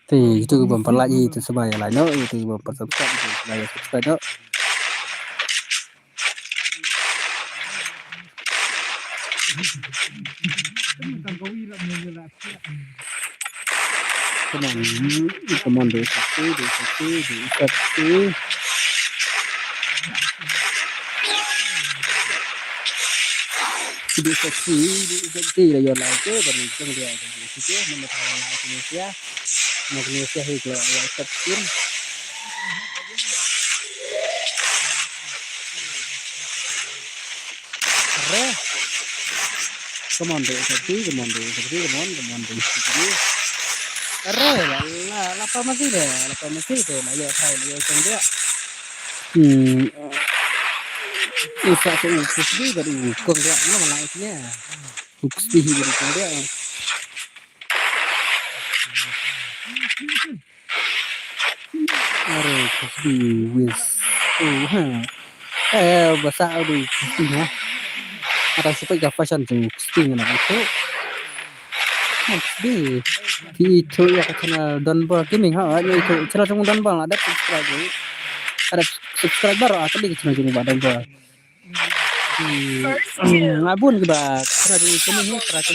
Thì itu bumper lagi itu sebaya lah no itu bumper subscribe itu sebaya subscribe no. Come on, do saksi. Di saksi lah ya lah itu dari itu dia di situ menekan Indonesia itu ya saksi. Come on, do saksi. Lapa masih deh lah ya try ya ceng dia. Isa sa ukus di baru ukong dia ano malaiknya. Ukus di baru ukong dia. Are ukus di wis. Basa adu ukus di ha. Ada supaya fashion tu ukus di na itu. Ukus di. Itu ya channel Donball Gaming ha. Itu channel Donball ada subscriber atau di channel Donball. Ngabun kita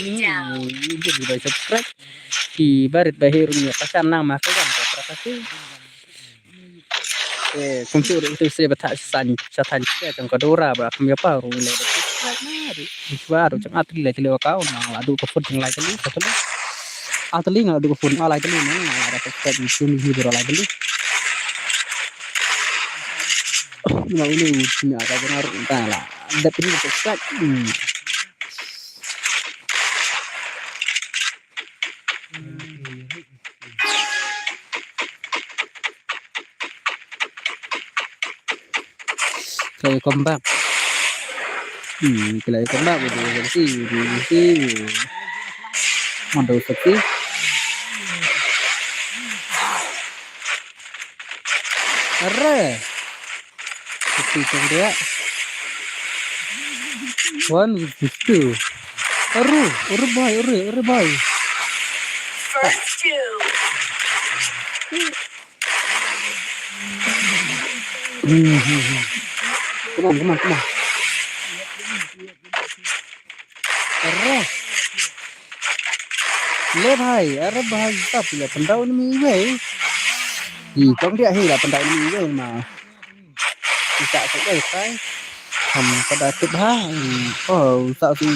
ini ibu juga subscribe di barit bahirnya pasan nang maka kan terpaksa kumpul itu saya batas satan kita jang kadora ba kami apa ru le subscribe na di baru jang atli le tele kau na adu ko fun lai tele betul atli nggak adu ko fun lai tele na ada subscribe di sini hidup lai tele nah ini punya agak benar entahlah ada ini subscribe kayak comeback kayak comeback gitu sih modal seperti are seperti dia one with two uru bye First two. Come on. ले भाई अरे भाई सब ले पंडाव में वे ये कौन dia hi là पंडाव में वे mà bisa sẽ cái हम pada ha sao thì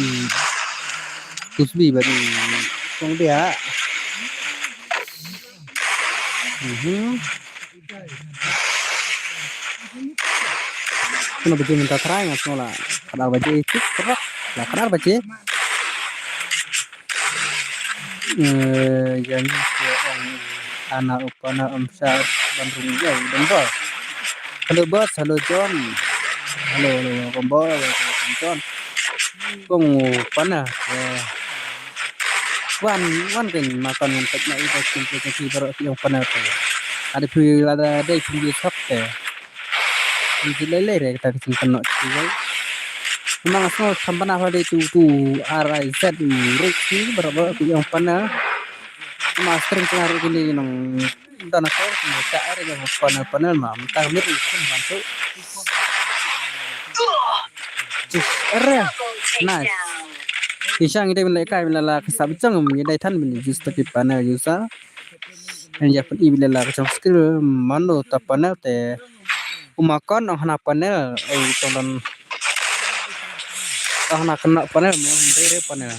terus bi baru kong dia kena baca minta try nggak semua lah kenal baca itu kerak lah kenal baca yang anak upana omsar Bandung jauh Donball. Halo bos, halo John, halo Donball, John. Kung pana wan kan makan untuk nak itu simplikasi baru yang pana tu. Ada pilih ada pilih shop tu. Ini lele kita kesimpan nak juga. Memang asal sampai apa itu RIZ Ricky berapa yang pana master pengaruh gini nang dan aku baca ada yang pana mah entah mir itu masuk. Nice. Isang kita bila kai bila la kesabcang menjadi tan bila just tapi pana jusa. Dan ya pun bila la kecang skill mano tapana te umakan hana panel tonton hana kena panel mau dari panel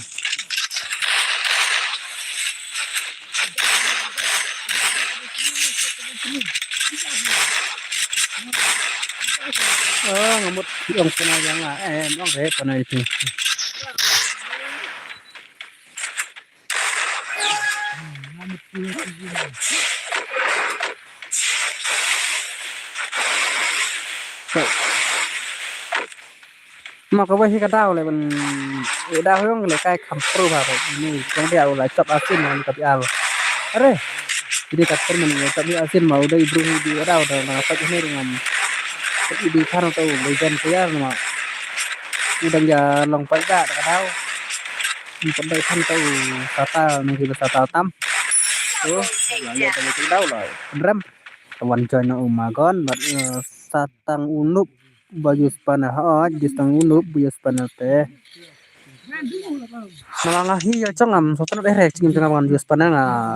ngamut yang pernah yang emang deh pernah itu. Mà có cái đau này mình đau không lại cái cầm pro vào ini yang dia ulah cap asin yang tapi al. Are, jadi kater mình tapi asin mau udah ibu di đau dah apa ini dengan tapi di kan tahu legend saya mà udah ya long pai da đau. Mình đây kan tahu kata mungkin kata tam. Tuh, lalu kalau đau lah. Beneran kawan join umagon satang unup baju panah justang unup baju panah teh malalahi ya cengam sopan berek cingim cengam baju panah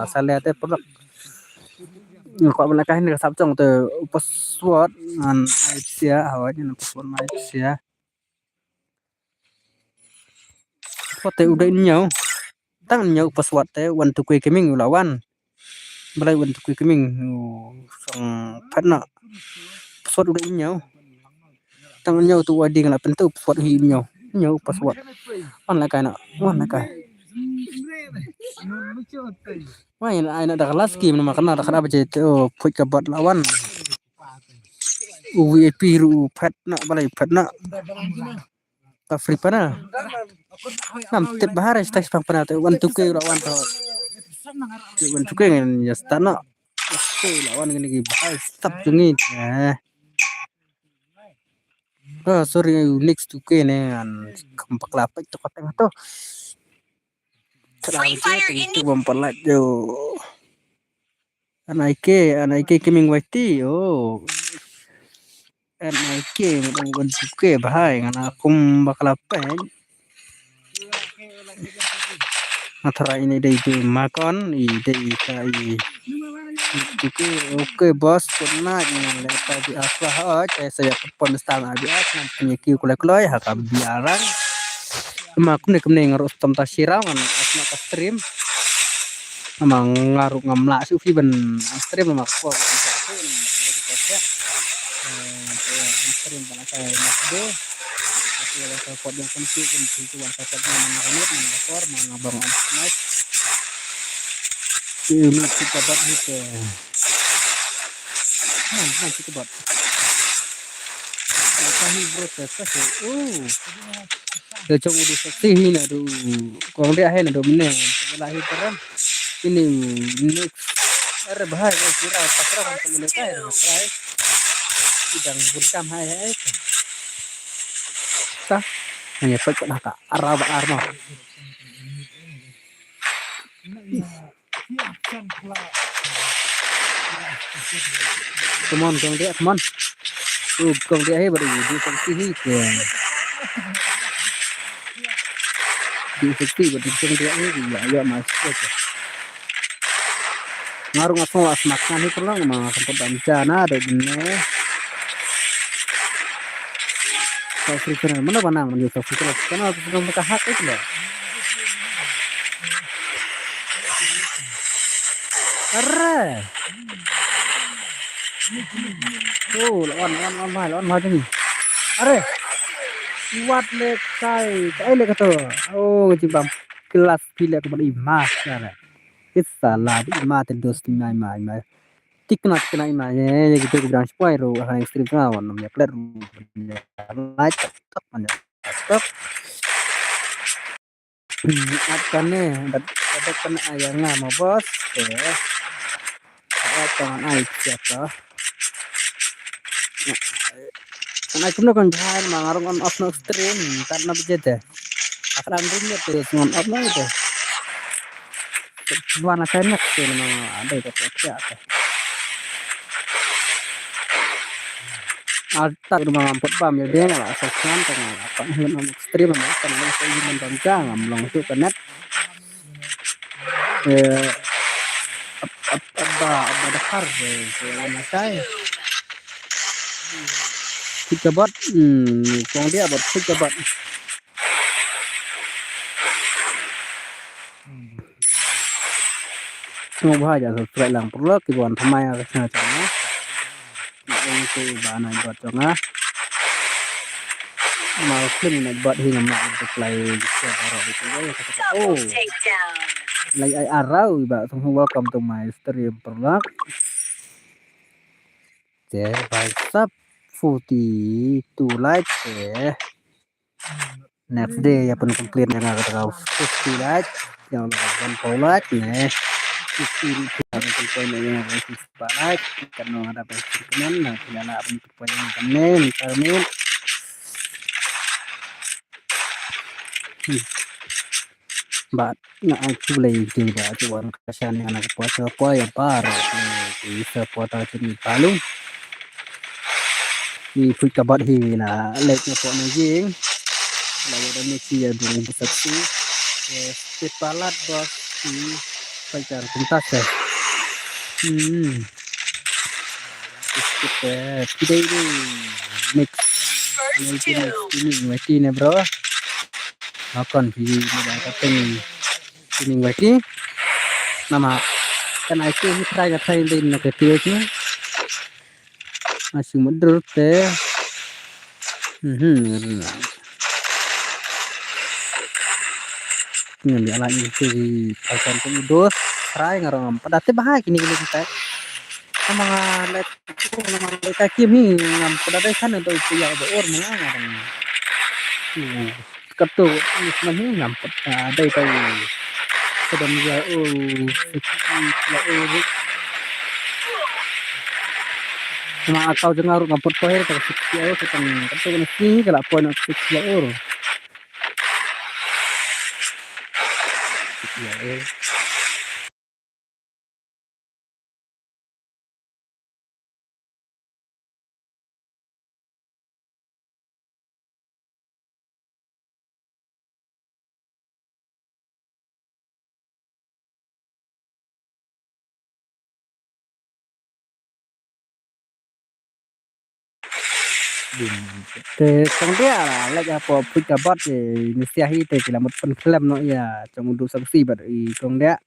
saya teh produk kok mereka ini kasap cong teh password ngan Malaysia awalnya password Malaysia kok teh udah nyau tangan nyau password teh one to quick gaming lawan balai one to quick gaming sang pernah password udah nyau tangan nhau tu wadi ngala pentu password hi nhau password on la kana main aina dah kelas game nama kena dah apa je tu put kabat lawan VIP ru pet nak balai pet nak ta free pana nam tip bahar stage pang pana tu wan tu ke lawan tu wan tu ke ya stana lawan gini bahar stop tungi sorry next to ke ne an kampak lapik to kateng to Free Fire itu memperlat jo anaike kiming wati anaike mudang suke bahai ngana akum bakal apa antara ini dei makan dei kai oke bos pernah dengan lepas di asah saya pun stang abi asam punya kiu kulai hakab biarang aku nek ngarus tam tasiraman asma ka stream emang ngaruh ngamla sufi ben stream mak ko stream bana saya masde aku ada support yang kunci tuan support mengamit mengakor mengabang nice ini kita buat itu nanti kita buat kami proses để trồng được seksi na do còn dia hai na do mene lahir terang ini next are bahai ko sira pasra kan mene kai bahai idang burkam hai ta hanya pekak naka arab arno come on kong dia hai baru di seksi ke di seksi betul dia ini ya mas ngarung asma asmakna ni perlang mah sempat bencana ada gini so free mana panang menuju so free karena belum mereka hak itu loh arre lawan ni arre kuat lekai le kata ngejibam kelas pilih ke imas cara salah di imas terus tinggal imas tikna imas ya gitu bilang spoiler akan ekstrim kawan namanya player like tetap akan ada kena ayangnya mau bos tangan air siapa karena cuma kan jalan mengarung on off no stream karena begitu akan ringnya terus on off no itu warna enak sih memang ada itu apa altar rumah ngamput pam ya dia nggak sesuatu tengah apa on stream memang karena saya ingin baca ngamlong itu kenet apa dakar selama saya kita buat kong dia buat kita buat semua aja subscribe lang perlu kibuan thamai ak sana channel yang ke bana buat channel mau film nak buat hingga mak untuk play bisa baru itu ya kata oh Double takedown. lagi ai arau ba welcome to my stream perlu je by sub 42 like next day ya pun complete yang kata 50 like yang 1 like nih isi untuk poinnya yang like karena ada pertemuan nah segala untuk poin komen But na aku lagi tiba cuan kesan yang anak puasa apa ya par bisa puasa sini palu di fut kabat hi na lek na po na jing lagi ada misi ya belum bersatu sepalat bos di pacar tuntas ya kita ini mix First two. ini mati nih bro makan di negara kapten ini mati nama kan aku ini try di negara kecil masih mundur teh ini alat ini di pasang pun try ngarang pada teh bahaya kini kita sama lihat nama mereka kimi ngam pada deh kan untuk punya or mengarang ketu ini ngam ada itu sedang dia sama akau dengar ngamput poher tak sekian kita mesti kalau poin sekian trong dia lah lagi apa punya bot mesti ahi teh kila mut penkelam no ya trong untuk saksi bar trong dia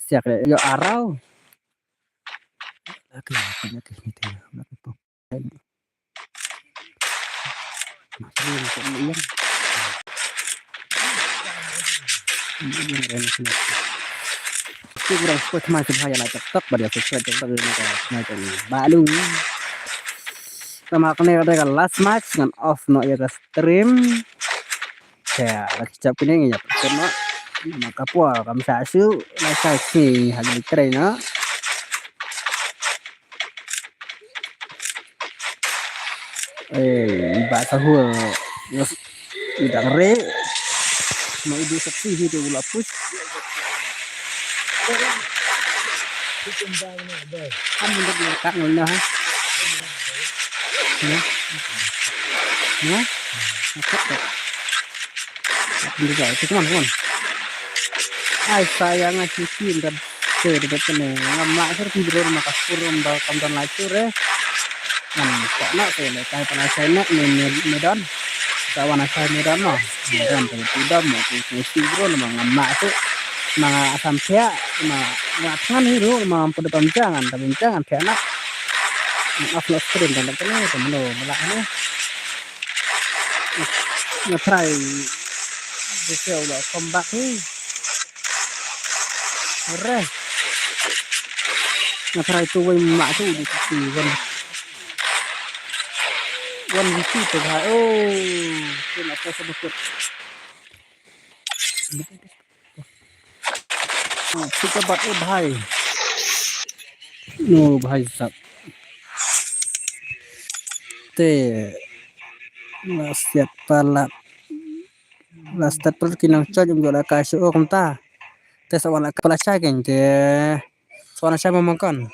siak yo arau oke punya teh ni teh nak apa kurang sport macam hanya lah tak pada sesuatu yang macam balung sama kena ada last match dengan off no ya stream ya lagi cap ini ya pertama maka pual kam sasu la saksi hanya trainer bahasa hul udah re mau ibu saksi itu gula push kamu udah letak nolnya ya juga itu teman ay sayang cikin dan dekat kene ngamak tidur makas purum bal kamdan lacur kok nak saya kai panasana medan kawan saya medan no dan tidak mau tidur ngamak tu mga sampai ngatangan hiru mampu depan jangan kayak upload screen dan kene temen melakane nge-try bisa udah comeback nih re nge-try tuh mak tuh di sini one gitu tuh kenapa sebut kita buat bahai no bahai sab teh siap palak Last per kinang charge juga lah kasih ta tes awal kepala saya kan je soalnya saya memakan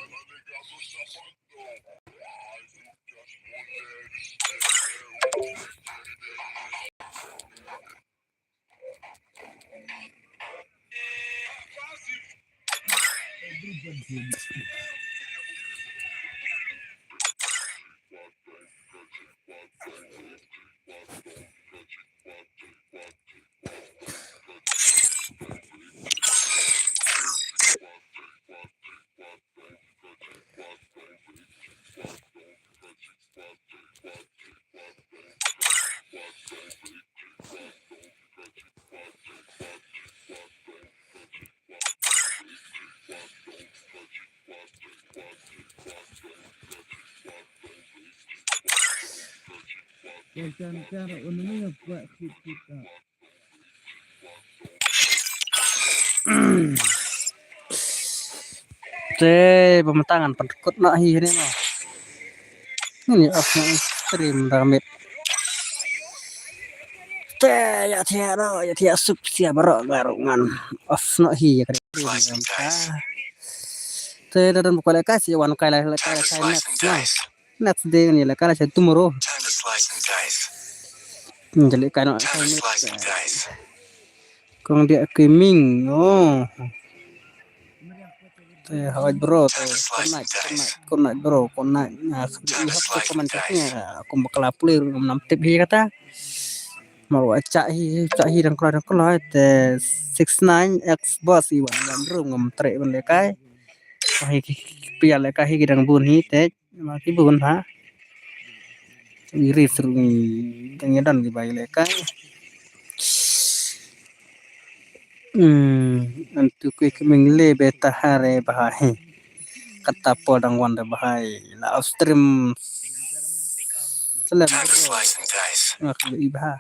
cara ununya buat kita. Pementangan pendekut nak hi ni mah. Ini apa stream damit. Ya tiada ya tiada sub siapa barok garungan. Off nak hi ya kan. Slicing dice. Dan bukan kasih wan kala Time to saya slice and dice. next day ni lah kala saya tomorrow. Time to slice and dice. Jadi kan Time to slice and dice. kong dia gaming. Oh. Hawaj bro, konat bro, konat. Nah, lihat komentarnya, aku bakal upload 6 tip hi kata. Mau cak hi dan keluar te 69x boss iwan dan room ngam trek ban le kai. Hi pia le kai gidang bun hi te maki bun ha. Iri seru dan di bai le kai. Untuk keming le beta hare bahai. Kata podang wanda bahai. La stream Time to slice and dice. ibah.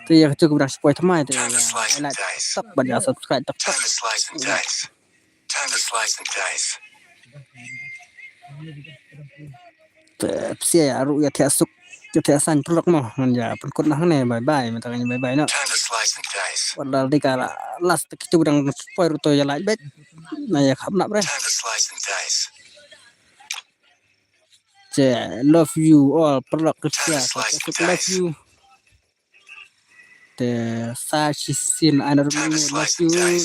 Tu yang cukup dah spoil thamai tu. Time to slice and dice. Tak banyak subscribe tak. Time to slice and dice. Time to slice and dice. Sia aru ya tiasuk ya tiasan produk mah ya penkut nah ne bye matangnya bye no. Time to slice and dice. Padahal di kala last kita udang spoil tu ya like bet. Nah ya khap nak bre. Time to slice and dice. Love you all produk kerja. Love you. The Sashin I don't know love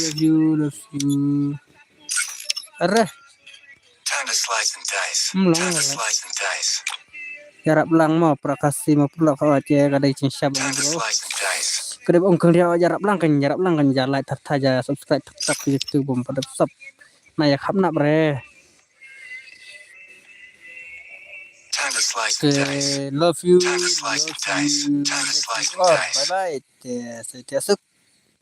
you. Arah Time to slice and dice. Long Time to slice and dice. jarak belang mau prakasi mau produk kau aja kadai cincang Time to bro. slice and dice. Kedep ongkang dia jarak belang kan jalan taja subscribe tetap itu bom pada sub. Nah ya khap nak bre. Time to slice and dice. Love you. Time to slice and dice. Time to slice and dice. Bye bye. Saya tiasuk.